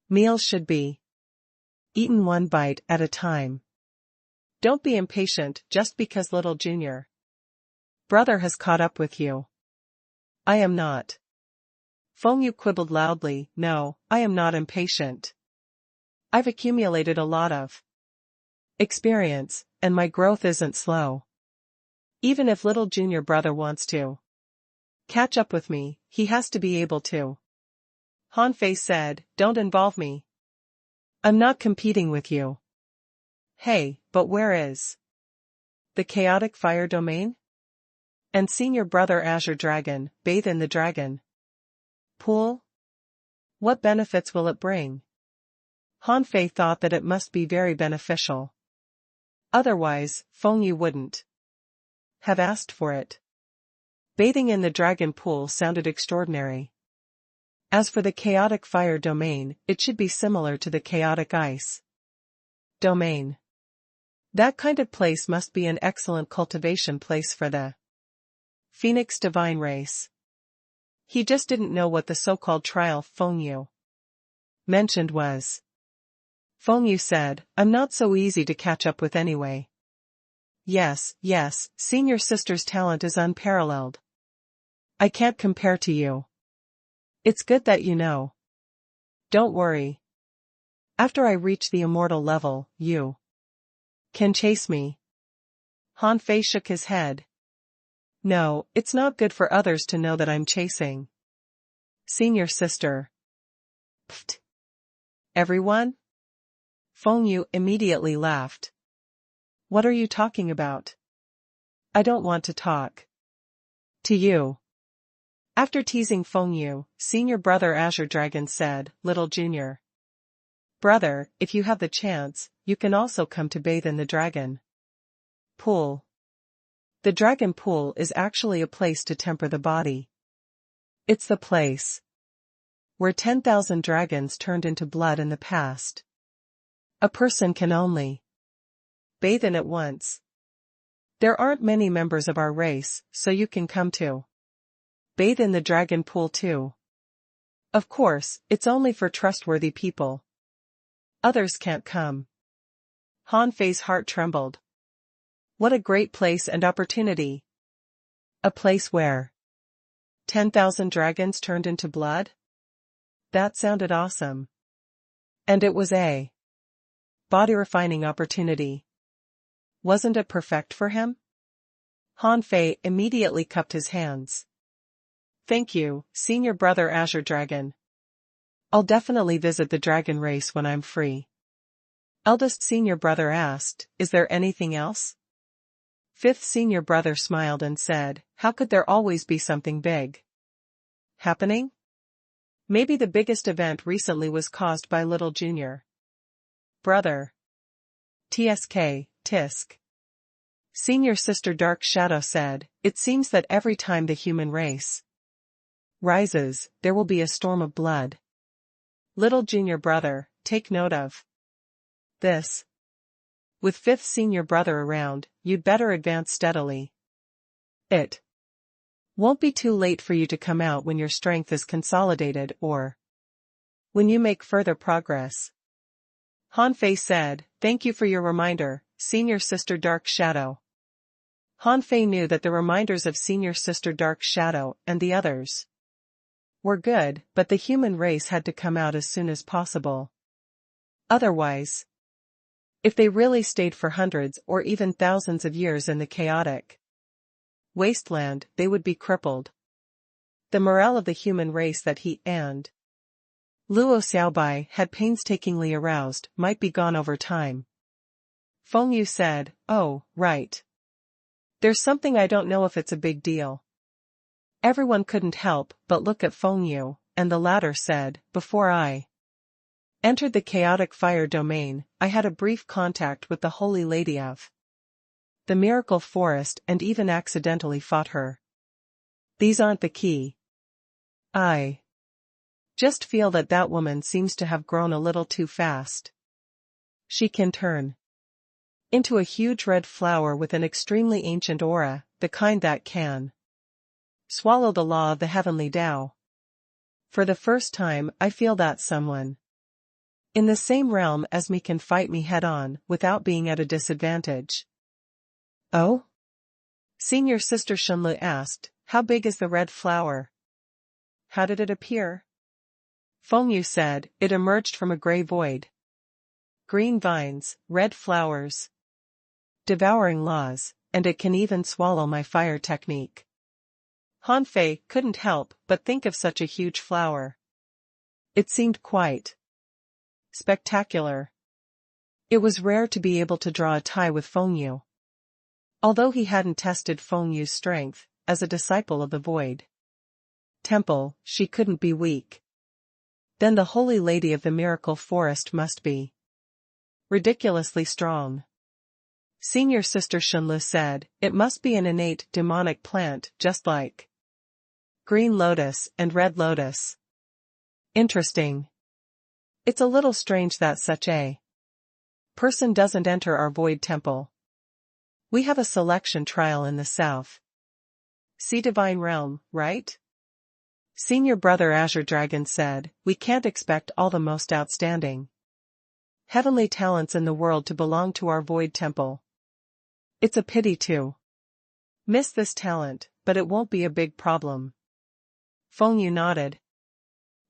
Meals should be eaten one bite at a time. Don't be impatient just because little junior brother has caught up with you. I am not. Feng Yu quibbled loudly, no, I am not impatient. I've accumulated a lot of experience, and my growth isn't slow. Even if little junior brother wants to catch up with me, he has to be able to. Han Fei said, don't involve me. I'm not competing with you. Hey, but where is the chaotic fire domain? And senior brother Azure Dragon, bathe in the dragon pool? What benefits will it bring? Han Fei thought that it must be very beneficial. Otherwise, Feng Yu wouldn't have asked for it. Bathing in the dragon pool sounded extraordinary. As for the chaotic fire domain, it should be similar to the chaotic ice domain. That kind of place must be an excellent cultivation place for the Phoenix divine race. He just didn't know what the so-called trial Feng Yu mentioned was. Feng Yu said, I'm not so easy to catch up with anyway. Yes, senior sister's talent is unparalleled. I can't compare to you. It's good that you know. Don't worry. After I reach the immortal level, you can chase me. Han Fei shook his head. No, it's not good for others to know that I'm chasing senior sister. Pfft. Everyone? Feng Yu immediately laughed. What are you talking about? I don't want to talk to you. After teasing Feng Yu, senior brother Azure Dragon said, Little Junior brother, if you have the chance, you can also come to bathe in the dragon pool. The dragon pool is actually a place to temper the body. It's the place where 10,000 dragons turned into blood in the past. A person can only bathe in it once. There aren't many members of our race, so you can come to bathe in the dragon pool too. Of course, it's only for trustworthy people. Others can't come. Han Fei's heart trembled. What a great place and opportunity. A place where 10,000 dragons turned into blood? That sounded awesome. And it was a body-refining opportunity. Wasn't it perfect for him? Han Fei immediately cupped his hands. Thank you, senior brother Azure Dragon. I'll definitely visit the dragon race when I'm free. Eldest senior brother asked, Is there anything else? Fifth senior brother smiled and said, How could there always be something big happening? Maybe the biggest event recently was caused by little junior brother. Tisk. Senior sister Dark Shadow said, It seems that every time the human race rises, there will be a storm of blood. Little junior brother, take note of this. With fifth senior brother around, you'd better advance steadily. It won't be too late for you to come out when your strength is consolidated or when you make further progress. Han Fei said, Thank you for your reminder, senior sister Dark Shadow. Han Fei knew that the reminders of senior sister Dark Shadow and the others were good, but the human race had to come out as soon as possible. Otherwise, if they really stayed for hundreds or even thousands of years in the chaotic wasteland, they would be crippled. The morale of the human race that he and Luo Xiaobai had painstakingly aroused might be gone over time. Feng Yu said, Oh, right. There's something I don't know if it's a big deal. Everyone couldn't help but look at Feng Yu, and the latter said, Before I entered the chaotic fire domain, I had a brief contact with the Holy Lady of the Miracle Forest and even accidentally fought her. These aren't the key. I just feel that that woman seems to have grown a little too fast. She can turn into a huge red flower with an extremely ancient aura, the kind that can swallow the law of the heavenly Tao. For the first time, I feel that someone in the same realm as me can fight me head-on without being at a disadvantage. Oh? Senior sister Shunlu asked, How big is the red flower? How did it appear? Feng Yu said, It emerged from a gray void. Green vines, red flowers, devouring laws, and it can even swallow my fire technique. Han Fei couldn't help but think of such a huge flower. It seemed quite spectacular. It was rare to be able to draw a tie with Feng Yu. Although he hadn't tested Feng Yu's strength, as a disciple of the void temple, she couldn't be weak. Then the Holy Lady of the Miracle Forest must be ridiculously strong. Senior Sister Shunlu said, it must be an innate demonic plant just like green lotus and red lotus. Interesting. It's a little strange that such a person doesn't enter our void temple. We have a selection trial in the south. See Divine Realm, right? Senior Brother Azure Dragon said, we can't expect all the most outstanding heavenly talents in the world to belong to our void temple. It's a pity to miss this talent, but it won't be a big problem. Feng Yu nodded.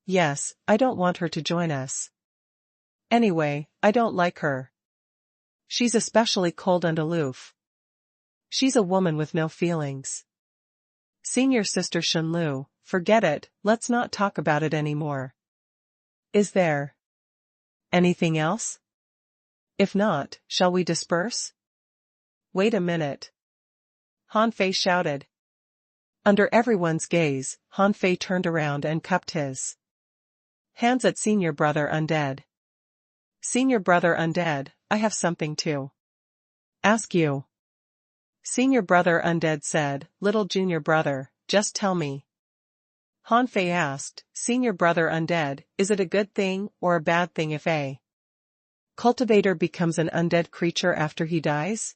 Yes, I don't want her to join us. Anyway, I don't like her. She's especially cold and aloof. She's a woman with no feelings. Senior Sister Shunlu, forget it, let's not talk about it anymore. Is there anything else? If not, shall we disperse? Wait a minute. Han Fei shouted. Under everyone's gaze, Han Fei turned around and cupped his hands at Senior Brother Undead. Senior Brother Undead, I have something to ask you. Senior Brother Undead said, Little Junior Brother, just tell me. Han Fei asked, Senior Brother Undead, is it a good thing or a bad thing if a cultivator becomes an undead creature after he dies?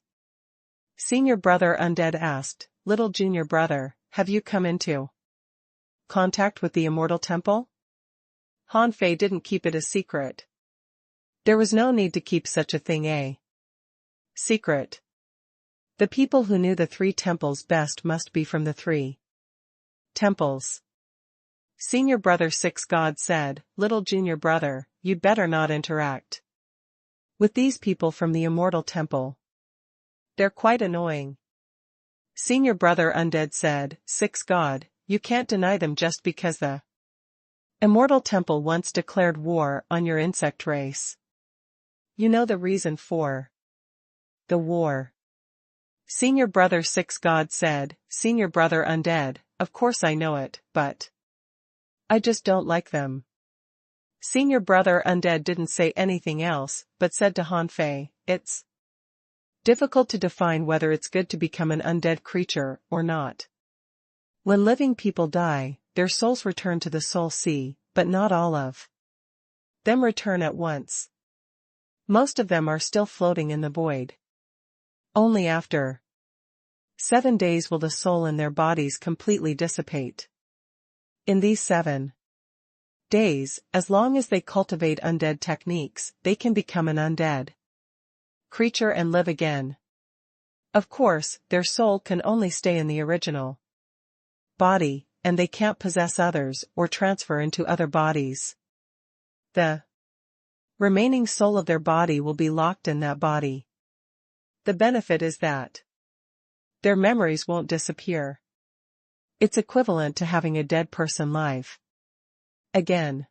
Senior Brother Undead asked, Little Junior Brother, have you come into contact with the Immortal Temple? Han Fei didn't keep it a secret. There was no need to keep such a thing a secret. The people who knew the three temples best must be from the three temples. Senior Brother Six God said, Little Junior Brother, you'd better not interact with these people from the Immortal Temple. They're quite annoying. Senior Brother Undead said, Six God, you can't deny them just because the Immortal Temple once declared war on your insect race. You know the reason for the war. Senior Brother Six God said, Senior Brother Undead, of course I know it, but I just don't like them. Senior Brother Undead didn't say anything else, but said to Han Fei, it's difficult to define whether it's good to become an undead creature or not. When living people die, their souls return to the soul sea, but not all of them return at once. Most of them are still floating in the void. Only after 7 days will the soul in their bodies completely dissipate. In these 7 days, as long as they cultivate undead techniques, they can become an undead creature and live again. Of course, their soul can only stay in the original body, and they can't possess others or transfer into other bodies. The remaining soul of their body will be locked in that body. The benefit is that their memories won't disappear. It's equivalent to having a dead person live again.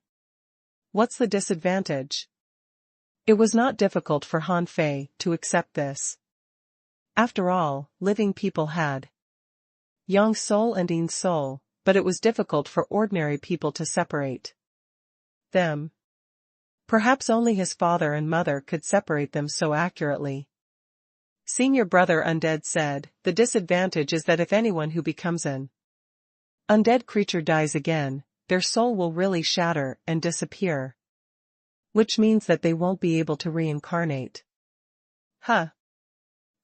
What's the disadvantage? It was not difficult for Han Fei to accept this. After all, living people had Yang soul and Yin soul, but it was difficult for ordinary people to separate them. Perhaps only his father and mother could separate them so accurately. Senior Brother Undead said, the disadvantage is that if anyone who becomes an undead creature dies again, their soul will really shatter and disappear. Which means that they won't be able to reincarnate. Huh.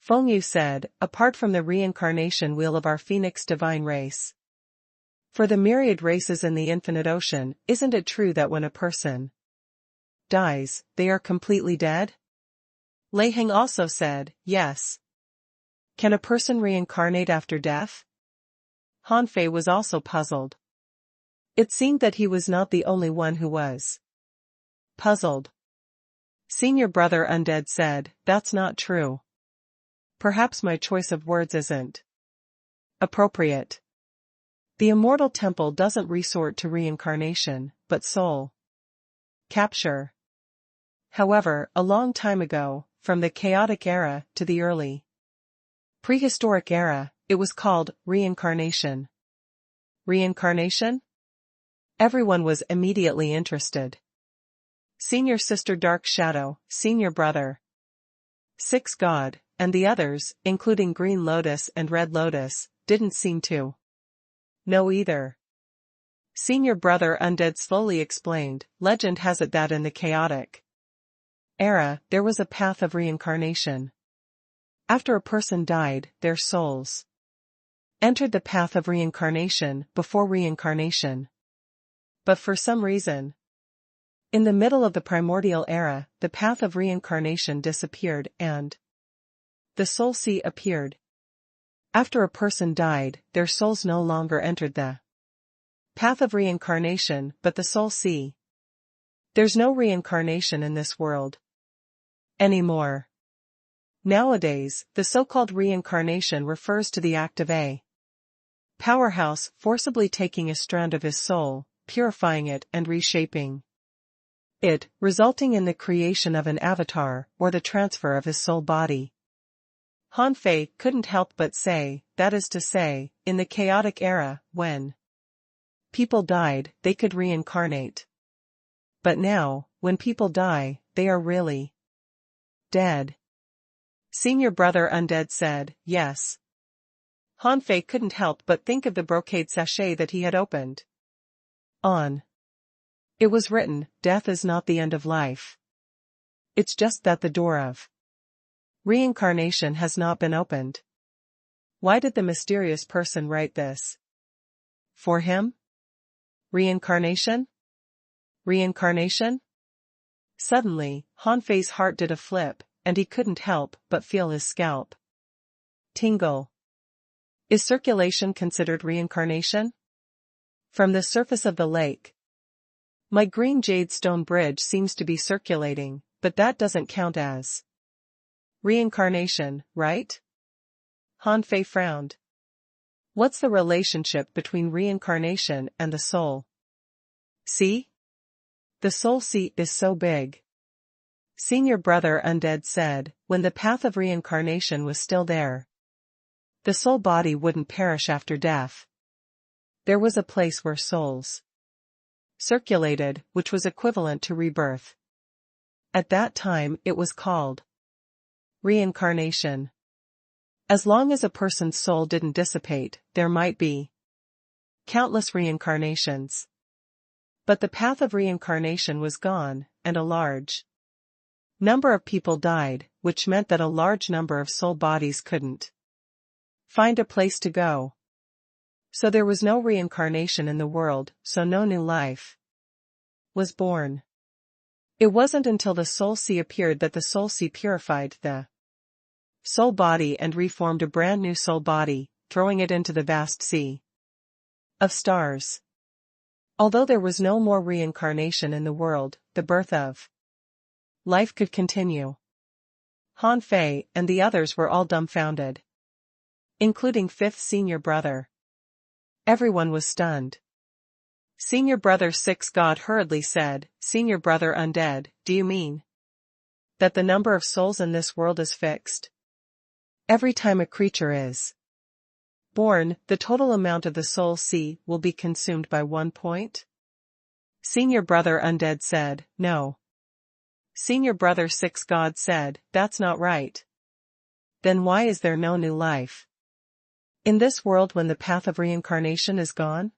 Feng Yu said, apart from the reincarnation wheel of our phoenix divine race. For the myriad races in the infinite ocean, isn't it true that when a person dies, they are completely dead? Lei Heng also said, yes. Can a person reincarnate after death? Han Fei was also puzzled. It seemed that he was not the only one who was puzzled. Senior Brother Undead said, that's not true. Perhaps my choice of words isn't appropriate. The Immortal Temple doesn't resort to reincarnation, but soul capture. However, a long time ago, from the chaotic era to the early prehistoric era, it was called reincarnation. Reincarnation? Everyone was immediately interested. Senior sister Dark Shadow, senior brother 6 God, and the others, including Green Lotus and Red Lotus, didn't seem to know either. Senior brother Undead slowly explained, legend has it that in the chaotic era, there was a path of reincarnation. After a person died, their souls entered the path of reincarnation before reincarnation. But for some reason, in the middle of the primordial era, the path of reincarnation disappeared and the soul sea appeared. After a person died, their souls no longer entered the path of reincarnation but the soul sea. There's no reincarnation in this world anymore. Nowadays, the so-called reincarnation refers to the act of a powerhouse forcibly taking a strand of his soul, purifying it and reshaping it, resulting in the creation of an avatar or the transfer of his soul body. Han Fei couldn't help but say, that is to say, in the chaotic era, when people died, they could reincarnate. But now, when people die, they are really dead. Senior brother Undead said, yes. Han Fei couldn't help but think of the brocade sachet that he had opened. On it was written, death is not the end of life. It's just that the door of reincarnation has not been opened. Why did the mysterious person write this? For him? Reincarnation? Reincarnation? Suddenly, Han Fei's heart did a flip, and he couldn't help but feel his scalp tingle. Is circulation considered reincarnation? From the surface of the lake, my green jade stone bridge seems to be circulating, but that doesn't count as reincarnation, right? Han Fei frowned. What's the relationship between reincarnation and the soul? See? The soul sea is so big. Senior brother Undead said, when the path of reincarnation was still there, the soul body wouldn't perish after death. There was a place where souls circulated, which was equivalent to rebirth. At that time it was called reincarnation. As long as a person's soul didn't dissipate, there might be countless reincarnations. But the path of reincarnation was gone, and a large number of people died, which meant that a large number of soul bodies couldn't find a place to go. So there was no reincarnation in the world, so no new life was born. It wasn't until the soul sea appeared that the soul sea purified the soul body and reformed a brand new soul body, throwing it into the vast sea of stars. Although there was no more reincarnation in the world, the birth of life could continue. Han Fei and the others were all dumbfounded, including fifth senior brother. Everyone was stunned. Senior brother 6 God hurriedly said, Senior brother Undead, do you mean that the number of souls in this world is fixed? Every time a creature is born, the total amount of the soul sea will be consumed by 1 point? Senior brother Undead said, no. Senior brother 6 God said, that's not right. Then why is there no new life in this world when the path of reincarnation is gone?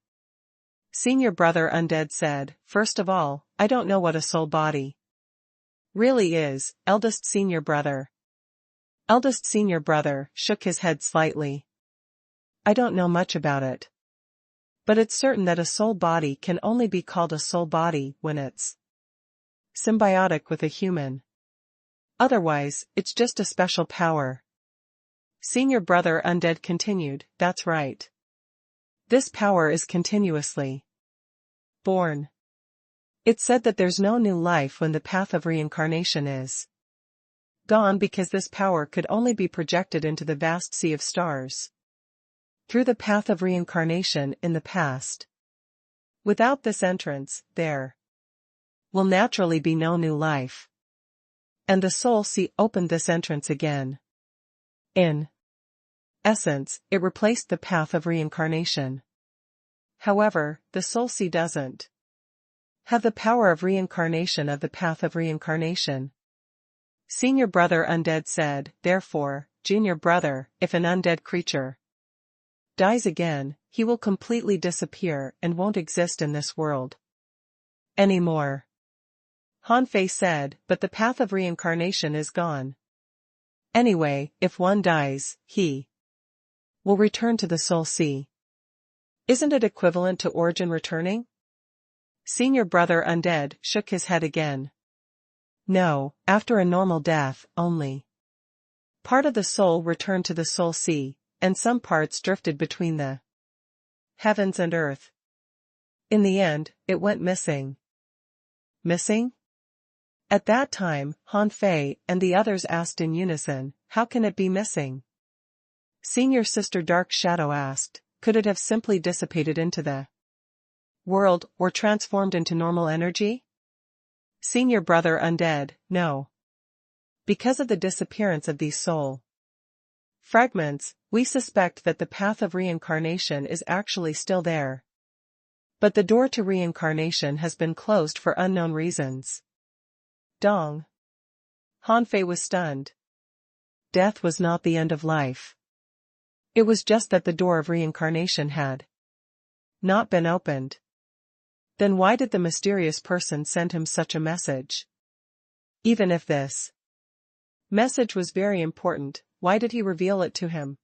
Senior brother Undead said, first of all, I don't know what a soul body really is. Eldest senior brother shook his head slightly. I don't know much about it. But it's certain that a soul body can only be called a soul body when it's symbiotic with a human. Otherwise, it's just a special power. Senior brother Undead continued, that's right. This power is continuously born. It's said that there's no new life when the path of reincarnation is gone because this power could only be projected into the vast sea of stars through the path of reincarnation in the past. Without this entrance, there will naturally be no new life. And the soul sea opened this entrance again. In essence, it replaced the path of reincarnation. However, the soul sea doesn't have the power of reincarnation of the path of reincarnation. Senior brother undead said, therefore, junior brother, if an undead creature dies again, he will completely disappear and won't exist in this world anymore. Hanfei said, but the path of reincarnation is gone. Anyway, if one dies, he will return to the soul sea. Isn't it equivalent to origin returning? Senior brother undead shook his head again. No, after a normal death, only part of the soul returned to the soul sea, and some parts drifted between the heavens and earth. In the end, it went missing. Missing? At that time, Han Fei and the others asked in unison, how can it be missing? Senior sister Dark Shadow asked, could it have simply dissipated into the world or transformed into normal energy? Senior brother undead, no. Because of the disappearance of these soul fragments, we suspect that the path of reincarnation is actually still there. But the door to reincarnation has been closed for unknown reasons. Dong. Hanfei was stunned. Death was not the end of life. It was just that the door of reincarnation had not been opened. Then why did the mysterious person send him such a message? Even if this message was very important, why did he reveal it to him?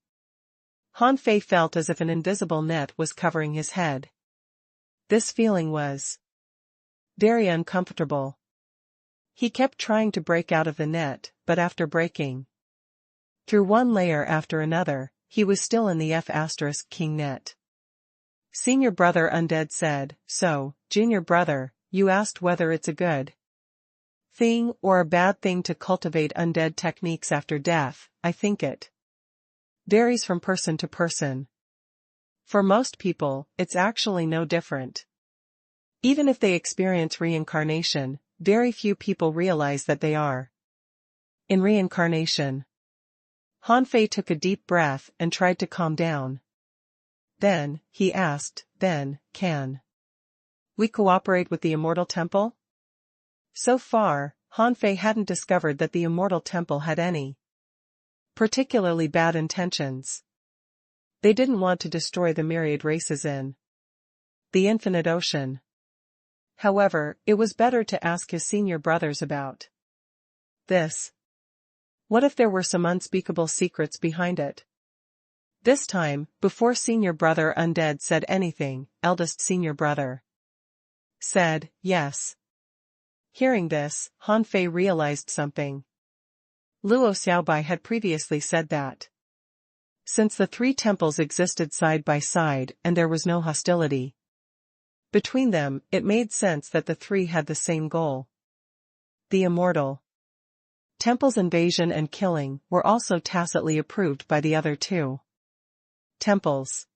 Hanfei felt as if an invisible net was covering his head. This feeling was very uncomfortable. He kept trying to break out of the net, but after breaking through one layer after another, he was still in the F*King net. Senior brother undead said, so, junior brother, you asked whether it's a good thing or a bad thing to cultivate undead techniques after death. I think it varies from person to person. For most people, it's actually no different. Even if they experience reincarnation, very few people realize that they are in reincarnation. Hanfei took a deep breath and tried to calm down. Then, he asked, then, can we cooperate with the Immortal Temple? So far, Hanfei hadn't discovered that the Immortal Temple had any particularly bad intentions. They didn't want to destroy the myriad races in the infinite ocean. However, it was better to ask his senior brothers about this. What if there were some unspeakable secrets behind it? This time, before senior brother undead said anything, eldest senior brother said, yes. Hearing this, Hanfei realized something. Luo Xiaobai had previously said that since the three temples existed side by side and there was no hostility between them, it made sense that the three had the same goal. The Immortal Temple's invasion and killing were also tacitly approved by the other two temples.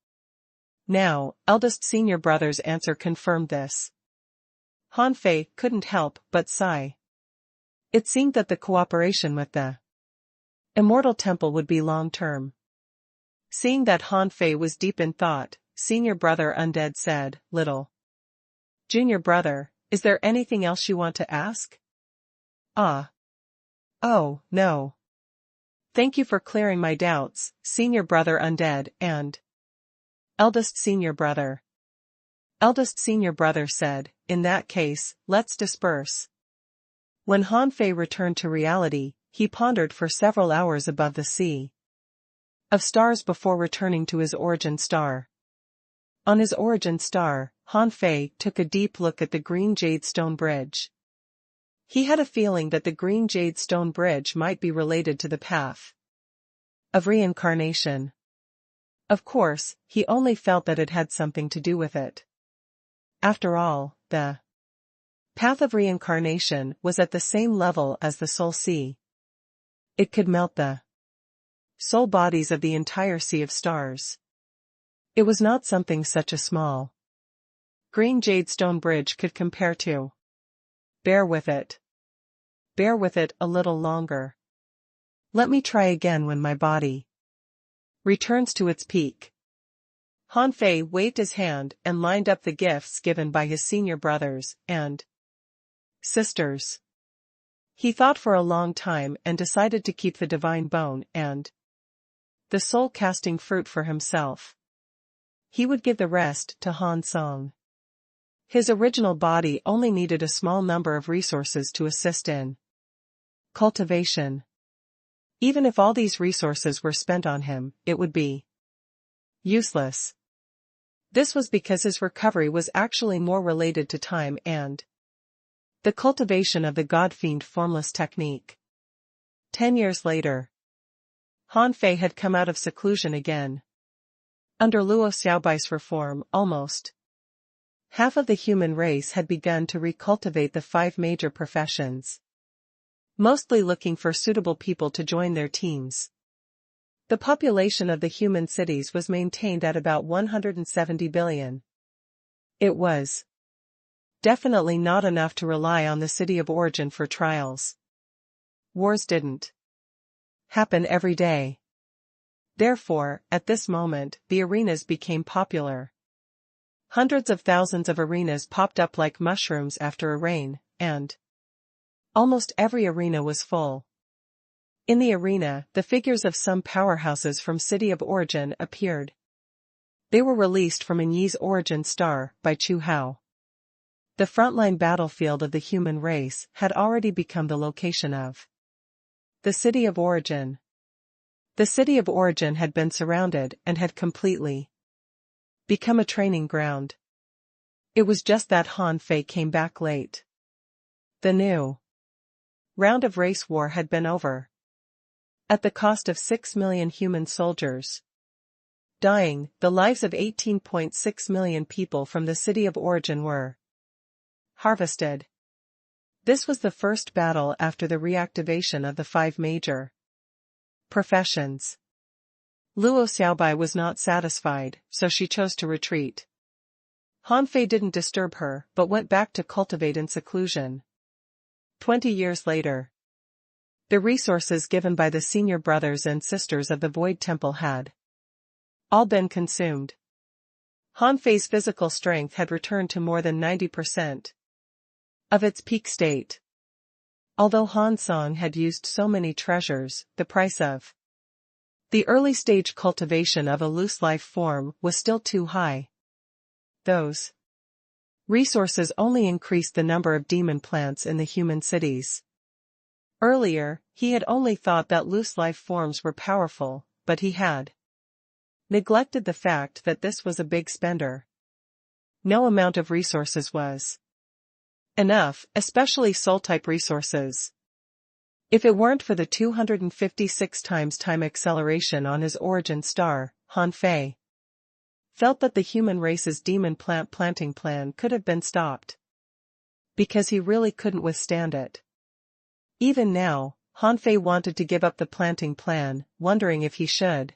Now, eldest senior brother's answer confirmed this. Hanfei couldn't help but sigh. It seemed that the cooperation with the Immortal Temple would be long-term. Seeing that Hanfei was deep in thought, senior brother undead said, little junior brother, is there anything else you want to ask? Ah. Oh, no. Thank you for clearing my doubts, senior brother undead, and eldest senior brother. Eldest senior brother said, in that case, let's disperse. When Hanfei returned to reality, he pondered for several hours above the sea of stars before returning to his origin star. On his origin star, Hanfei took a deep look at the green jade stone bridge. He had a feeling that the green jade stone bridge might be related to the path of reincarnation. Of course, he only felt that it had something to do with it. After all, the path of reincarnation was at the same level as the soul sea. It could melt the soul bodies of the entire sea of stars. It was not something such a small green jade stone bridge could compare to. Bear with it. Bear with it a little longer. Let me try again when my body returns to its peak. Han Fei waved his hand and lined up the gifts given by his senior brothers and sisters. He thought for a long time and decided to keep the divine bone and the soul-casting fruit for himself. He would give the rest to Han Song. His original body only needed a small number of resources to assist in cultivation. Even if all these resources were spent on him, it would be useless. This was because his recovery was actually more related to time and the cultivation of the God-fiend formless technique. 10 years later, Han Fei had come out of seclusion again. Under Luo Xiaobai's reform, almost half of the human race had begun to recultivate the 5 major professions, mostly looking for suitable people to join their teams. The population of the human cities was maintained at about 170 billion. It was definitely not enough to rely on the city of origin for trials. Wars didn't happen every day. Therefore, at this moment, the arenas became popular. Hundreds of thousands of arenas popped up like mushrooms after a rain, and almost every arena was full. In the arena, the figures of some powerhouses from City of Origin appeared. They were released from Yi's origin star by Chu Hao. The frontline battlefield of the human race had already become the location of the City of Origin. The City of Origin had been surrounded and had completely become a training ground. It was just that Han Fei came back late. The new round of race war had been over. At the cost of 6 million human soldiers dying, the lives of 18.6 million people from the City of Origin were harvested. This was the first battle after the reactivation of the 5 major professions. Luo Xiaobai was not satisfied, so she chose to retreat. Han Fei didn't disturb her, but went back to cultivate in seclusion. 20 years later, the resources given by the senior brothers and sisters of the Void Temple had all been consumed. Han Fei's physical strength had returned to more than 90% of its peak state. Although Han Song had used so many treasures, the price of the early-stage cultivation of a loose life form was still too high. Those resources only increased the number of demon plants in the human cities. Earlier, he had only thought that loose life forms were powerful, but he had neglected the fact that this was a big spender. No amount of resources was enough, especially soul-type resources. If it weren't for the 256 times time acceleration on his origin star, Han Fei felt that the human race's demon plant planting plan could have been stopped. Because he really couldn't withstand it. Even now, Han Fei wanted to give up the planting plan, wondering if he should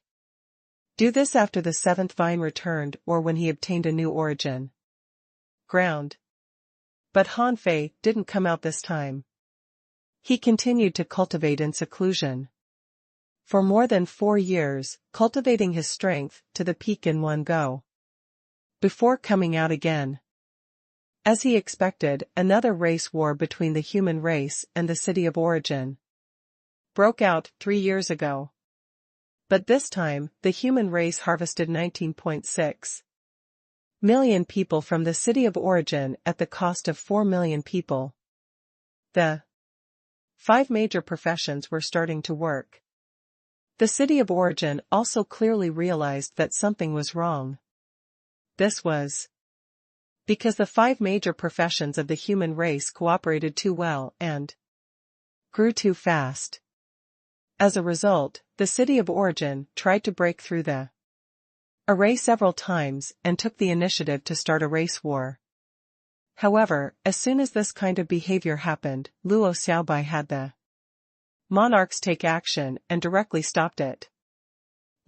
do this after the 7th vine returned or when he obtained a new origin ground. But Han Fei didn't come out this time. He continued to cultivate in seclusion. For more than 4 years, cultivating his strength to the peak in one go. Before coming out again. As he expected, another race war between the human race and the City of Origin broke out 3 years ago. But this time, the human race harvested 19.6 million people from the City of Origin at the cost of 4 million people. The 5 major professions were starting to work. The City of Origin also clearly realized that something was wrong. This was because the 5 major professions of the human race cooperated too well and grew too fast. As a result, the City of Origin tried to break through the array several times and took the initiative to start a race war. However, as soon as this kind of behavior happened, Luo Xiaobai had the monarchs take action and directly stopped it.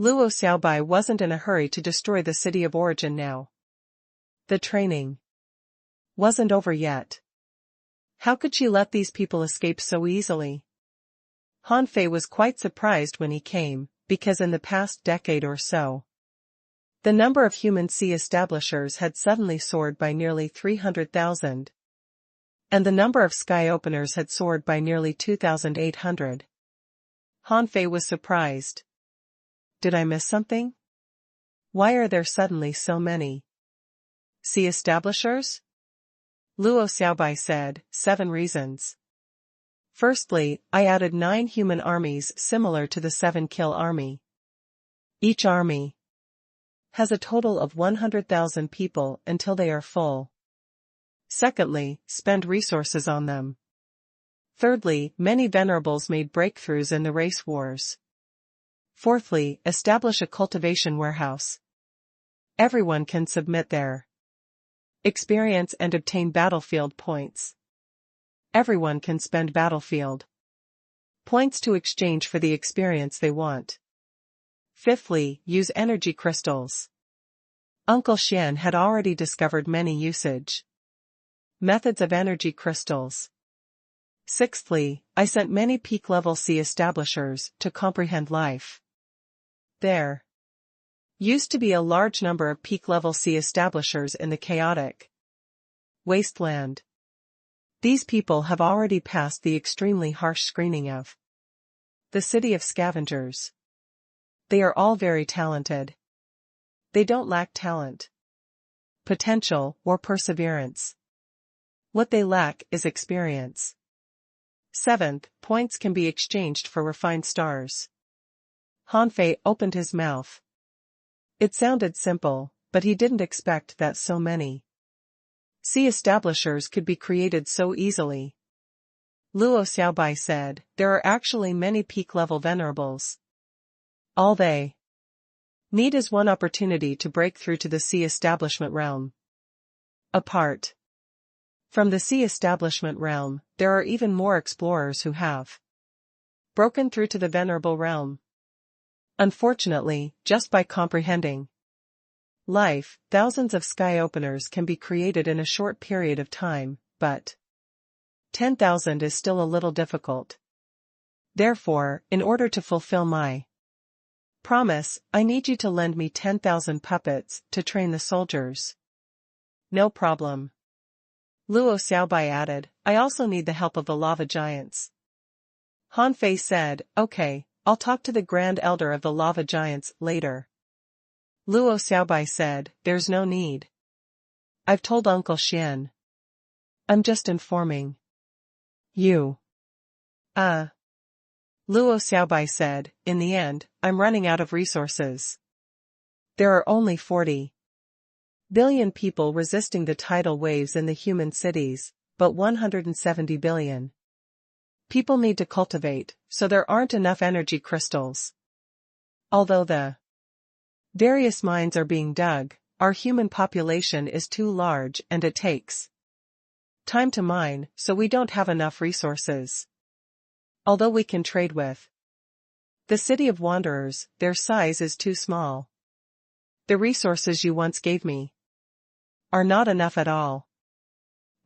Luo Xiaobai wasn't in a hurry to destroy the City of Origin now. The training wasn't over yet. How could she let these people escape so easily? Han Fei was quite surprised when he came, because in the past decade or so, the number of human sea establishers had suddenly soared by nearly 300,000. And the number of sky openers had soared by nearly 2,800. Hanfei was surprised. Did I miss something? Why are there suddenly so many sea establishers? Luo Xiaobai said, 7 reasons. Firstly, I added 9 human armies similar to the 7-kill army. Each army has a total of 100,000 people until they are full. Secondly, spend resources on them. Thirdly, many venerables made breakthroughs in the race wars. Fourthly, establish a cultivation warehouse. Everyone can submit their experience and obtain battlefield points. Everyone can spend battlefield points to exchange for the experience they want. Fifthly, use energy crystals. Uncle Xian had already discovered many usage methods of energy crystals. Sixthly, I sent many peak-level sea establishers to comprehend life. There used to be a large number of peak-level sea establishers in the chaotic wasteland. These people have already passed the extremely harsh screening of the city of scavengers. They are all very talented. They don't lack talent, potential, or perseverance. What they lack is experience. 7th, points can be exchanged for refined stars. Hanfei opened his mouth. It sounded simple, but he didn't expect that so many sea establishers could be created so easily. Luo Xiaobai said, there are actually many peak-level venerables. All they need is one opportunity to break through to the sea establishment realm. Apart from the sea establishment realm, there are even more explorers who have broken through to the venerable realm. Unfortunately, just by comprehending life, thousands of sky openers can be created in a short period of time, but 10,000 is still a little difficult. Therefore, in order to fulfill my promise, I need you to lend me 10,000 puppets to train the soldiers. No problem. Luo Xiaobai added, I also need the help of the lava giants. Hanfei said, okay, I'll talk to the Grand Elder of the lava giants later. Luo Xiaobai said, there's no need. I've told Uncle Xian. I'm just informing you. Luo Xiaobai said, in the end, I'm running out of resources. There are only 40 billion people resisting the tidal waves in the human cities, but 170 billion people need to cultivate, so there aren't enough energy crystals. Although the various mines are being dug, our human population is too large and it takes time to mine, so we don't have enough resources. Although we can trade with the city of wanderers, their size is too small. The resources you once gave me are not enough at all.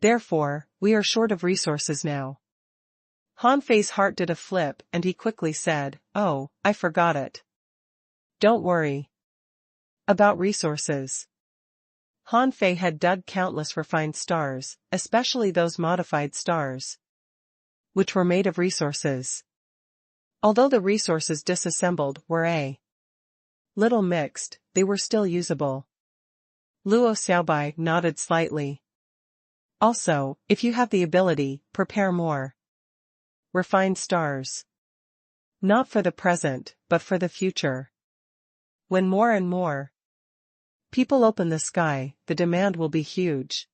Therefore, we are short of resources now. Hanfei's heart did a flip and he quickly said, oh, I forgot it. Don't worry about resources. Hanfei had dug countless refined stars, especially those modified stars, which were made of resources. Although the resources disassembled were a little mixed, they were still usable. Luo Xiaobai nodded slightly. Also, if you have the ability, prepare more refined stars. Not for the present, but for the future. When more and more people open the sky, the demand will be huge.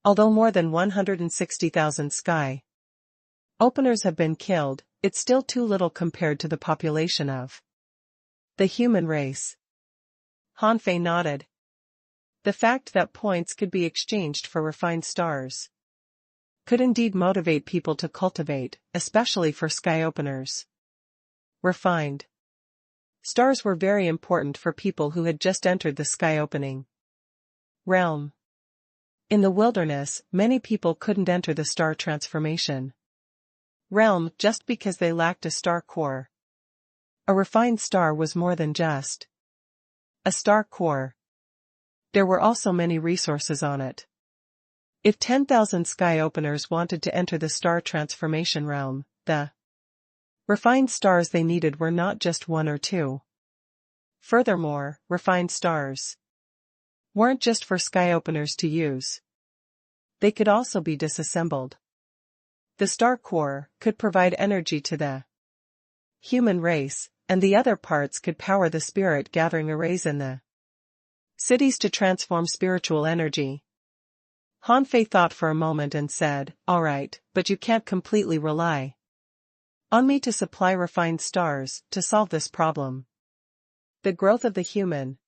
Although more than 160,000 sky openers have been killed, it's still too little compared to the population of the human race. Hanfei nodded. The fact that points could be exchanged for refined stars could indeed motivate people to cultivate, especially for sky openers. Refined stars were very important for people who had just entered the sky opening realm. In the wilderness, many people couldn't enter the star transformation realm just because they lacked a star core. A refined star was more than just a star core. There were also many resources on it. If 10,000 sky openers wanted to enter the star transformation realm, the refined stars they needed were not just one or two. Furthermore, refined stars weren't just for sky openers to use. They could also be disassembled. The star core could provide energy to the human race, and the other parts could power the spirit gathering arrays in the cities to transform spiritual energy. Han Fei thought for a moment and said, "All right, but you can't completely rely on me to supply refined stars to solve this problem. The growth of the human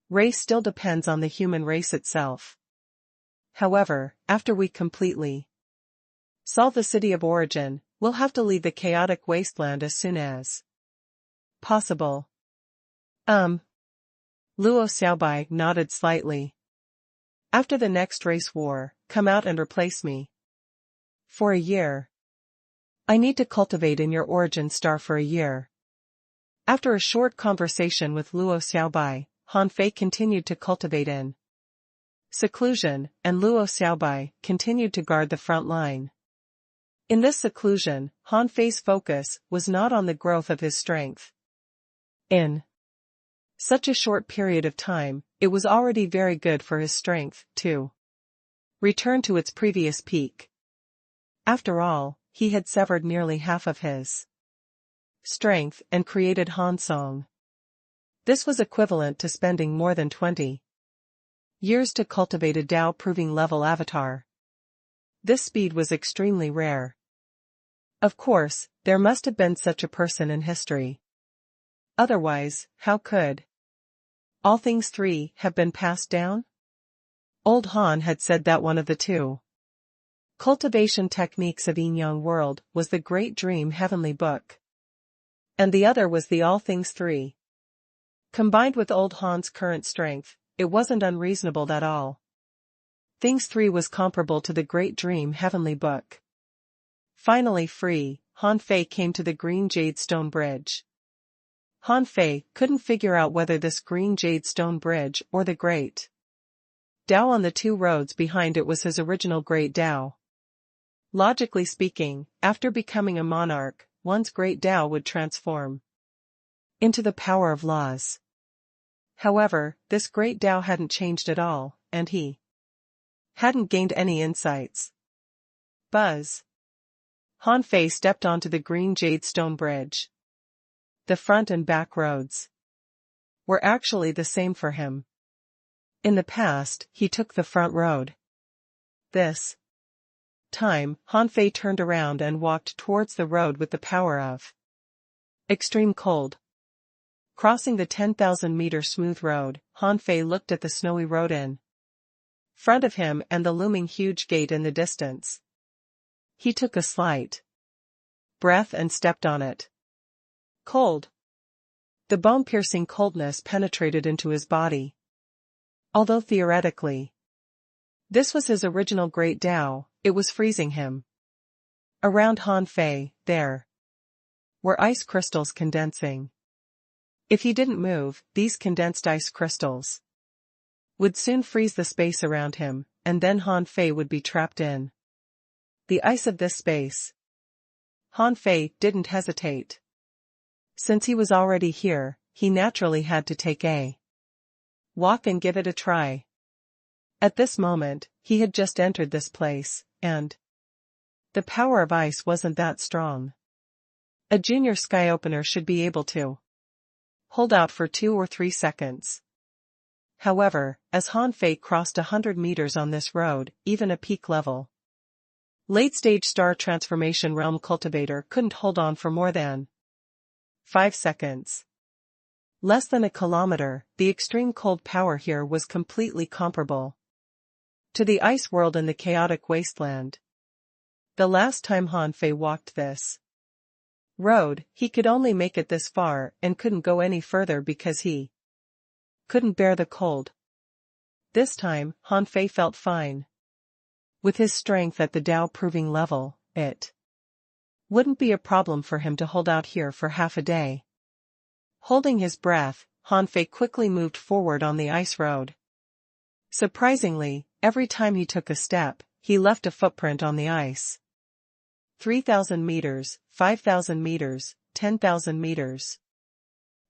race still depends on the human race itself. However, after we completely solve the city of origin, we'll have to leave the chaotic wasteland as soon as possible." Luo Xiaobai nodded slightly. "After the next race war, come out and replace me. For a year. I need to cultivate in your origin star for a year." After a short conversation with Luo Xiaobai, Han Fei continued to cultivate in seclusion, and Luo Xiaobai continued to guard the front line. In this seclusion, Han Fei's focus was not on the growth of his strength. In such a short period of time, it was already very good for his strength to return to its previous peak. After all, he had severed nearly half of his strength and created Han Song. This was equivalent to spending more than 20 years to cultivate a Tao-proving level avatar. This speed was extremely rare. Of course, there must have been such a person in history. Otherwise, how could all things three have been passed down? Old Han had said that one of the two cultivation techniques of Yin Yang world was the Great Dream Heavenly Book, and the other was the All Things Three. Combined with Old Han's current strength, it wasn't unreasonable that All Things Three was comparable to the Great Dream Heavenly Book. Finally free, Han Fei came to the Green Jade Stone Bridge. Han Fei couldn't figure out whether this Green Jade Stone Bridge or the Great Tao on the two roads behind it was his original Great Tao. Logically speaking, after becoming a monarch, one's Great Tao would transform into the power of laws. However, this Great Tao hadn't changed at all, and he hadn't gained any insights. Buzz. Han Fei stepped onto the Green Jade Stone Bridge. The front and back roads were actually the same for him. In the past, he took the front road. This time, Han Fei turned around and walked towards the road with the power of extreme cold. Crossing the 10,000-meter smooth road, Han Fei looked at the snowy road in front of him and the looming huge gate in the distance. He took a slight breath and stepped on it. Cold. The bone-piercing coldness penetrated into his body. Although theoretically this was his original Great Tao, it was freezing him. Around Han Fei, there were ice crystals condensing. If he didn't move, these condensed ice crystals would soon freeze the space around him, and then Han Fei would be trapped in the ice of this space. Han Fei didn't hesitate. Since he was already here, he naturally had to take a walk and give it a try. At this moment, he had just entered this place, and the power of ice wasn't that strong. A junior sky opener should be able to hold out for 2 or 3 seconds. However, as Han Fei crossed 100 meters on this road, even a peak level late-stage star transformation realm cultivator couldn't hold on for more than 5 seconds. Less than a kilometer, the extreme cold power here was completely comparable to the ice world in the chaotic wasteland. The last time Han Fei walked this road, he could only make it this far and couldn't go any further because he couldn't bear the cold. This time, Han Fei felt fine. With his strength at the Tao-proving level, it wouldn't be a problem for him to hold out here for half a day. Holding his breath, Han Fei quickly moved forward on the ice road. Surprisingly, every time he took a step, he left a footprint on the ice. 3,000 meters, 5,000 meters, 10,000 meters.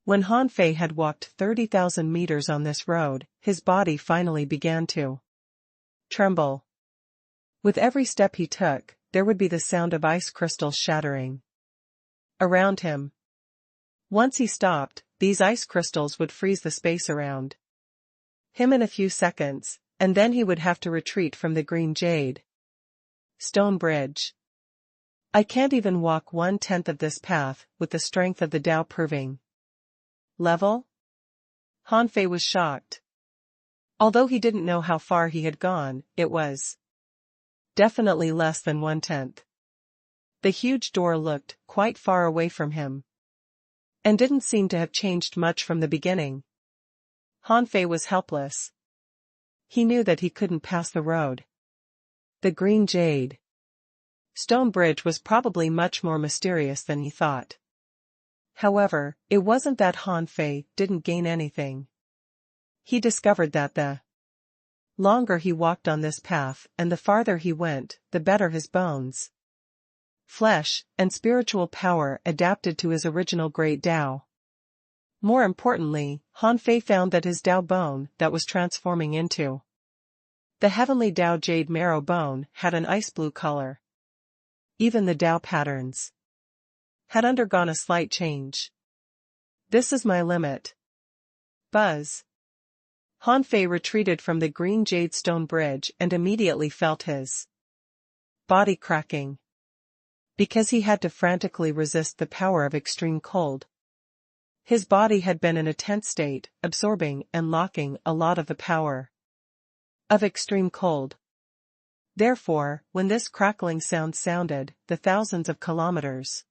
When Han Fei had walked 30,000 meters on this road, his body finally began to tremble. With every step he took, there would be the sound of ice crystals shattering around him. Once he stopped, these ice crystals would freeze the space around him in a few seconds, and then he would have to retreat from the green jade stone bridge. I can't even walk 1/10 of this path, with the strength of the Tao proving level? Han Fei was shocked. Although he didn't know how far he had gone, it was definitely less than 1/10. The huge door looked quite far away from him, and didn't seem to have changed much from the beginning. Han Fei was helpless. He knew that he couldn't pass the road. The green jade stone bridge was probably much more mysterious than he thought. However, it wasn't that Han Fei didn't gain anything. He discovered that the longer he walked on this path and the farther he went, the better his bones, flesh, and spiritual power adapted to his original great Tao. More importantly, Han Fei found that his Tao bone that was transforming into the heavenly Tao jade marrow bone had an ice blue color. Even the Tao patterns had undergone a slight change. This is my limit. Buzz. Han Fei retreated from the green jade stone bridge and immediately felt his body cracking, because he had to frantically resist the power of extreme cold. His body had been in a tense state, absorbing and locking a lot of the power of extreme cold. Therefore, when this crackling sound sounded, the thousands of kilometers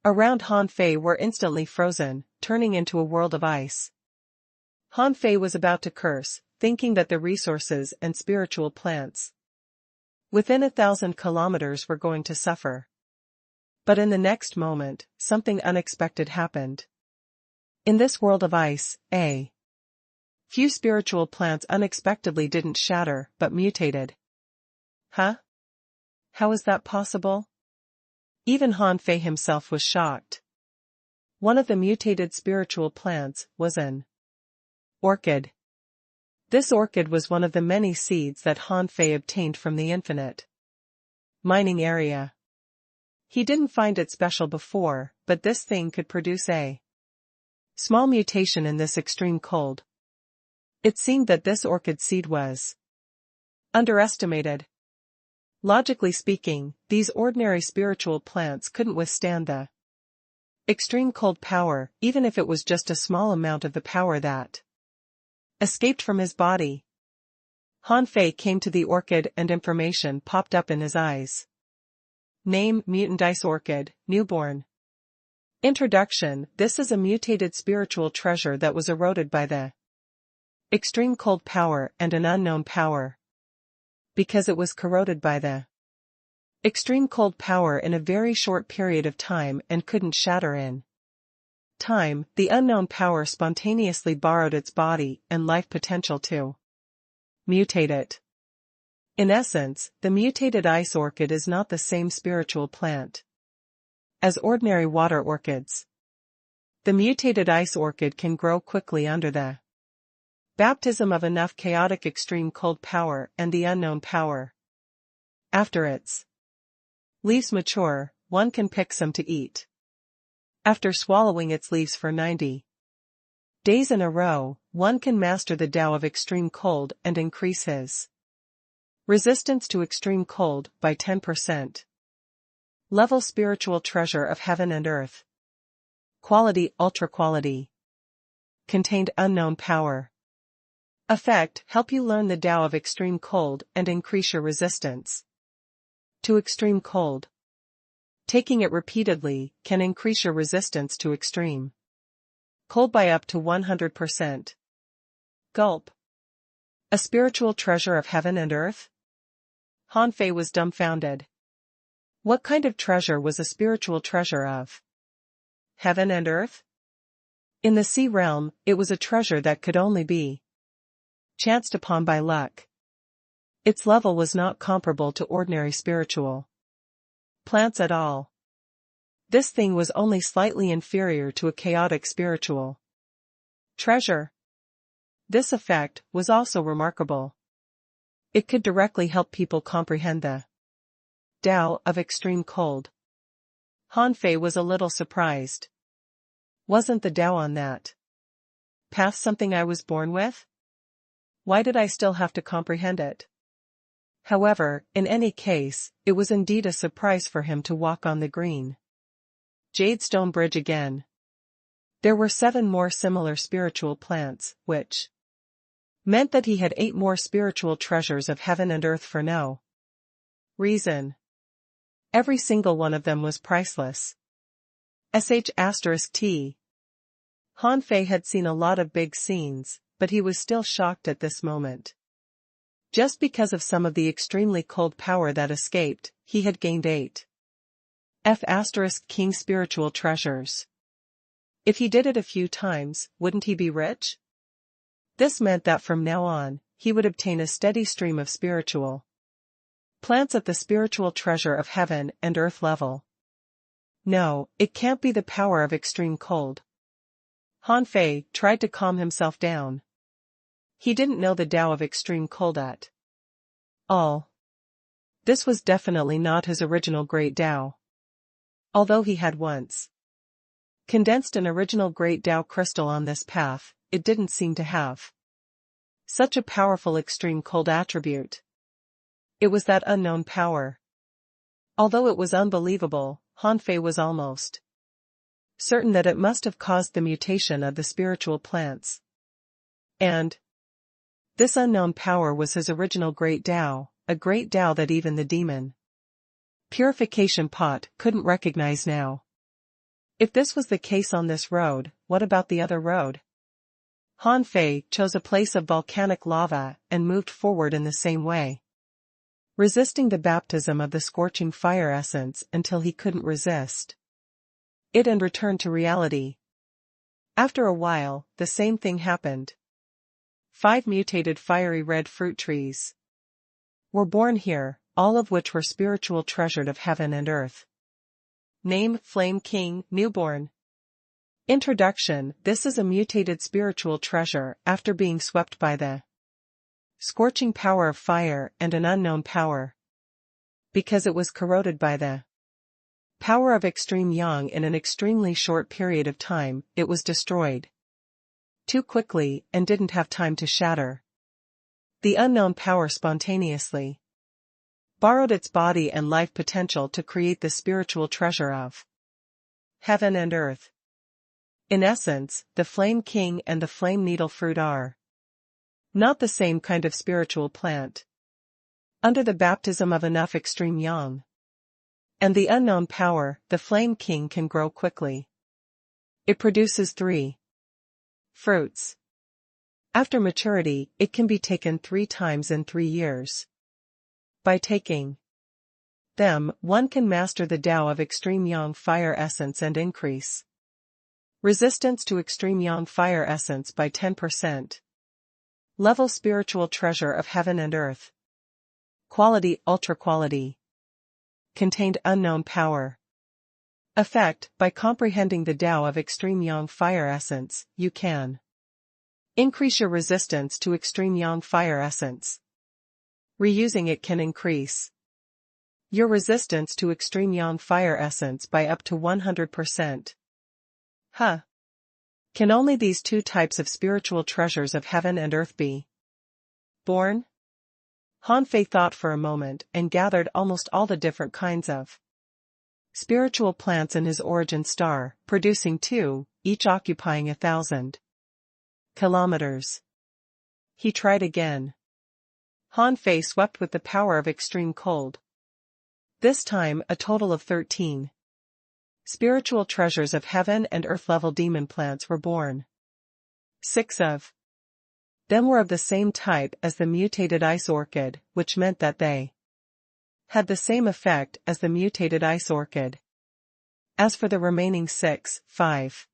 around Han Fei were instantly frozen, turning into a world of ice. Han Fei was about to curse, thinking that the resources and spiritual plants within 1,000 kilometers were going to suffer. But in the next moment, something unexpected happened. In this world of ice, a few spiritual plants unexpectedly didn't shatter but mutated. Huh? How is that possible? Even Han Fei himself was shocked. One of the mutated spiritual plants was an orchid. This orchid was one of the many seeds that Han Fei obtained from the infinite mining area. He didn't find it special before, but this thing could produce a small mutation in this extreme cold. It seemed that this orchid seed was underestimated. Logically speaking, these ordinary spiritual plants couldn't withstand the extreme cold power, even if it was just a small amount of the power that escaped from his body. Han Fei came to the orchid and information popped up in his eyes. Name: Mutant Ice Orchid, Newborn. Introduction: This is a mutated spiritual treasure that was eroded by the extreme cold power and an unknown power. Because it was corroded by the extreme cold power in a very short period of time and couldn't shatter in time, the unknown power spontaneously borrowed its body and life potential to mutate it. In essence, the mutated ice orchid is not the same spiritual plant as ordinary water orchids. The mutated ice orchid can grow quickly under the baptism of enough chaotic extreme cold power and the unknown power. After its leaves mature, one can pick some to eat. After swallowing its leaves for 90 days in a row, one can master the Tao of extreme cold and increase his resistance to extreme cold by 10%. Level: Spiritual treasure of heaven and earth. Quality: Ultra quality. Contained: Unknown power. Effect: Help you learn the Tao of extreme cold and increase your resistance to extreme cold. Taking it repeatedly can increase your resistance to extreme cold by up to 100%. Gulp. A spiritual treasure of heaven and earth? Han Fei was dumbfounded. What kind of treasure was a spiritual treasure of heaven and earth? In the sea realm, it was a treasure that could only be chanced upon by luck. Its level was not comparable to ordinary spiritual plants at all. This thing was only slightly inferior to a chaotic spiritual treasure. This effect was also remarkable. It could directly help people comprehend the Tao of extreme cold. Han Fei was a little surprised. Wasn't the Tao on that path something I was born with? Why did I still have to comprehend it? However, in any case, it was indeed a surprise for him to walk on the green Jadestone Bridge again. There were 7 more similar spiritual plants, which meant that he had 8 more spiritual treasures of heaven and earth for no reason. Every single one of them was priceless. **T. Han Fei had seen a lot of big scenes, but he was still shocked at this moment. Just because of some of the extremely cold power that escaped, he had gained 8 **King spiritual treasures. If he did it a few times, wouldn't he be rich? This meant that from now on, he would obtain a steady stream of spiritual plants at the spiritual treasure of heaven and earth level. No, it can't be the power of extreme cold. Han Fei tried to calm himself down. He didn't know the Tao of extreme cold at all. This was definitely not his original great Tao. Although he had once condensed an original great Tao crystal on this path, it didn't seem to have such a powerful extreme cold attribute. It was that unknown power. Although it was unbelievable, Han Fei was almost certain that it must have caused the mutation of the spiritual plants. And this unknown power was his original great Tao, a great Tao that even the demon purification pot couldn't recognize now. If this was the case on this road, what about the other road? Han Fei chose a place of volcanic lava and moved forward in the same way, resisting the baptism of the scorching fire essence until he couldn't resist it and returned to reality. After a while, the same thing happened. 5 mutated fiery red fruit trees were born here, all of which were spiritual treasured of heaven and earth. Name: Flame King, newborn. Introduction: This is a mutated spiritual treasure after being swept by the scorching power of fire and an unknown power. Because it was corroded by the power of extreme yang in an extremely short period of time, it was destroyed too quickly and didn't have time to shatter. The unknown power spontaneously borrowed its body and life potential to create the spiritual treasure of heaven and earth. In essence, the Flame King and the Flame Needle fruit are not the same kind of spiritual plant. Under the baptism of enough extreme yang and the unknown power, the Flame King can grow quickly. It produces 3 fruits. After maturity, it can be taken 3 times in 3 years. By taking them, one can master the Tao of extreme yang fire essence and increase resistance to extreme yang fire essence by 10%. Level: spiritual treasure of heaven and earth. Quality: ultra quality. Contained: unknown power. Effect: by comprehending the Tao of extreme yang fire essence, you can increase your resistance to extreme yang fire essence. Reusing it can increase your resistance to extreme yang fire essence by up to 100%. Can only these 2 types of spiritual treasures of heaven and earth be born? Han Fei thought for a moment and gathered almost all the different kinds of spiritual plants in his origin star, producing 2, each occupying 1,000 kilometers. He tried again. Han Fei swept with the power of extreme cold. This time, a total of 13 spiritual treasures of heaven and earth level demon plants were born. 6 of them were of the same type as the mutated ice orchid, which meant that they had the same effect as the mutated ice orchid. As for the remaining 6, 5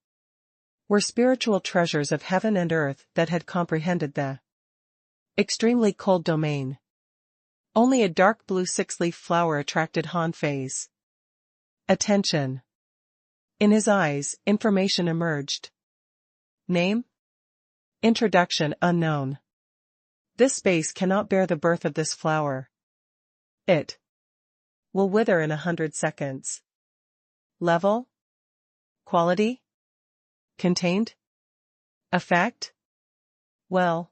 were spiritual treasures of heaven and earth that had comprehended the extremely cold domain. Only a dark blue six-leaf flower attracted Han Fei's attention. In his eyes, information emerged. Name? Introduction unknown. This space cannot bear the birth of this flower. It will wither in 100 seconds. Level? Quality? Contained? Effect? Well.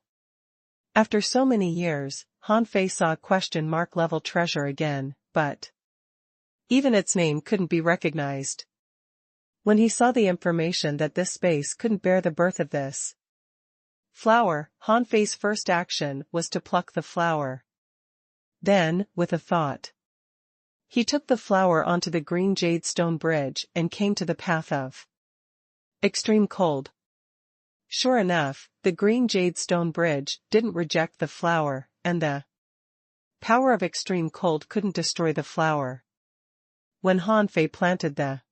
After so many years, Han Fei saw a question mark level treasure again, but even its name couldn't be recognized. When he saw the information that this space couldn't bear the birth of this flower, Han Fei's first action was to pluck the flower. Then, with a thought, he took the flower onto the green jade stone bridge and came to the path of extreme cold. Sure enough, the green jade stone bridge didn't reject the flower, and the power of extreme cold couldn't destroy the flower. When Han Fei planted the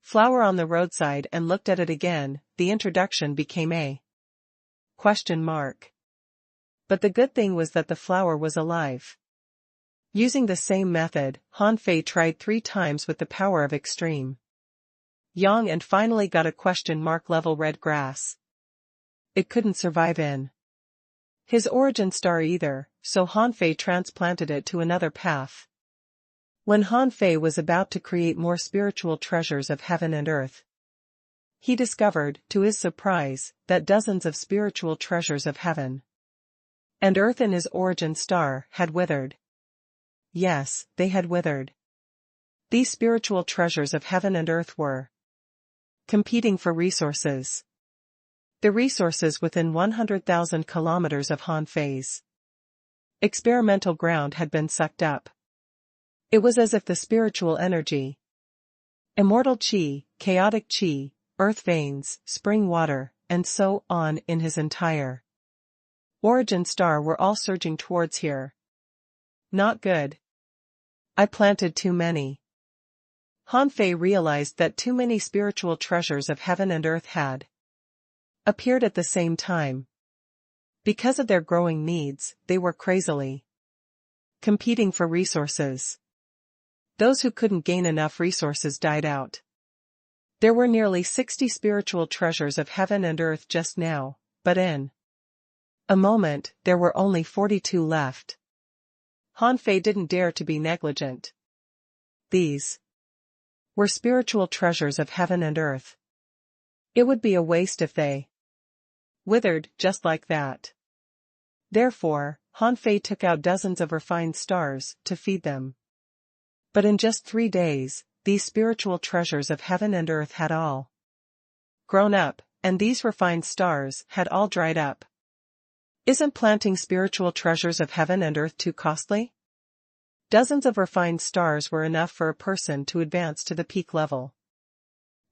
flower on the roadside and looked at it again, the introduction became a question mark. But the good thing was that the flower was alive. Using the same method, Han Fei tried 3 times with the power of extreme yang and finally got a question mark level red grass. It couldn't survive in his origin star either, so Han Fei transplanted it to another path. When Han Fei was about to create more spiritual treasures of heaven and earth, he discovered, to his surprise, that dozens of spiritual treasures of heaven and earth in his origin star had withered. Yes, they had withered. These spiritual treasures of heaven and earth were competing for resources. The resources within 100,000 kilometers of Han Fei's experimental ground had been sucked up. It was as if the spiritual energy, immortal qi, chaotic qi, earth veins, spring water, and so on in his entire origin star were all surging towards here. Not good. I planted too many. Han Fei realized that too many spiritual treasures of heaven and earth had appeared at the same time. Because of their growing needs, they were crazily competing for resources. Those who couldn't gain enough resources died out. There were nearly 60 spiritual treasures of heaven and earth just now, but in a moment, there were only 42 left. Han Fei didn't dare to be negligent. These were spiritual treasures of heaven and earth. It would be a waste if they withered just like that. Therefore, Han Fei took out dozens of refined stars to feed them. But in just 3 days, these spiritual treasures of heaven and earth had all grown up, and these refined stars had all dried up. Isn't planting spiritual treasures of heaven and earth too costly? Dozens of refined stars were enough for a person to advance to the peak level,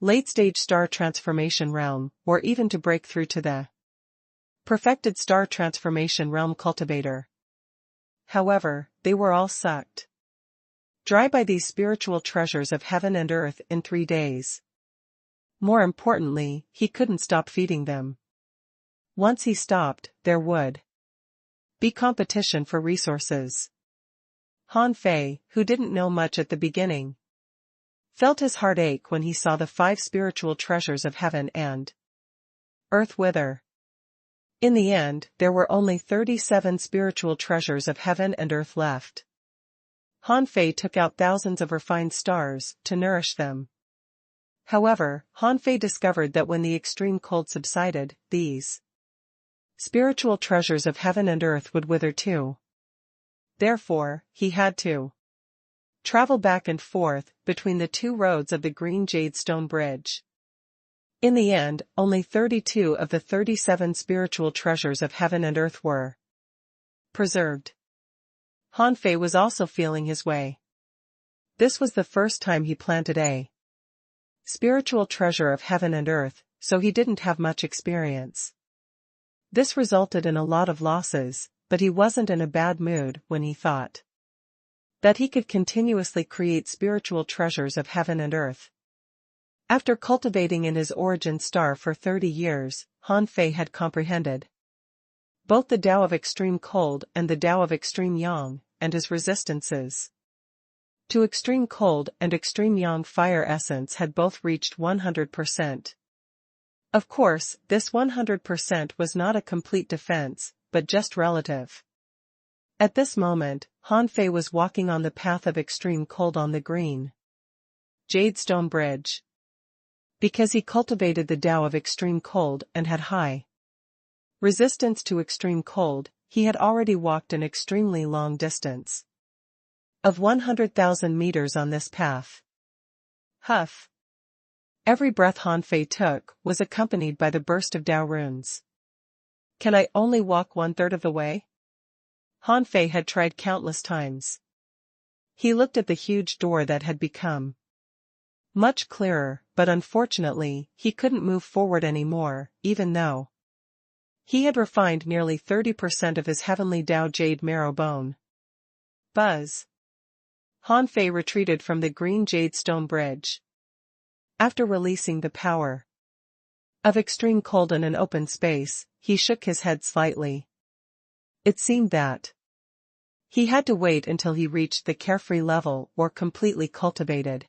late-stage star transformation realm, or even to break through to the perfected star transformation realm cultivator. However, they were all sucked dry by these spiritual treasures of heaven and earth in 3 days. More importantly, he couldn't stop feeding them. Once he stopped, there would be competition for resources. Han Fei, who didn't know much at the beginning, felt his heart ache when he saw the 5 spiritual treasures of heaven and earth wither. In the end, there were only 37 spiritual treasures of heaven and earth left. Han Fei took out thousands of refined stars to nourish them. However, Han Fei discovered that when the extreme cold subsided, these spiritual treasures of heaven and earth would wither too. Therefore, he had to travel back and forth between the 2 roads of the green jade stone bridge. In the end, only 32 of the 37 spiritual treasures of heaven and earth were preserved. Han Fei was also feeling his way. This was the first time he planted a spiritual treasure of heaven and earth, so he didn't have much experience. This resulted in a lot of losses, but he wasn't in a bad mood when he thought that he could continuously create spiritual treasures of heaven and earth. After cultivating in his origin star for 30 years, Han Fei had comprehended both the Tao of extreme cold and the Tao of extreme yang, and his resistances to extreme cold and extreme yang fire essence had both reached 100%. Of course, this 100% was not a complete defense, but just relative. At this moment, Han Fei was walking on the path of extreme cold on the green Jadestone Bridge. Because he cultivated the Tao of extreme cold and had high resistance to extreme cold, he had already walked an extremely long distance of 100,000 meters on this path. Huff. Every breath Han Fei took was accompanied by the burst of Tao runes. Can I only walk 1/3 of the way? Han Fei had tried countless times. He looked at the huge door that had become much clearer, but unfortunately, he couldn't move forward anymore, even though he had refined nearly 30% of his heavenly Tao jade marrow bone. Buzz. Han Fei retreated from the green jadestone bridge. After releasing the power of extreme cold in an open space, he shook his head slightly. It seemed that he had to wait until he reached the carefree level or completely cultivated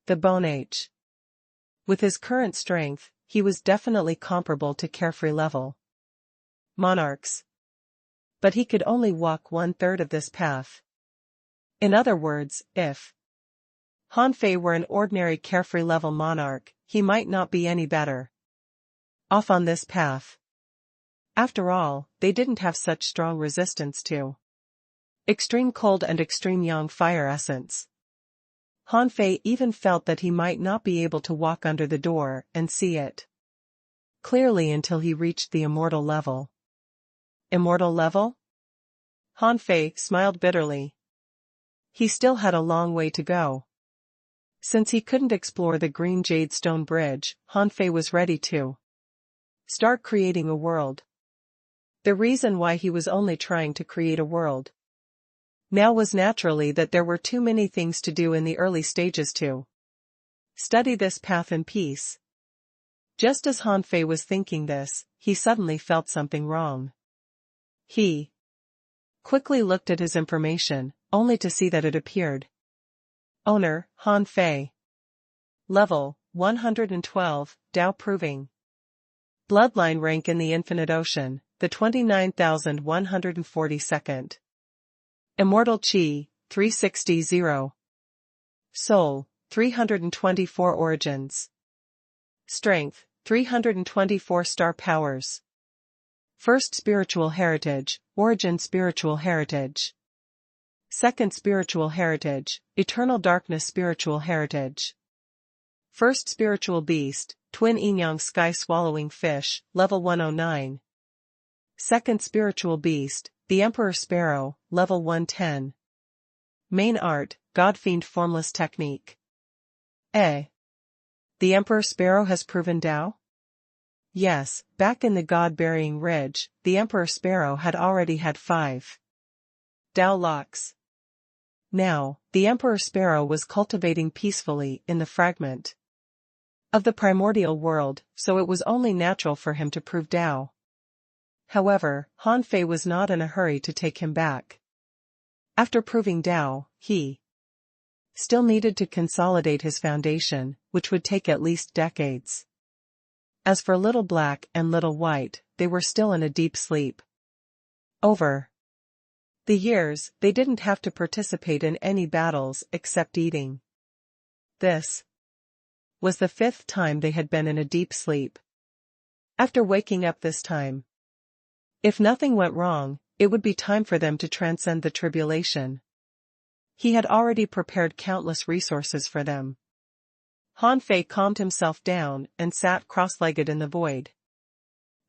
the bone age. With his current strength, he was definitely comparable to carefree level monarchs. But he could only walk 1/3 of this path. In other words, if Han Fei were an ordinary carefree level monarch, he might not be any better off on this path. After all, they didn't have such strong resistance to extreme cold and extreme yang fire essence. Han Fei even felt that he might not be able to walk under the door and see it clearly until he reached the immortal level. Immortal level? Han Fei smiled bitterly. He still had a long way to go. Since he couldn't explore the green jadestone bridge, Han Fei was ready to start creating a world. The reason why he was only trying to create a world now was naturally that there were too many things to do in the early stages to study this path in peace. Just as Han Fei was thinking this, he suddenly felt something wrong. He quickly looked at his information, only to see that it appeared. Owner, Han Fei. Level, 112, Tao proving. Bloodline rank in the infinite ocean, the 29,142nd. Immortal Chi, 360. Soul, 324 origins. Strength, 324 star powers. First spiritual heritage, origin spiritual heritage. Second spiritual heritage, eternal darkness spiritual heritage. First spiritual beast, twin yin-yang sky swallowing fish, level 109. Second spiritual beast, the Emperor Sparrow, level 110. Main art, God-fiend formless technique. The Emperor Sparrow has proven Tao? Yes, back in the God-burying ridge, the Emperor Sparrow had already had 5 Tao locks. Now, the Emperor Sparrow was cultivating peacefully in the fragment of the primordial world, so it was only natural for him to prove Tao. However, Han Fei was not in a hurry to take him back. After proving Tao, he still needed to consolidate his foundation, which would take at least decades. As for Little Black and Little White, they were still in a deep sleep. Over the years, they didn't have to participate in any battles except eating. This was the 5th time they had been in a deep sleep. After waking up this time, if nothing went wrong, it would be time for them to transcend the tribulation. He had already prepared countless resources for them. Han Fei calmed himself down and sat cross-legged in the void.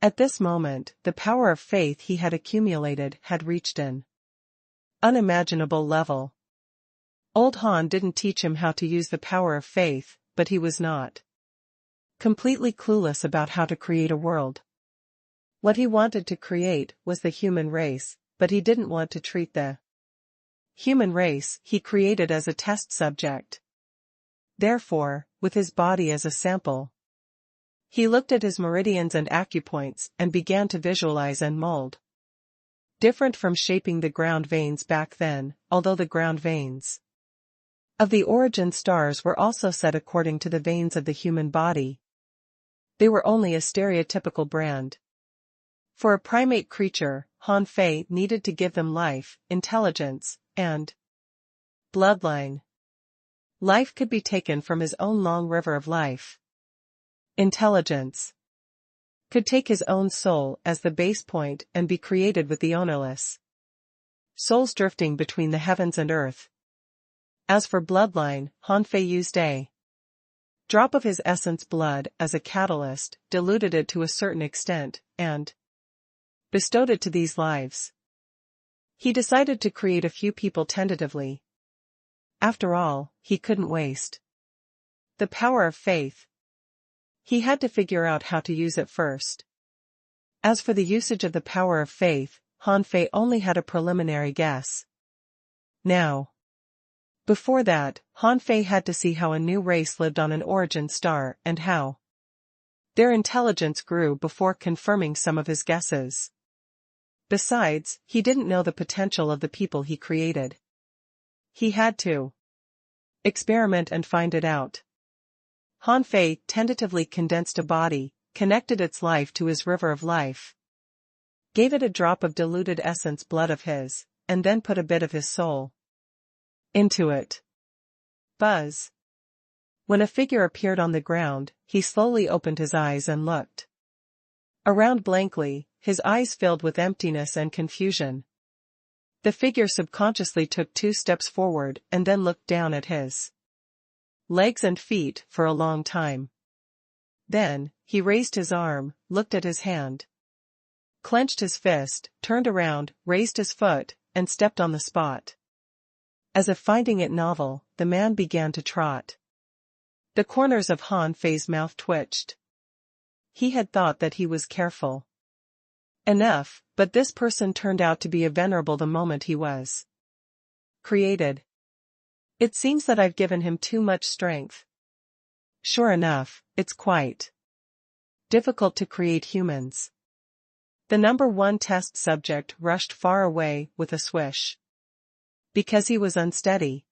At this moment, the power of faith he had accumulated had reached an unimaginable level. Old Han didn't teach him how to use the power of faith, but he was not completely clueless about how to create a world. What he wanted to create was the human race, but he didn't want to treat the human race he created as a test subject. Therefore, with his body as a sample, he looked at his meridians and acupoints and began to visualize and mold. Different from shaping the ground veins back then, although the ground veins of the origin stars were also set according to the veins of the human body, they were only a stereotypical brand. For a primate creature, Han Fei needed to give them life, intelligence, and bloodline. Life could be taken from his own long river of life. Intelligence could take his own soul as the base point and be created with the ownerless souls drifting between the heavens and earth. As for bloodline, Han Fei used a drop of his essence blood as a catalyst, diluted it to a certain extent, and bestowed it to these lives. He decided to create a few people tentatively. After all, he couldn't waste the power of faith. He had to figure out how to use it first. As for the usage of the power of faith, Han Fei only had a preliminary guess. Now, before that, Han Fei had to see how a new race lived on an origin star and how their intelligence grew before confirming some of his guesses. Besides, he didn't know the potential of the people he created. He had to experiment and find it out. Han Fei tentatively condensed a body, connected its life to his river of life, gave it a drop of diluted essence blood of his, and then put a bit of his soul into it. Buzz. When a figure appeared on the ground, he slowly opened his eyes and looked around blankly, his eyes filled with emptiness and confusion. The figure subconsciously took 2 steps forward and then looked down at his legs and feet for a long time. Then, he raised his arm, looked at his hand, clenched his fist, turned around, raised his foot, and stepped on the spot. As if finding it novel, the man began to trot. The corners of Han Fei's mouth twitched. He had thought that he was careful enough, but this person turned out to be a venerable the moment he was created. It seems that I've given him too much strength. Sure enough, it's quite difficult to create humans. The number 1 test subject rushed far away with a swish. Because he was unsteady,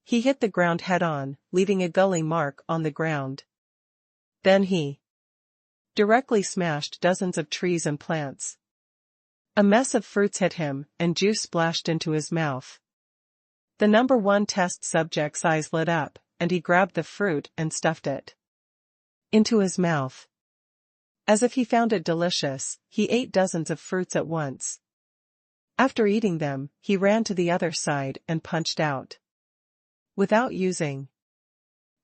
he hit the ground head-on, leaving a gully mark on the ground. Then he directly smashed dozens of trees and plants. A mess of fruits hit him, and juice splashed into his mouth. The number 1 test subject's eyes lit up, and he grabbed the fruit and stuffed it into his mouth. As if he found it delicious, he ate dozens of fruits at once. After eating them, he ran to the other side and punched out. Without using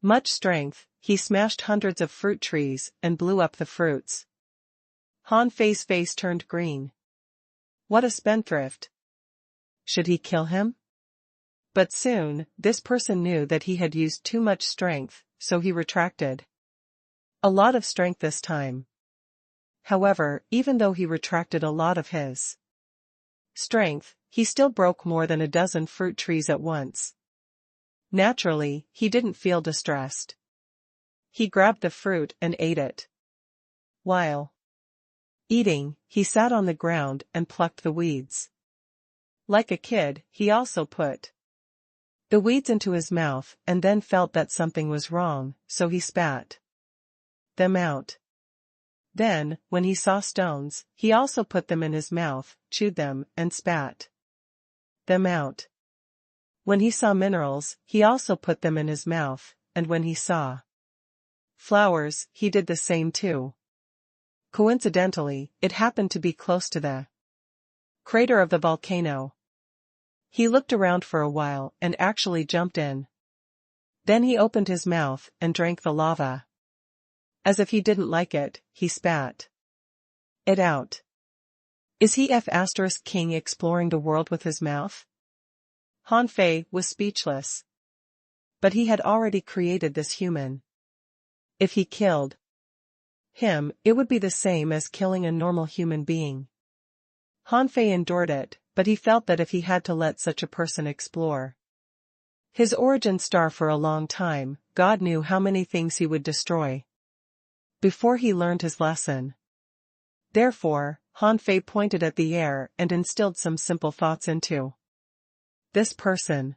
much strength, he smashed hundreds of fruit trees and blew up the fruits. Han Fei's face turned green. What a spendthrift. Should he kill him? But soon, this person knew that he had used too much strength, so he retracted. A lot of strength this time. However, even though he retracted a lot of his strength, he still broke more than a dozen fruit trees at once. Naturally, he didn't feel distressed. He grabbed the fruit and ate it. While eating, he sat on the ground and plucked the weeds. Like a kid, he also put the weeds into his mouth and then felt that something was wrong, so he spat them out. Then, when he saw stones, he also put them in his mouth, chewed them, and spat them out. When he saw minerals, he also put them in his mouth, and when he saw flowers, he did the same too. Coincidentally, it happened to be close to the crater of the volcano. He looked around for a while and actually jumped in. Then he opened his mouth and drank the lava. As if he didn't like it, he spat it out. Is he king exploring the world with his mouth? Han Fei was speechless. But he had already created this human. If he killed him, it would be the same as killing a normal human being. Han Fei endured it, but he felt that if he had to let such a person explore his origin star for a long time, God knew how many things he would destroy before he learned his lesson. Therefore, Han Fei pointed at the air and instilled some simple thoughts into this person.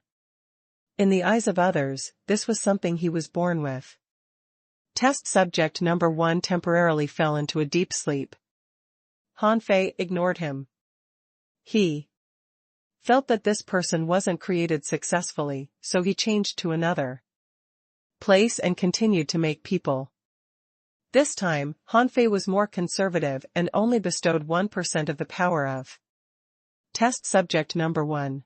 In the eyes of others, this was something he was born with. Test subject number 1 temporarily fell into a deep sleep. Han Fei ignored him. He felt that this person wasn't created successfully, so he changed to another place and continued to make people. This time, Han Fei was more conservative and only bestowed 1% of the power of test subject number 1.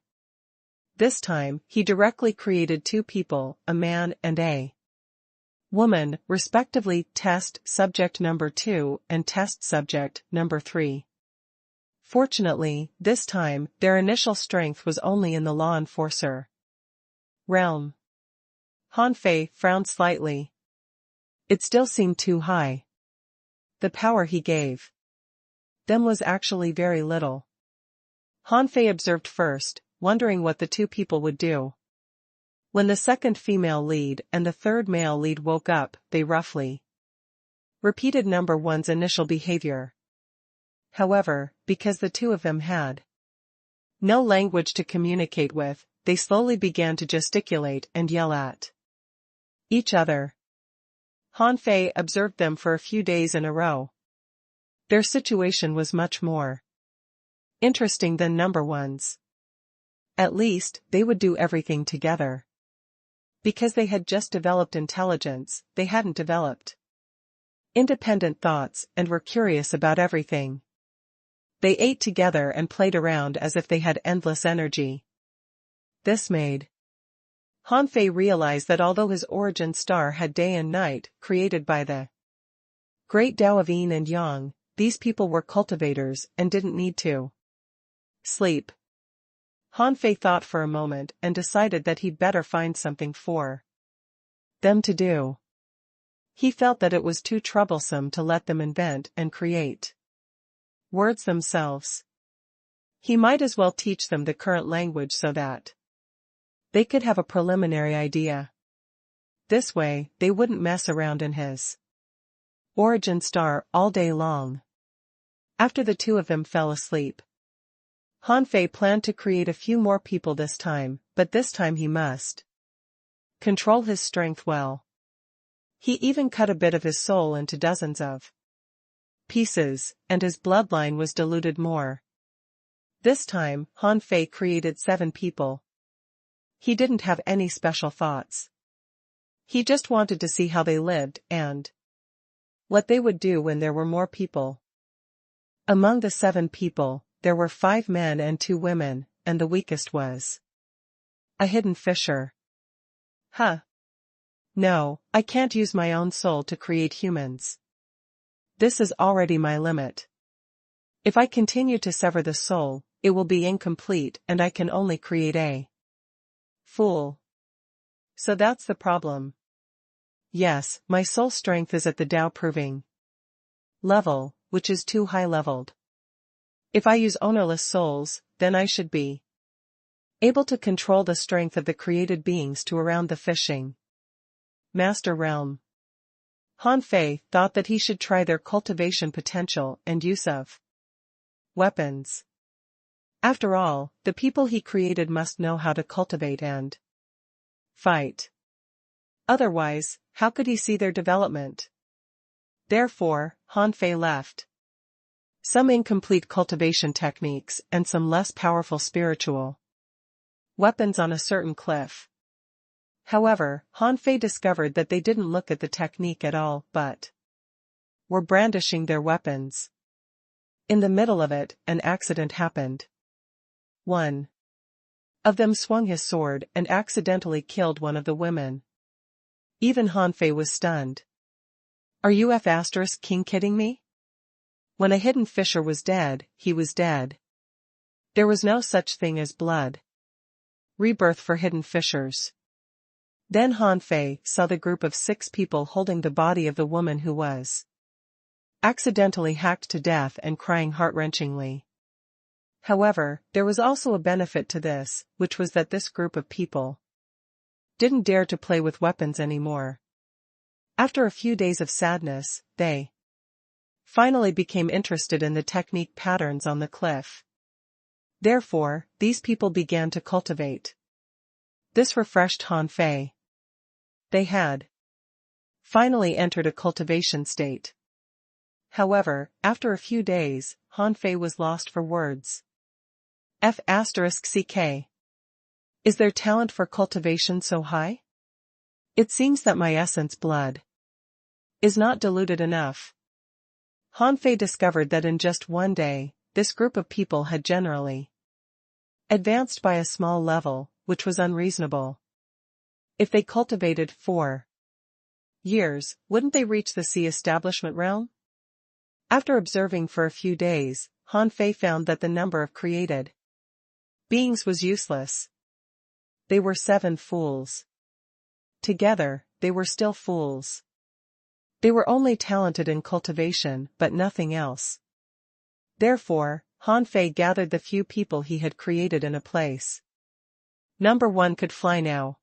This time, he directly created 2 people, a man and a woman, respectively, test subject number 2 and test subject number 3. Fortunately, this time, their initial strength was only in the law enforcer realm. Han Fei frowned slightly. It still seemed too high. The power he gave them was actually very little. Han Fei observed first, wondering what the 2 people would do. When the second female lead and the third male lead woke up, they roughly repeated number 1's initial behavior. However, because the 2 of them had no language to communicate with, they slowly began to gesticulate and yell at each other. Han Fei observed them for a few days in a row. Their situation was much more interesting than number 1's. At least, they would do everything together. Because they had just developed intelligence, they hadn't developed independent thoughts and were curious about everything. They ate together and played around as if they had endless energy. This made Han Fei realize that although his origin star had day and night, created by the great Tao of yin and yang, these people were cultivators and didn't need to sleep. Han Fei thought for a moment and decided that he'd better find something for them to do. He felt that it was too troublesome to let them invent and create words themselves. He might as well teach them the current language so that they could have a preliminary idea. This way, they wouldn't mess around in his origin star all day long. After the 2 of them fell asleep, Han Fei planned to create a few more people this time, but this time he must control his strength well. He even cut a bit of his soul into dozens of pieces, and his bloodline was diluted more. This time, Han Fei created 7 people. He didn't have any special thoughts. He just wanted to see how they lived and what they would do when there were more people. Among the 7 people, there were 5 men and 2 women, and the weakest was a hidden fisher. Huh. No, I can't use my own soul to create humans. This is already my limit. If I continue to sever the soul, it will be incomplete and I can only create a fool. So that's the problem. Yes, my soul strength is at the Tao proving level, which is too high leveled. If I use ownerless souls, then I should be able to control the strength of the created beings to around the fishing master realm. Han Fei thought that he should try their cultivation potential and use of weapons. After all, the people he created must know how to cultivate and fight. Otherwise, how could he see their development? Therefore, Han Fei left some incomplete cultivation techniques and some less powerful spiritual weapons on a certain cliff. However, Han Fei discovered that they didn't look at the technique at all, but were brandishing their weapons. In the middle of it, an accident happened. One of them swung his sword and accidentally killed one of the women. Even Han Fei was stunned. Are you *king kidding me? When a hidden fisher was dead, he was dead. There was no such thing as blood rebirth for hidden fishers. Then Han Fei saw the group of 6 people holding the body of the woman who was accidentally hacked to death and crying heart-wrenchingly. However, there was also a benefit to this, which was that this group of people didn't dare to play with weapons anymore. After a few days of sadness, they finally became interested in the technique patterns on the cliff. Therefore, these people began to cultivate. This refreshed Han Fei. They had finally entered a cultivation state. However, after a few days, Han Fei was lost for words. F***ck. Is their talent for cultivation so high? It seems that my essence blood is not diluted enough. Han Fei discovered that in just one day, this group of people had generally advanced by a small level, which was unreasonable. If they cultivated 4 years, wouldn't they reach the sea establishment realm? After observing for a few days, Han Fei found that the number of created beings was useless. They were 7 fools. Together, they were still fools. They were only talented in cultivation, but nothing else. Therefore, Han Fei gathered the few people he had created in a place. Number 1 could fly now.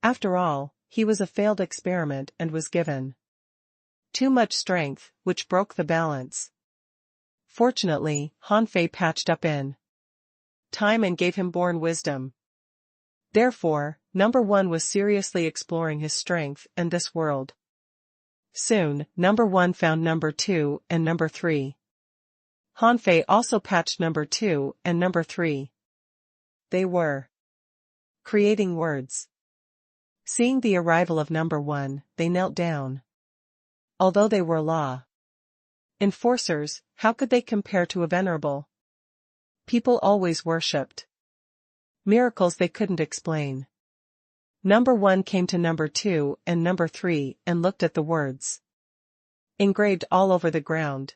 After all, he was a failed experiment and was given too much strength, which broke the balance. Fortunately, Han Fei patched up in time and gave him born wisdom. Therefore, Number 1 was seriously exploring his strength and this world. Soon, Number 1 found Number 2 and Number 3. Han Fei also patched Number 2 and Number 3. They were creating words. Seeing the arrival of Number 1, they knelt down. Although they were law enforcers, how could they compare to a venerable people always worshipped? Miracles they couldn't explain. Number 1 came to Number 2 and Number 3 and looked at the words engraved all over the ground.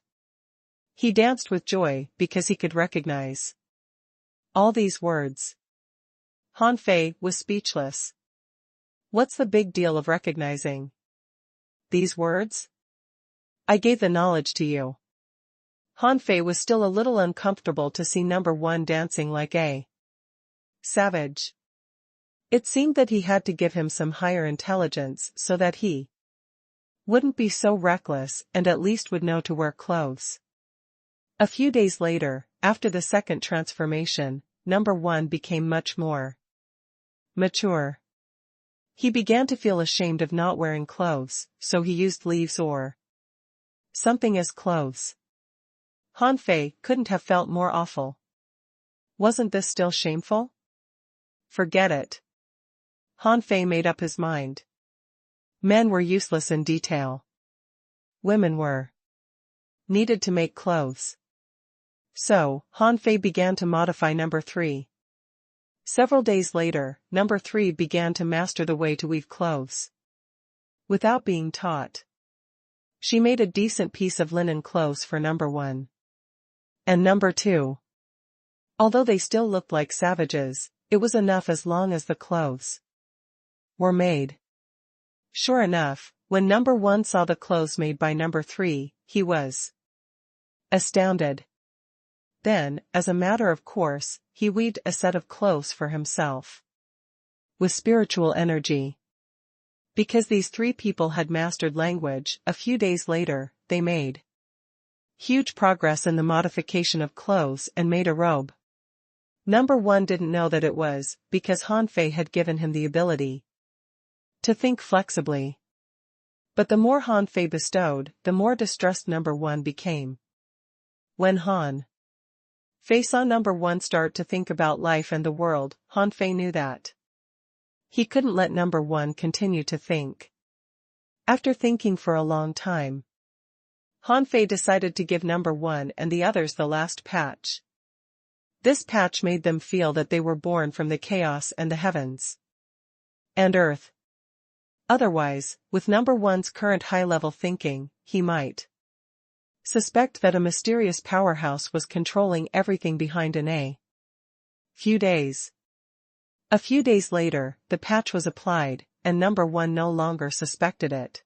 He danced with joy because he could recognize all these words. Han Fei was speechless. What's the big deal of recognizing these words? I gave the knowledge to you. Han Fei was still a little uncomfortable to see Number 1 dancing like a savage. It seemed that he had to give him some higher intelligence so that he wouldn't be so reckless and at least would know to wear clothes. A few days later, after the second transformation, Number 1 became much more mature. He began to feel ashamed of not wearing clothes, so he used leaves or something as clothes. Han Fei couldn't have felt more awful. Wasn't this still shameful? Forget it. Han Fei made up his mind. Men were useless in detail. Women were needed to make clothes. So, Han Fei began to modify Number 3. Several days later, Number 3 began to master the way to weave clothes. Without being taught, she made a decent piece of linen clothes for Number 1 and Number 2. Although they still looked like savages, it was enough as long as the clothes were made. Sure enough, when Number 1 saw the clothes made by Number 3, he was astounded. Then, as a matter of course, he weaved a set of clothes for himself with spiritual energy. Because these 3 people had mastered language, a few days later, they made huge progress in the modification of clothes and made a robe. Number 1 didn't know that it was because Han Fei had given him the ability to think flexibly. But the more Han Fei bestowed, the more distressed Number 1 became. When Han Fei saw Number 1 start to think about life and the world, Han Fei knew that he couldn't let Number 1 continue to think. After thinking for a long time, Han Fei decided to give Number 1 and the others the last patch. This patch made them feel that they were born from the chaos and the heavens and earth. Otherwise, with Number 1's current high-level thinking, he might suspect that a mysterious powerhouse was controlling everything behind a few days. A few days later, the patch was applied, and Number 1 no longer suspected it.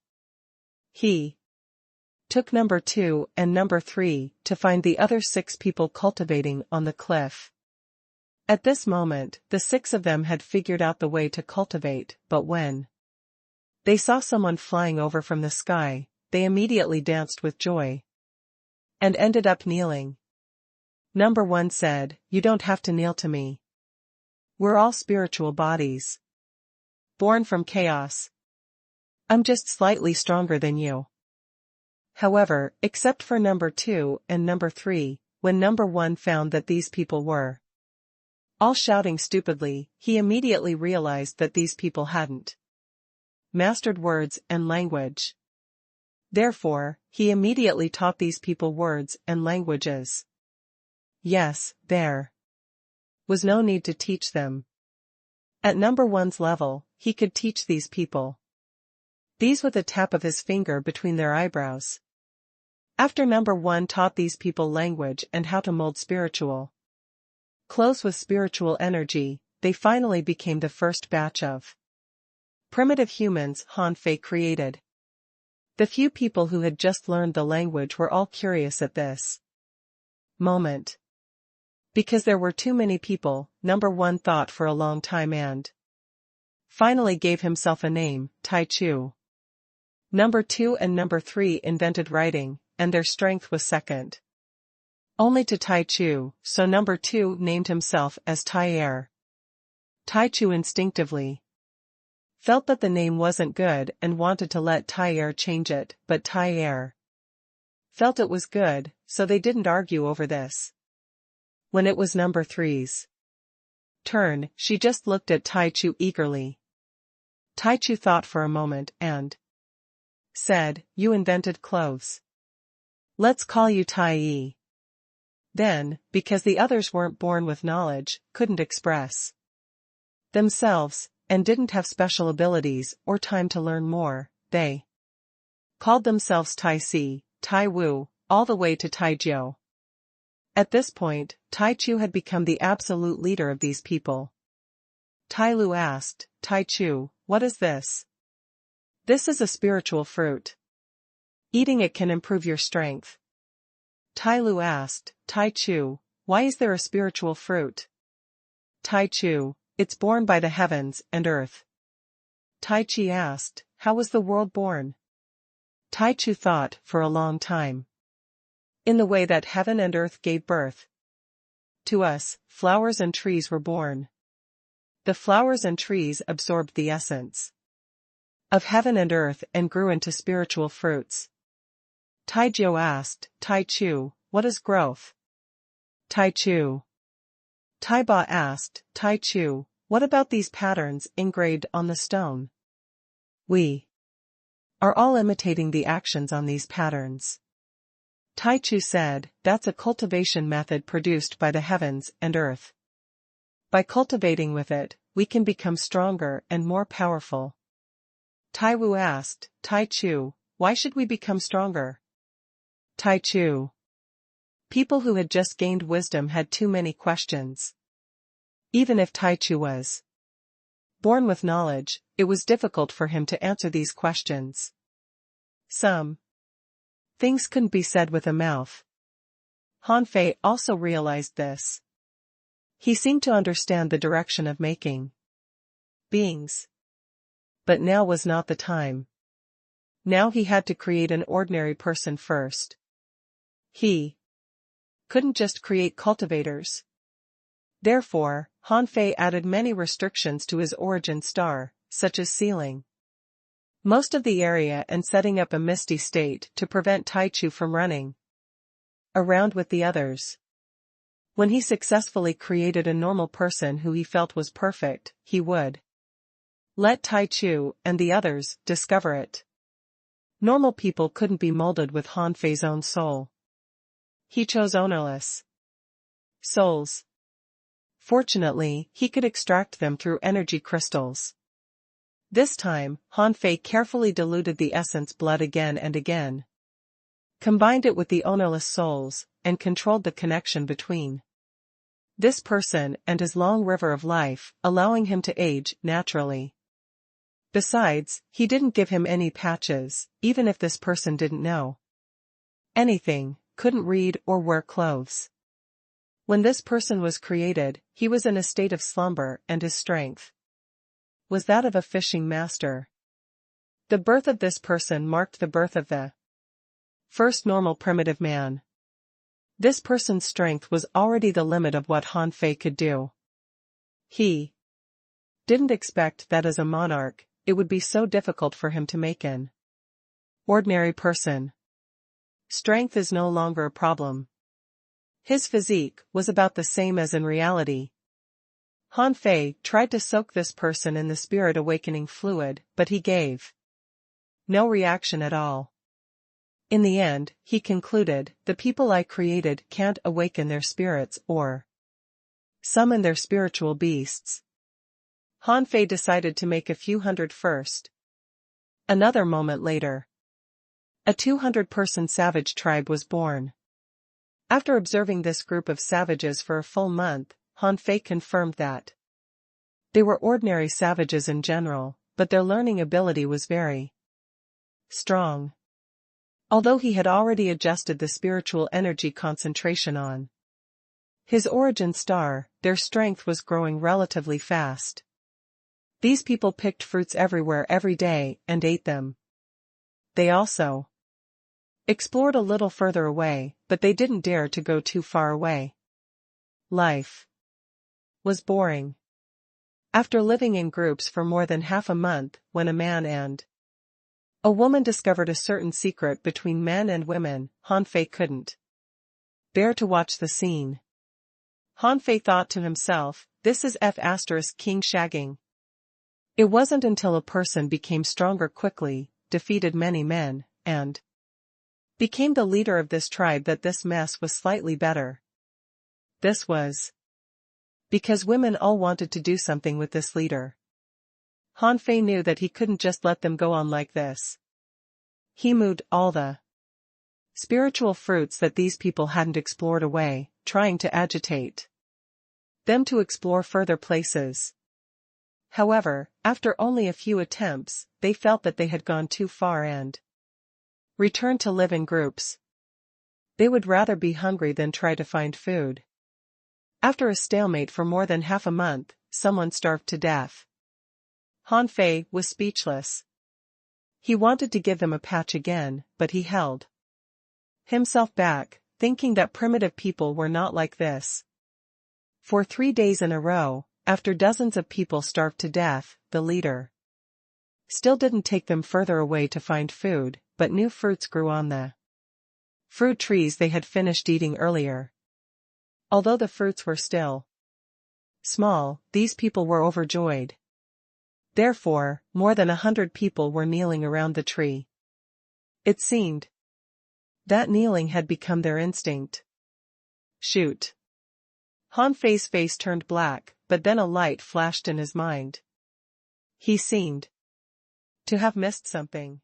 He took Number 2 and Number 3 to find the other 6 people cultivating on the cliff. At this moment, the 6 of them had figured out the way to cultivate, but when they saw someone flying over from the sky, they immediately danced with joy and ended up kneeling. Number 1 said, "You don't have to kneel to me. We're all spiritual bodies, born from chaos. I'm just slightly stronger than you." However, except for number 2 and number 3, when number 1 found that these people were all shouting stupidly, he immediately realized that these people hadn't mastered words and language. Therefore, he immediately taught these people words and languages. Yes, there was no need to teach them. At number 1's level, he could teach these people these with a tap of his finger between their eyebrows. After number 1 taught these people language and how to mold spiritual clothes with spiritual energy, they finally became the first batch of primitive humans Han Fei created. The few people who had just learned the language were all curious at this moment. Because there were too many people, number 1 thought for a long time and finally gave himself a name, Tai Chu. Number 2 and number 3 invented writing, and their strength was second only to Tai Chu, so number 2 named himself as Tai Er. Tai Chu instinctively felt that the name wasn't good and wanted to let Tai Er change it, but Tai Er felt it was good, so they didn't argue over this. When it was number 3's turn, she just looked at Tai Chu eagerly. Tai Chu thought for a moment and said, "You invented clothes. Let's call you Tai Yi." Then, because the others weren't born with knowledge, couldn't express themselves, and didn't have special abilities or time to learn more, they called themselves Tai Si, Tai Wu, all the way to Tai Jiu. At this point, Tai Chu had become the absolute leader of these people. Tai Lu asked, "Tai Chu, what is this?" "This is a spiritual fruit. Eating it can improve your strength." Tai Lu asked, "Tai Chu, why is there a spiritual fruit?" Tai Chu, "It's born by the heavens and earth." Tai Chi asked, "How was the world born?" Tai Chu thought for a long time. "In the way that heaven and earth gave birth to us, flowers and trees were born. The flowers and trees absorbed the essence of heaven and earth and grew into spiritual fruits." Tai Jiu asked, "Tai Chu, what is growth?" Tai Chu. Tai Ba asked, "Tai Chu, what about these patterns engraved on the stone? We are all imitating the actions on these patterns." Tai Chu said, "That's a cultivation method produced by the heavens and earth. By cultivating with it, we can become stronger and more powerful." Tai Wu asked, "Tai Chu, why should we become stronger?" Tai Chu. People who had just gained wisdom had too many questions. Even if Tai Chu was born with knowledge, it was difficult for him to answer these questions. Some things couldn't be said with a mouth. Han Fei also realized this. He seemed to understand the direction of making beings. But now was not the time. Now he had to create an ordinary person first. He couldn't just create cultivators. Therefore, Han Fei added many restrictions to his origin star, such as sealing most of the area and setting up a misty state to prevent Tai Chu from running around with the others. When he successfully created a normal person who he felt was perfect, he would let Tai Chu and the others discover it. Normal people couldn't be molded with Han Fei's own soul. He chose ownerless souls. Fortunately, he could extract them through energy crystals. This time, Han Fei carefully diluted the essence blood again and again, combined it with the ownerless souls, and controlled the connection between this person and his long river of life, allowing him to age naturally. Besides, he didn't give him any patches, even if this person didn't know anything, couldn't read or wear clothes. When this person was created, he was in a state of slumber, and his strength was that of a fishing master. The birth of this person marked the birth of the first normal primitive man. This person's strength was already the limit of what Han Fei could do. He didn't expect that as a monarch, it would be so difficult for him to make an ordinary person. Strength is no longer a problem. His physique was about the same as in reality. Han Fei tried to soak this person in the spirit awakening fluid, but he gave no reaction at all. In the end, he concluded, the people I created can't awaken their spirits or summon their spiritual beasts. Han Fei decided to make a few hundred first. Another moment later, a 200-person savage tribe was born. After observing this group of savages for a full month, Han Fei confirmed that they were ordinary savages in general, but their learning ability was very strong. Although he had already adjusted the spiritual energy concentration on his origin star, their strength was growing relatively fast. These people picked fruits everywhere every day and ate them. They also explored a little further away, but they didn't dare to go too far away. Life was boring. After living in groups for more than half a month, when a man and a woman discovered a certain secret between men and women, Han Fei couldn't bear to watch the scene. Han Fei thought to himself, this is King shagging. It wasn't until a person became stronger quickly, defeated many men, and became the leader of this tribe that this mess was slightly better. This was because women all wanted to do something with this leader. Han Fei knew that he couldn't just let them go on like this. He moved all the spiritual fruits that these people hadn't explored away, trying to agitate them to explore further places. However, after only a few attempts, they felt that they had gone too far and returned to live in groups. They would rather be hungry than try to find food. After a stalemate for more than half a month, someone starved to death. Han Fei was speechless. He wanted to give them a patch again, but he held himself back, thinking that primitive people were not like this. For 3 days in a row, after dozens of people starved to death, the leader still didn't take them further away to find food, but new fruits grew on the fruit trees they had finished eating earlier. Although the fruits were still small, these people were overjoyed. Therefore, more than 100 people were kneeling around the tree. It seemed that kneeling had become their instinct. Shoot! Han Fei's face turned black, but then a light flashed in his mind. He seemed to have missed something.